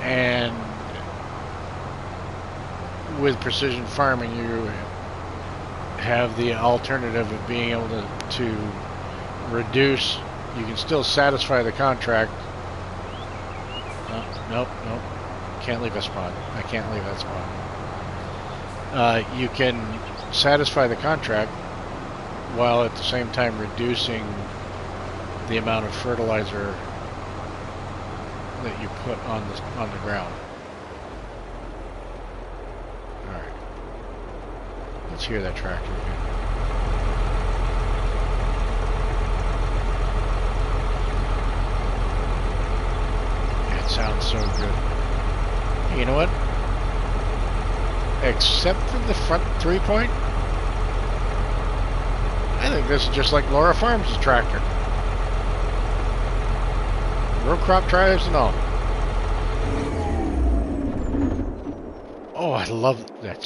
and with precision farming you have the alternative of being able to reduce. You can still satisfy the contract. Nope. Can't leave a spot. I can't leave that spot. You can satisfy the contract while at the same time reducing the amount of fertilizer that you put on the ground. All right. Let's hear that tractor again. Sounds so good. You know what? Except for the front 3-point, I think this is just like Laura Farms' tractor. Row crop drives and all. Oh, I love that.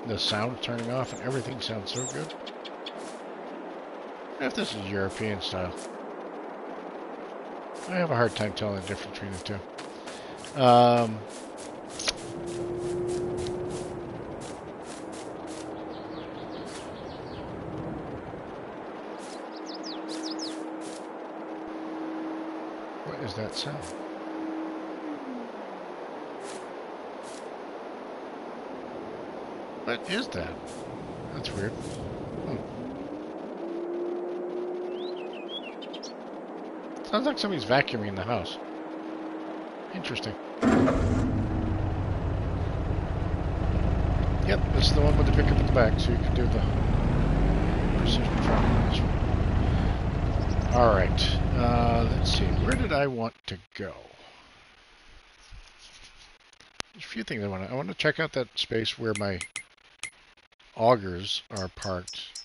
The sound turning off and everything sounds so good. If this is European style. I have a hard time telling the difference between the two. What is that sound? What is that? That's weird. Sounds like somebody's vacuuming the house. Interesting. Yep, this is the one with the pickup at the back, so you can do the precision farming on this one. Alright, let's see. Where did I want to go? There's a few things I want to check out that space where my augers are parked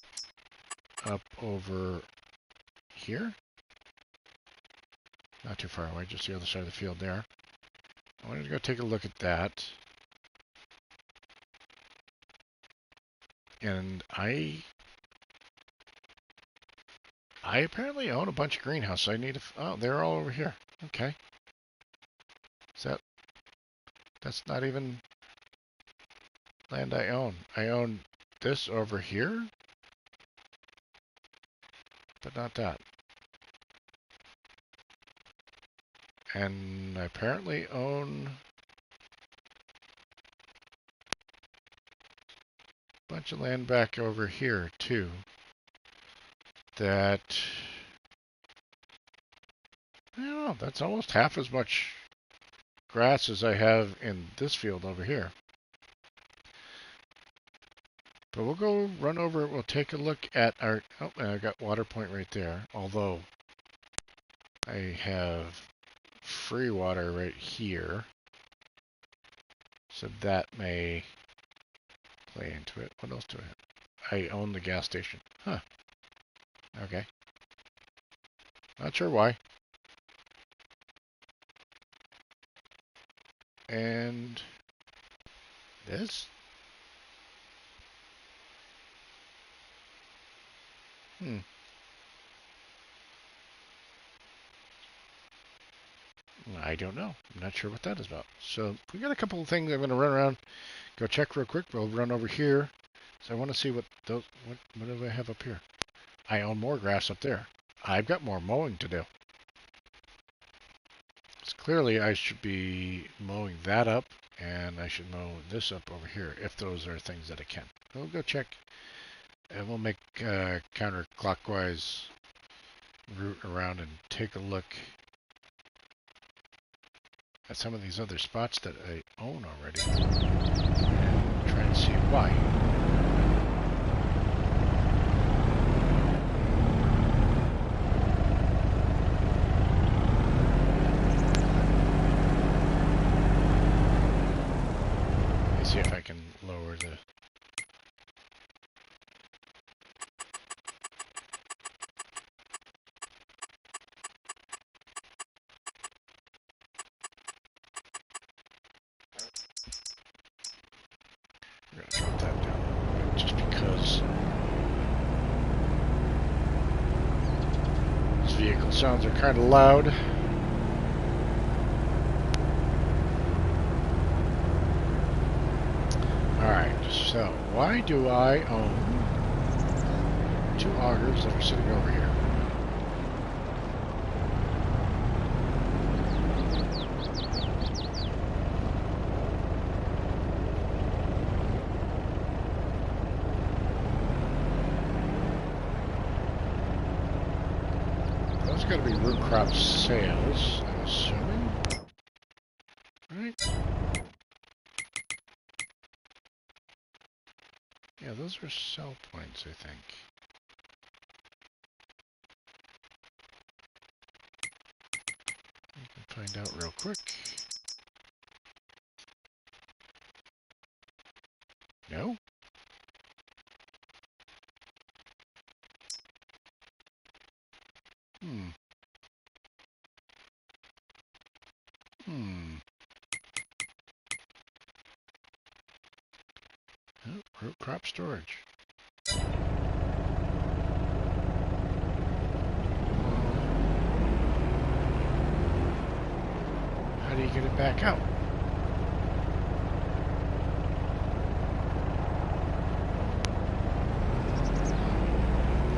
up over here. Not too far away, just the other side of the field there. I wanted to go take a look at that. And I apparently own a bunch of greenhouses. I need oh, they're all over here. Okay. That's not even land I own. I own this over here, but not that. And I apparently own a bunch of land back over here, too. That, I don't know, that's almost half as much grass as I have in this field over here. But we'll go run over it. We'll take a look at our, oh, and I got water point right there. Although I have free water right here. So that may play into it. What else do I have? I own the gas station. Huh. Okay. Not sure why. And this? I don't know. I'm not sure what that is about. So we got a couple of things I'm going to run around, go check real quick. We'll run over here. So I want to see what those, what do I have up here? I own more grass up there. I've got more mowing to do. So clearly I should be mowing that up, and I should mow this up over here, if those are things that I can. We'll go check, and we'll make counterclockwise route around and take a look at some of these other spots that I own already and try and see why. Let me see if I can lower the... We're going to drop that down just because these vehicle sounds are kind of loud. Alright, so why do I own two augers that are sitting over here? Those got to be root crop sales, I'm assuming. Right? Yeah, those are sell points, I think. You can find out real quick. No? Hmm. Oh, root crop storage. How do you get it back out?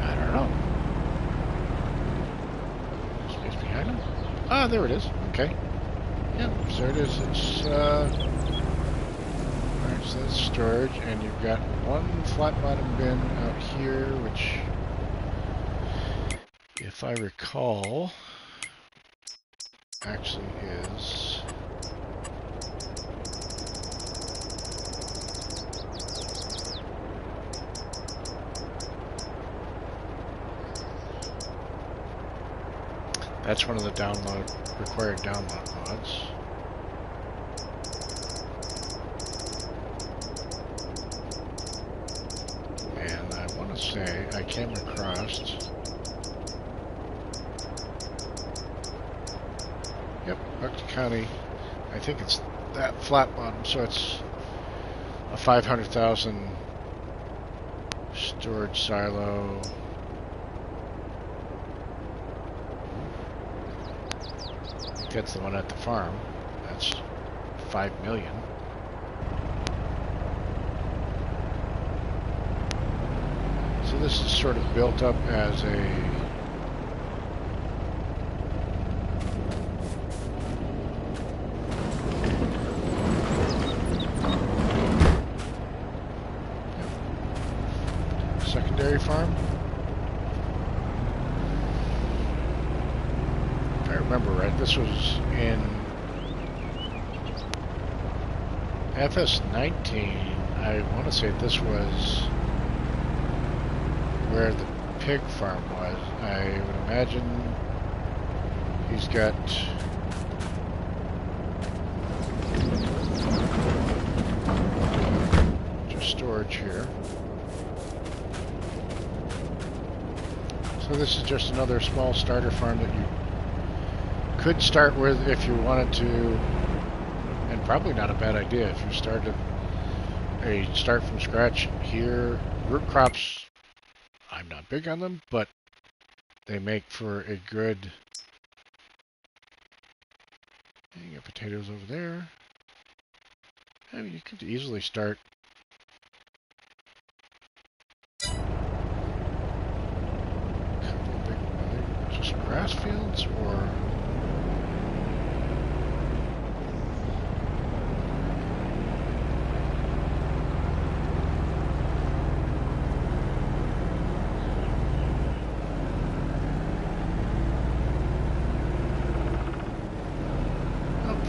I don't know. Space behind him? Ah, there it is. Okay. Yeah, so there it is. It's, alright, so that's storage, and you've got one flat bottom bin out here, which, if I recall, actually is... That's one of the required download mods. And I want to say I came across... Yep, Bucks County. I think it's that flat bottom, so it's a 500,000 storage silo. That's the one at the farm. That's 5 million. So this is sort of built up as a dairy farm. If I remember right, this was in FS19. I want to say this was where the pig farm was. I would imagine he's got just storage here. So this is just another small starter farm that you could start with if you wanted to, and probably not a bad idea if you started a start from scratch here. Root crops, I'm not big on them, but they make for a good... You got potatoes over there. I mean, you could easily start... Just grass fields, or...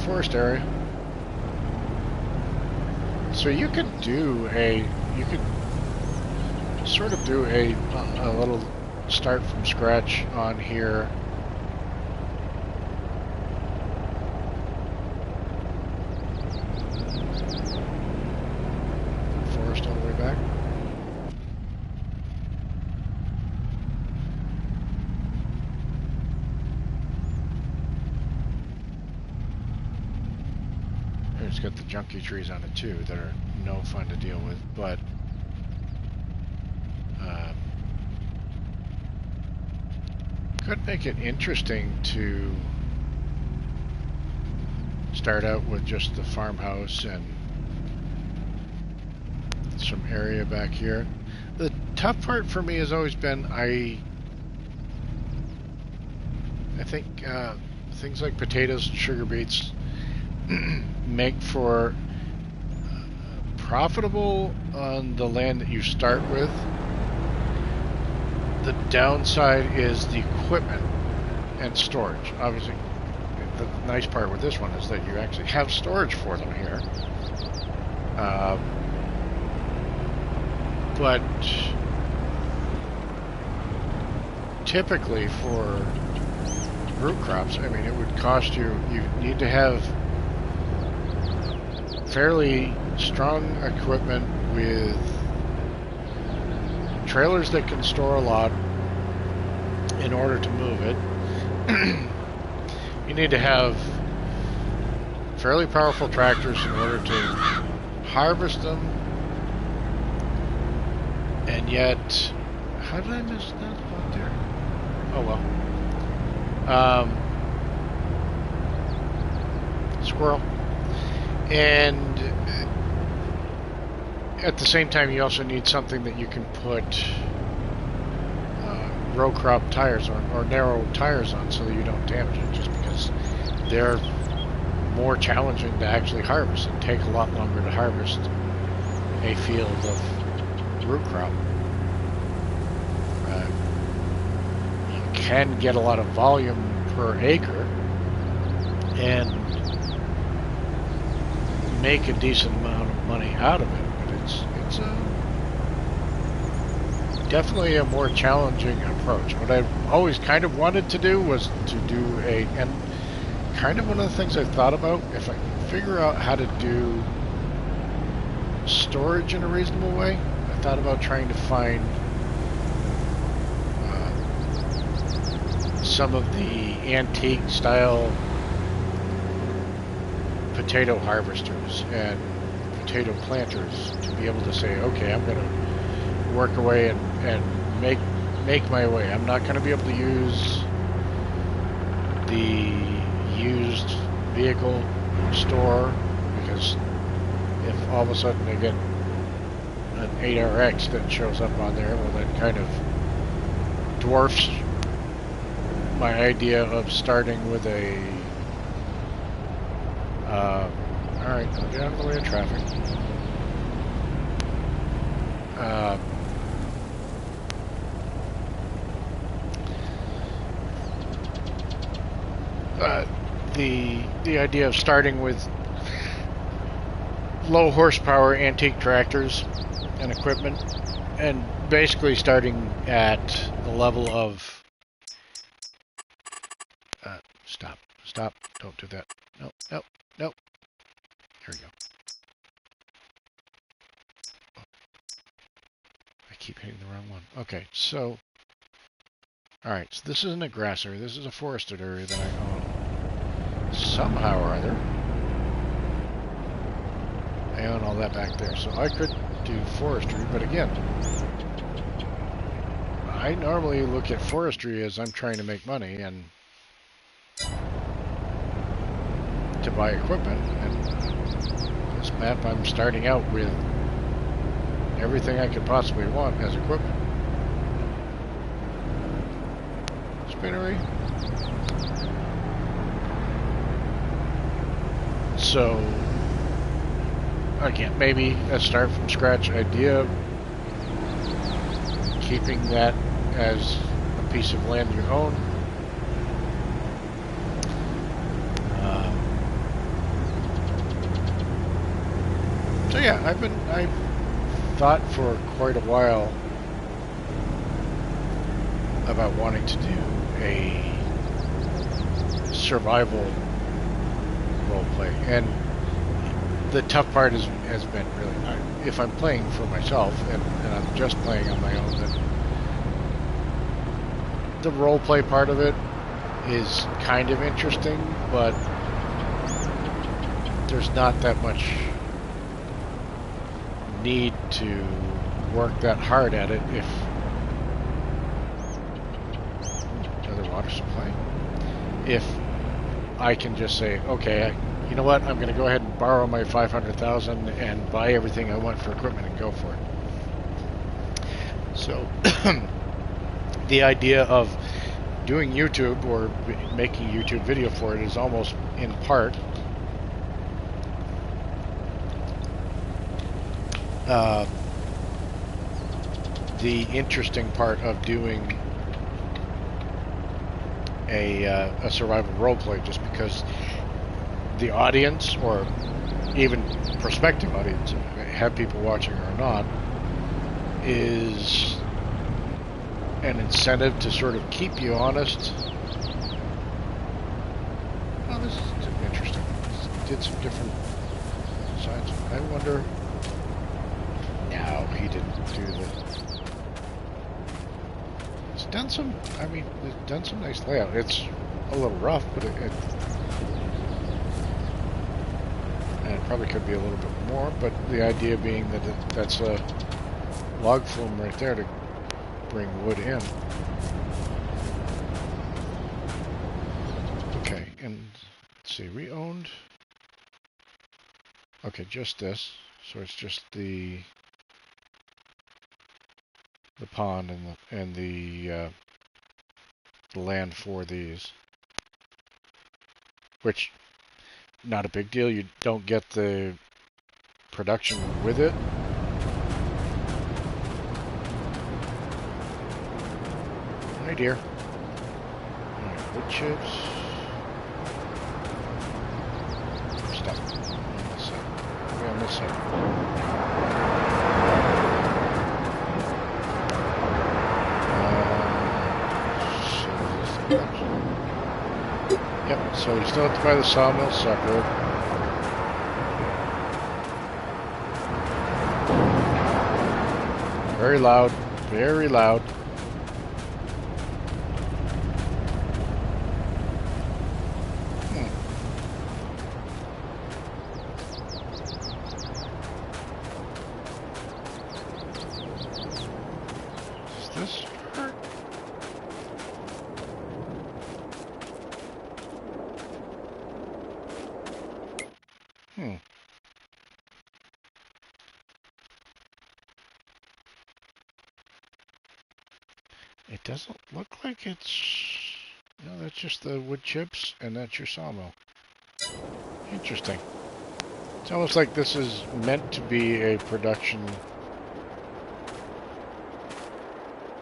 forest area. So you could do you could sort of do a little start from scratch on here. Forest all the way back. It's got the junky trees on it too that are no fun to deal with, but could make it interesting to start out with just the farmhouse and some area back here. The tough part for me has always been I think things like potatoes, sugar beets make for profitable on the land that you start with. The downside is the equipment and storage. Obviously, the nice part with this one is that you actually have storage for them here. But typically for root crops, I mean, it would cost you need to have fairly strong equipment with trailers that can store a lot in order to move it. You need to have fairly powerful tractors in order to harvest them. And yet, how did I miss that spot there? Oh well. Squirrel. And at the same time, you also need something that you can put row crop tires on, or narrow tires on, so that you don't damage it, just because they're more challenging to actually harvest and take a lot longer to harvest a field of root crop. You can get a lot of volume per acre and make a decent amount of money out of it, but it's definitely a more challenging approach. What I've always kind of wanted to do was to do and kind of one of the things I've thought about, if I can figure out how to do storage in a reasonable way, I thought about trying to find some of the antique style potato harvesters and potato planters to be able to say, okay, I'm going to work away and make my way. I'm not going to be able to use the used vehicle store, because if all of a sudden they get an 8RX that shows up on there, well, that kind of dwarfs my idea of starting with a alright, I'll get out of the way of traffic. the idea of starting with low horsepower antique tractors and equipment, and basically starting at the level of stop, don't do that. No. There we go. I keep hitting the wrong one. Okay, so alright, so this isn't a grass area, this is a forested area that I own. Somehow or other, I own all that back there, so I could do forestry, but again, I normally look at forestry as I'm trying to make money and to buy equipment, and this map I'm starting out with everything I could possibly want as equipment. Spinnery. So again, maybe a start from scratch idea, keeping that as a piece of land you own. So yeah, I've thought for quite a while about wanting to do a survival role play, and the tough part has been really, if I'm playing for myself and I'm just playing on my own, then the role play part of it is kind of interesting, but there's not that much need to work that hard at it if another water supply. If I can just say, okay, you know what, I'm going to go ahead and borrow my 500,000 and buy everything I want for equipment and go for it. So the idea of doing YouTube or making a YouTube video for it is almost in part the interesting part of doing a survival roleplay, just because the audience, or even prospective audience, have people watching or not, is an incentive to sort of keep you honest. Oh, this is interesting. Did some different sides. I wonder. No, he didn't do the. It's done some. I mean, it's done some nice layout. It's a little rough, but it probably could be a little bit more. But the idea being that that's a log flume right there to bring wood in. Okay, and let's see, we owned. Okay, just this. So it's just the pond and the land for these, which not a big deal. You don't get the production with it. Hi, dear. All right, wood chips. Stop. On this side. Maybe on this side. Yep, so you still have to buy the sawmill separate. Very loud, very loud. Does this hurt? It doesn't look like it's... No, that's just the wood chips, and that's your sawmill. Interesting. It's almost like this is meant to be a production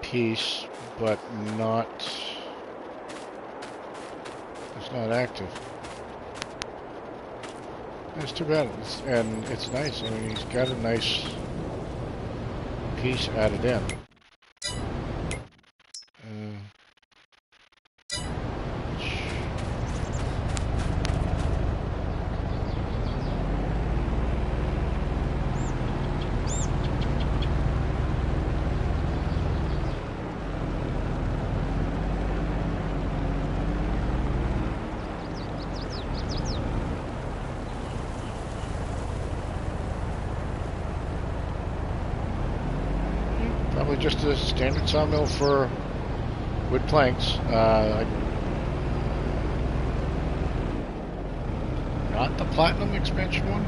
piece, but not... It's not active. It's too bad. And it's nice. I mean, he's got a nice piece added in. Probably just a standard sawmill for wood planks. Not the platinum expansion one.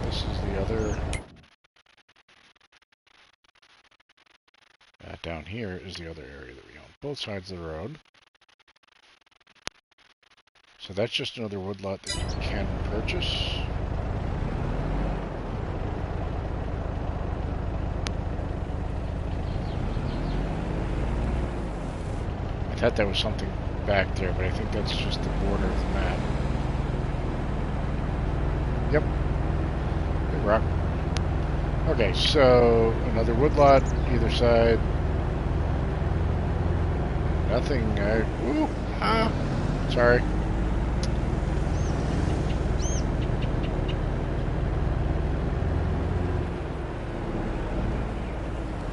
This is the other. Down here is the other area that we own. Both sides of the road. So that's just another woodlot that you can purchase. I thought that was something back there, but I think that's just the border of the map. Yep. Big rock. Okay, so another woodlot either side. Nothing. Ooh, sorry.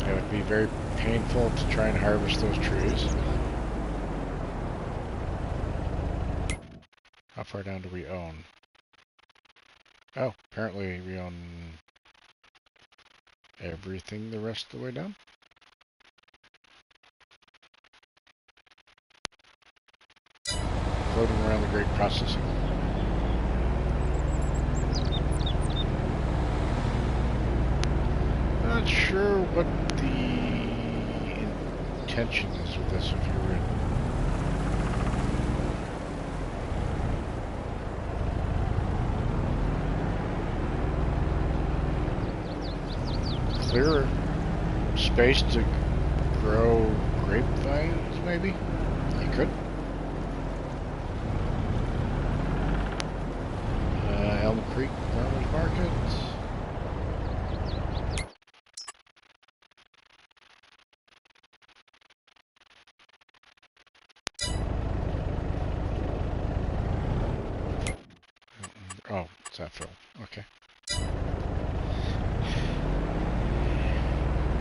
It would be very painful to try and harvest those trees. How far down do we own? Oh, apparently we own everything the rest of the way down. Floating around the great processing. Not sure what the intention is with this if you were clear space to grow grapevines, maybe? You could. Elm Creek Farmers Market. Oh, it's that Phil. Okay.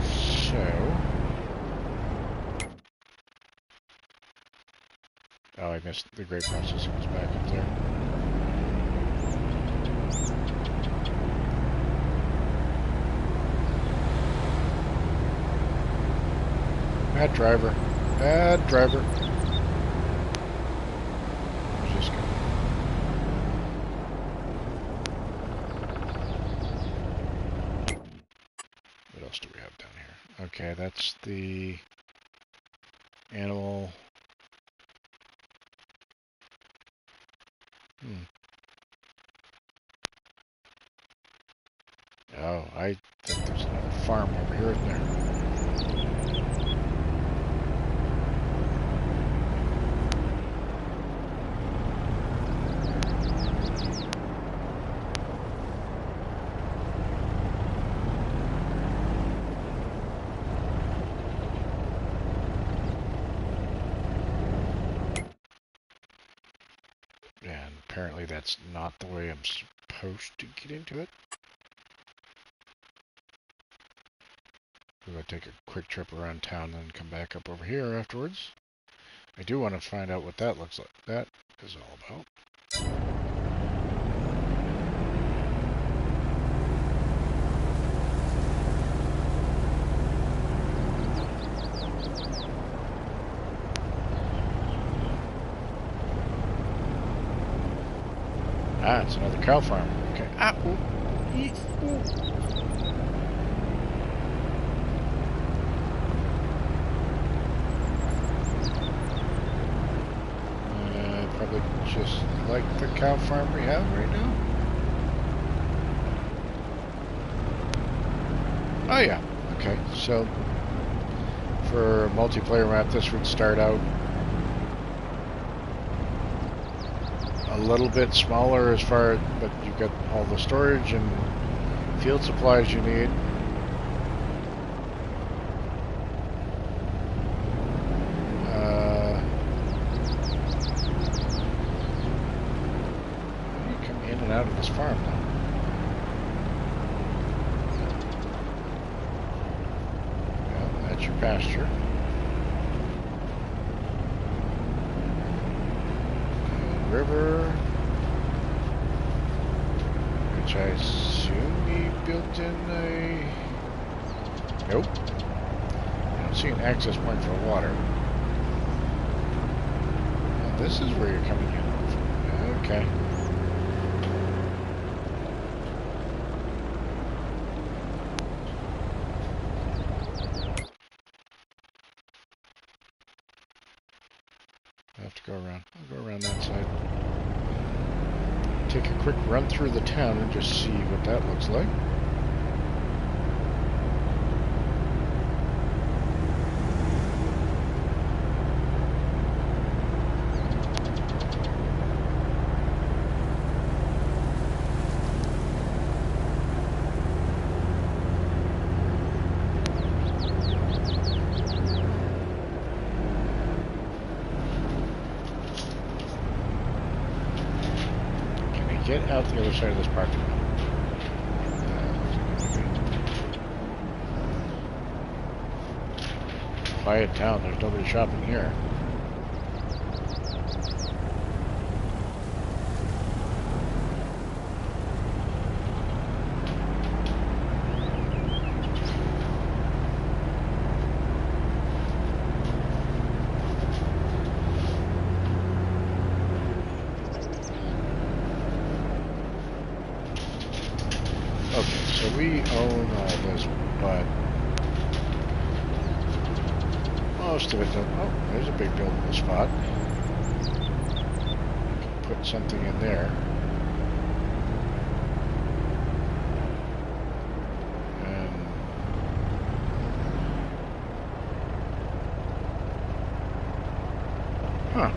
So. Oh, I missed the grape processing was back up there. Bad driver. Bad driver. Just go. What else do we have down here? Okay, that's the animal. Oh, I think there's another farm over here, isn't there? And apparently that's not the way I'm supposed to get into it. We're going to take a quick trip around town and then come back up over here afterwards. I do want to find out what that looks like. That is all about. Ah, it's another cow farm. Okay. Ah, ooh. Ooh. like the cow farm we have right now? Oh yeah, okay. So for a multiplayer map, this would start out a little bit smaller as far, but you've got all the storage and field supplies you need. You come in and out of this farm now. Yeah, that's your pasture. River, which I assume he built in a... Nope. I don't see an access point for water. Now this is where you're coming in. Okay. I have to go around. I'll go around that side. Take a quick run through the town and just see what that looks like. Get out the other side of this parking lot. Quiet town, there's nobody shopping here. We own all this, but most of it doesn't. Oh, there's a big buildable spot. Put something in there. And huh.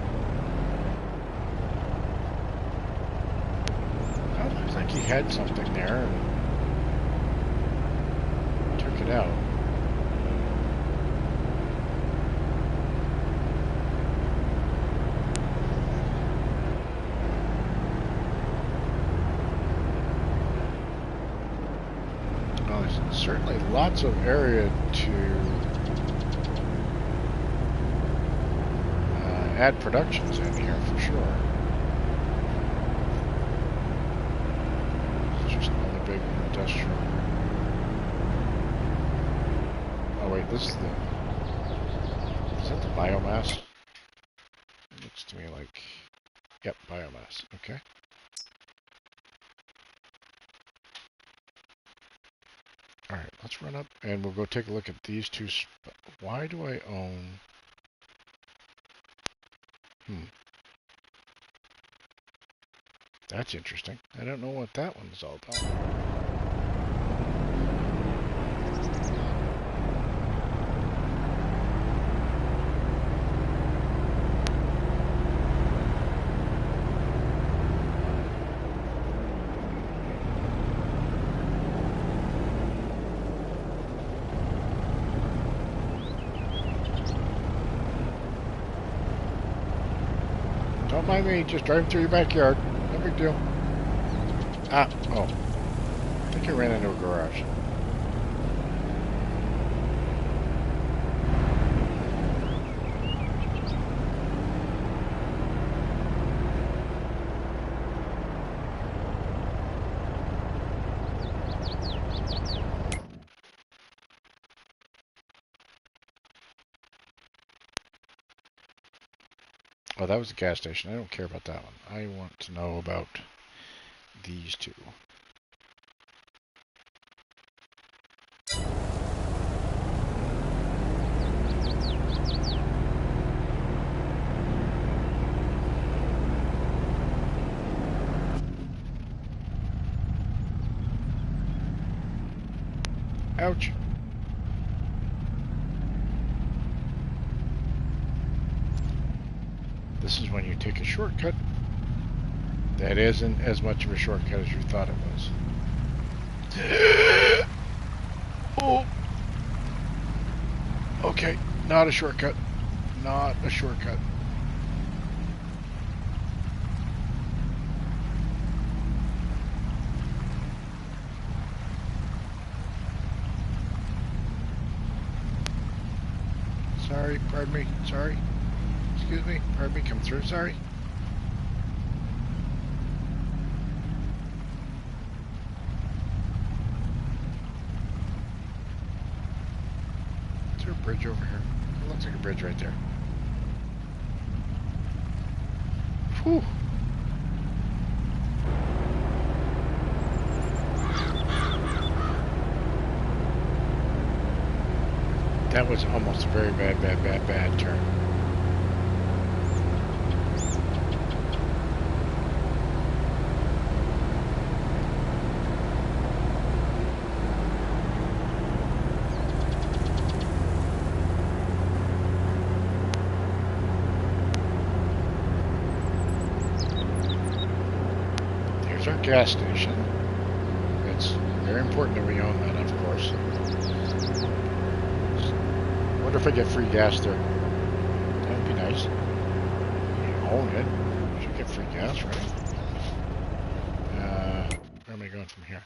That looks like he had something there. And it out. Well, there's certainly lots of area to add productions in here for sure. It's just another big industrial. Oh wait, this is the... Is that the biomass? It looks to me like... Yep, biomass. Okay. Alright, let's run up and we'll go take a look at these two... Why do I own... That's interesting. I don't know what that one's all about. Don't mind me, just driving through your backyard. No big deal. Ah, oh. I think I ran into a garage. Oh, that was the gas station. I don't care about that one. I want to know about these two. Ouch. This is when you take a shortcut. That isn't as much of a shortcut as you thought it was. Oh. Okay, not a shortcut. Not a shortcut. Sorry, pardon me, sorry. Excuse me, pardon me, come through, sorry. Is there a bridge over here? It looks like a bridge right there. Whew. That was almost a very bad turn. Here's our gas station. It's very important that we own that, of course. Wonder if I get free gas there. That would be nice. You own it. You should get free gas, right? Where am I going from here?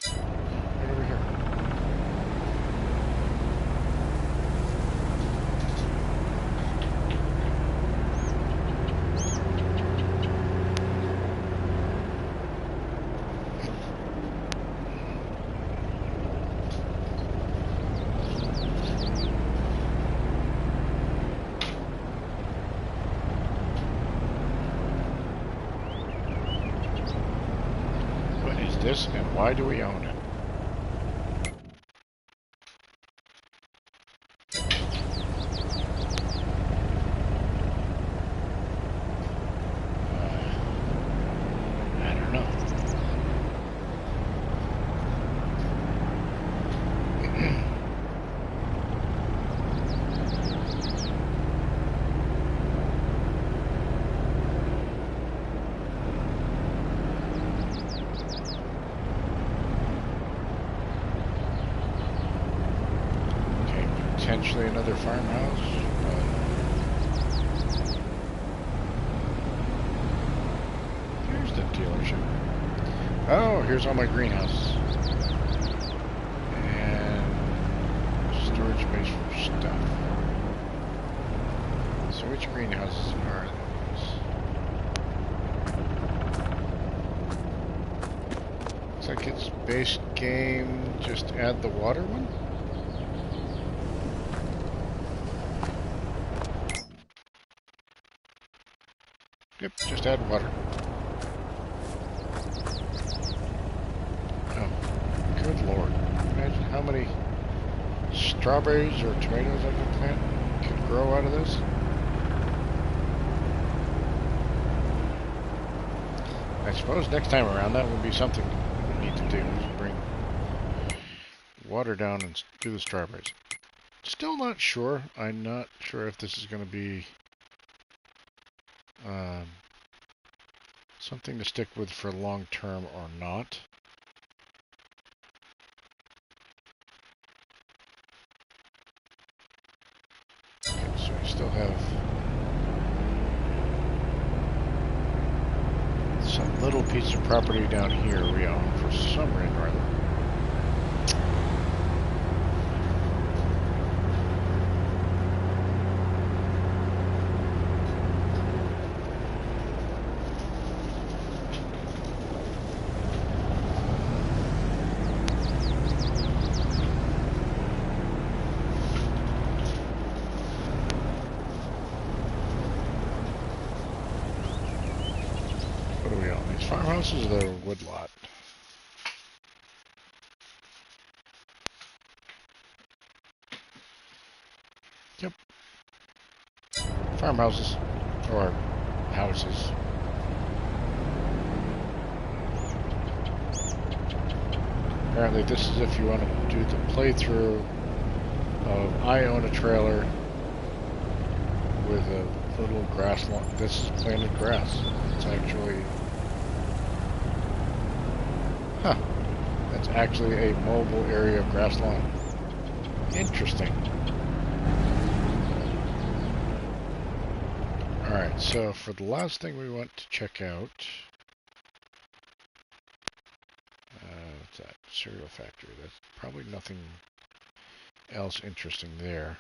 Right over here. This and why do we own it? I don't know. Potentially another farmhouse, but here's the dealership. Oh, here's all my greenhouses. And storage space for stuff. So which greenhouses are those? Looks like it's base game, just add the water one? Yep, just add water. Oh, good lord. Imagine how many strawberries or tomatoes I could plant, could grow out of this. I suppose next time around that would be something we need to do, is bring water down and do the strawberries. Still not sure. I'm not sure if this is going to be something to stick with for long term or not. Okay, so we still have some little piece of property down here we own for some reason or other. What do we own? These farmhouses or the woodlot? Yep. Farmhouses. Or houses. Apparently this is if you want to do the playthrough of I own a trailer with a little grass lawn. This is planted grass. It's actually... Huh. That's actually a mobile area of grass lawn. Interesting. Alright, so for the last thing we want to check out... what's that? Cereal factory. That's probably nothing else interesting there.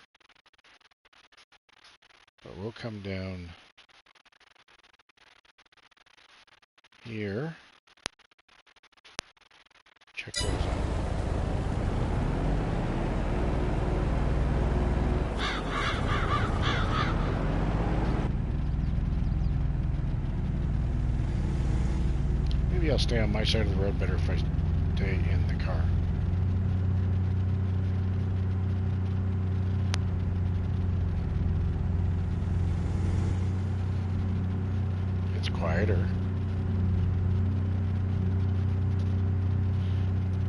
But we'll come down here. Check those out. Maybe I'll stay on my side of the road better if I stay in the car. It's quieter.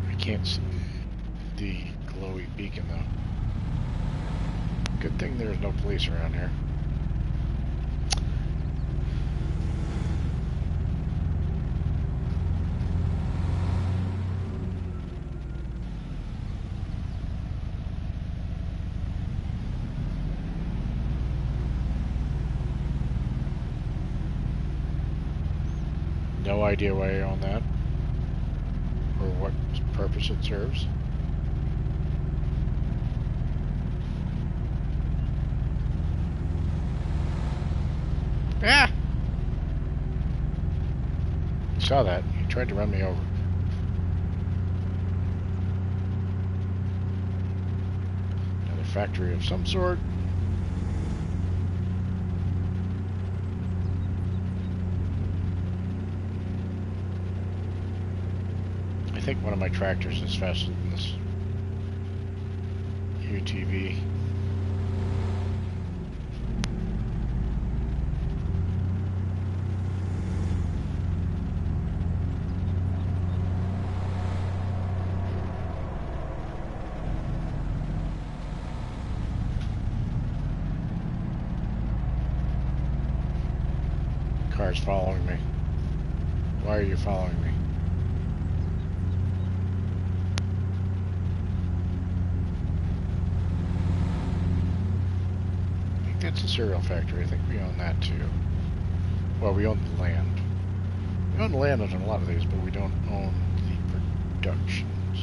I can't see the glowy beacon though. Good thing there's no police around here. No idea why I own that, or what purpose it serves. Ah! You saw that. He tried to run me over. Another factory of some sort. I think one of my tractors is faster than this UTV. Car's following me. Why are you following me? It's a cereal factory. I think we own that too. Well, we own the land. We own the land on a lot of these, but we don't own the productions.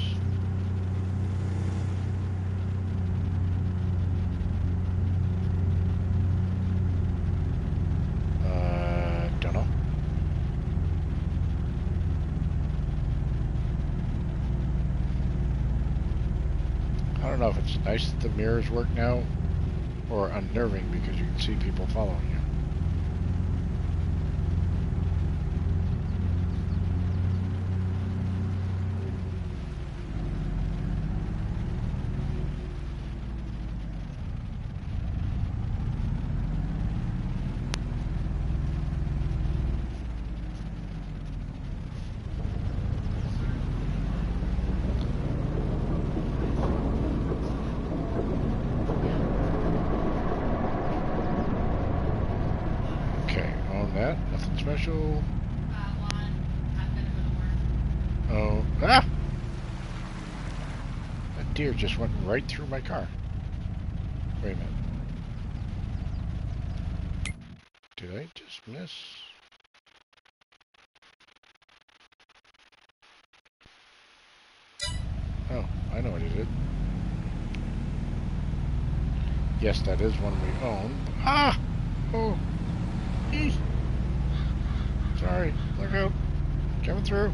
Don't know. I don't know if it's nice that the mirrors work now, or unnerving because you can see people following you. Nothing special. One. I'm gonna go to Oh, work. ah! That deer just went right through my car. Wait a minute. Did I just miss? Oh, I know what it did. Yes, that is one we own. Ah! Oh! Eesh. Sorry, look out. Coming through.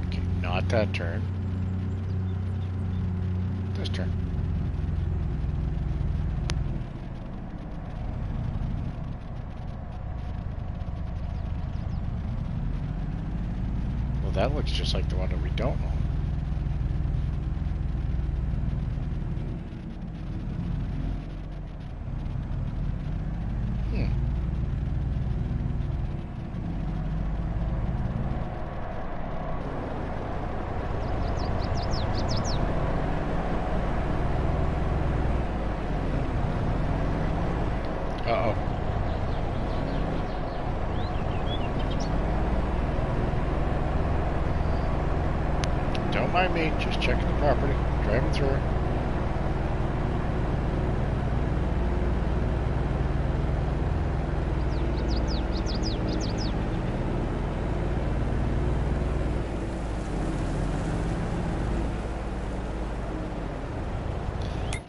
Okay, not that turn. This turn. Well, that looks just like the one that we don't own. Don't mind me, just checking the property, driving through it.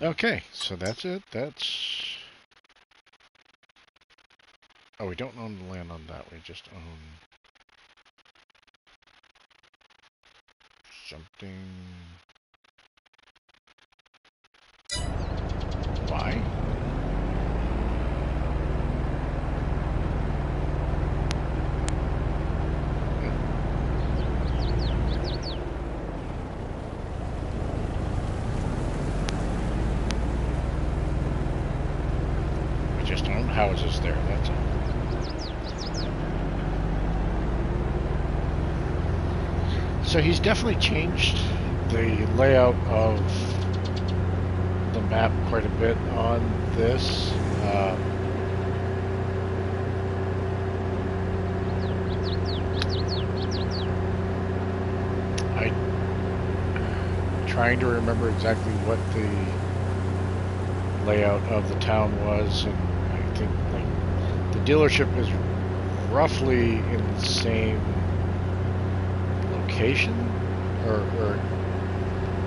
Okay, so that's it. That's... Oh, we don't own the land on that. We just own... something... Why? We just own houses there, that's all. So he's definitely changed the layout of the map quite a bit on this. I'm trying to remember exactly what the layout of the town was, and I think like the dealership is roughly in the same location or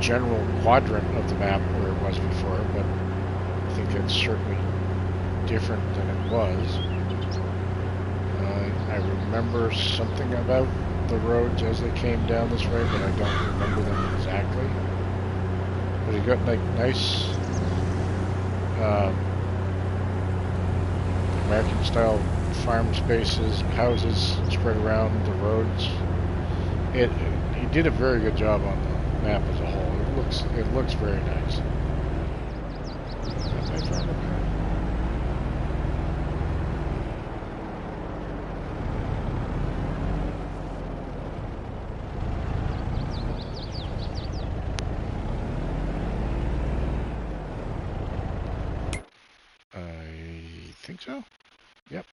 general quadrant of the map where it was before, but I think it's certainly different than it was. I remember something about the roads as they came down this way, but I don't remember them exactly. But you got like nice American style farm spaces, houses spread around the roads. He did a very good job on the map as a whole. It looks very nice. That's my farm up here. I think so. Yep.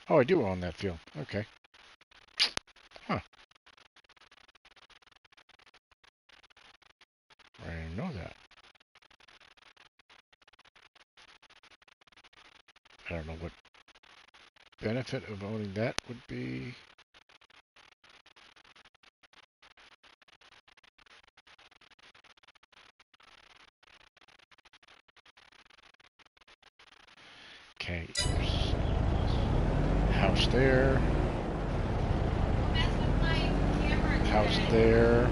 Oh, I do own that field. Okay. Huh. I didn't know that. I don't know what benefit of owning that would be. Okay, house there, Mess with my camera house today. there.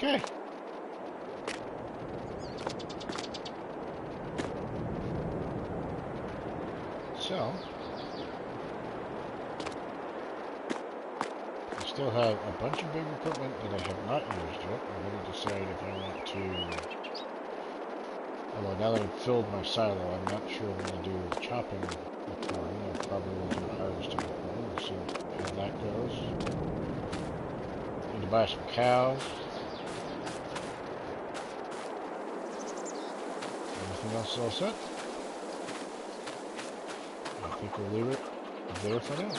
Okay. So, I still have a bunch of big equipment that I have not used yet. I'm going to decide if I want to... Although now that I've filled my silo, I'm not sure I'm going to do chopping the corn. I probably will do harvesting the corn. We'll see how that goes. Need to buy some cows. Everything else is all set. I think we'll leave it there for now.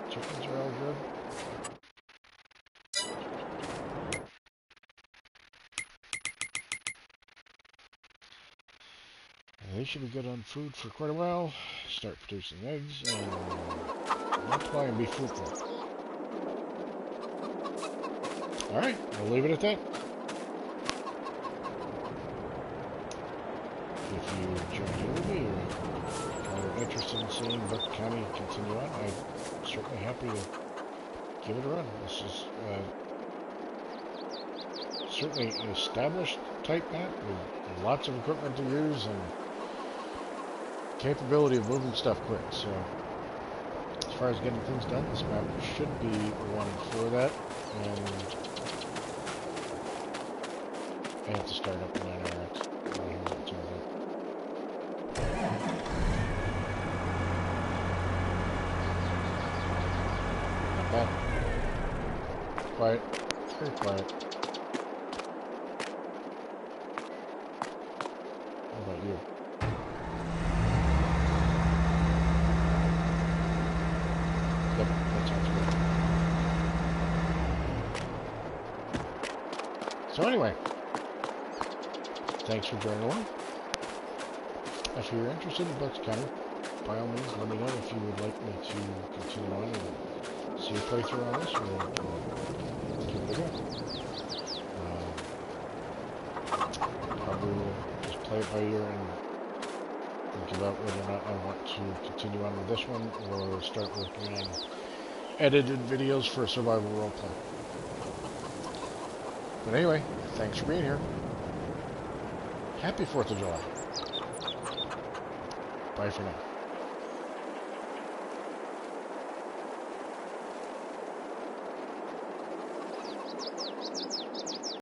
Chickens are all good. They should be good on food for quite a while. Start producing eggs and multiply and be fruitful. Alright, I'll leave it at that. If you enjoyed the movie or are interested in seeing Buck County continue on, I'm certainly happy to give it a run. This is certainly an established type map with lots of equipment to use and capability of moving stuff quick. So as far as getting things done, this map should be one for that. And I have to start up the 9RX. Not bad. Quiet. Very quiet. How about you? Yep, that sounds good. So anyway, thanks for joining along. If you're interested in Bucks County, by all means, let me know if you would like me to continue on and see a playthrough on this, or give it a go. Probably will just play it by ear and think about whether or not I want to continue on with this one, or start working on edited videos for a survival roleplay. But anyway, thanks for being here. Happy 4th of July. Bye for now.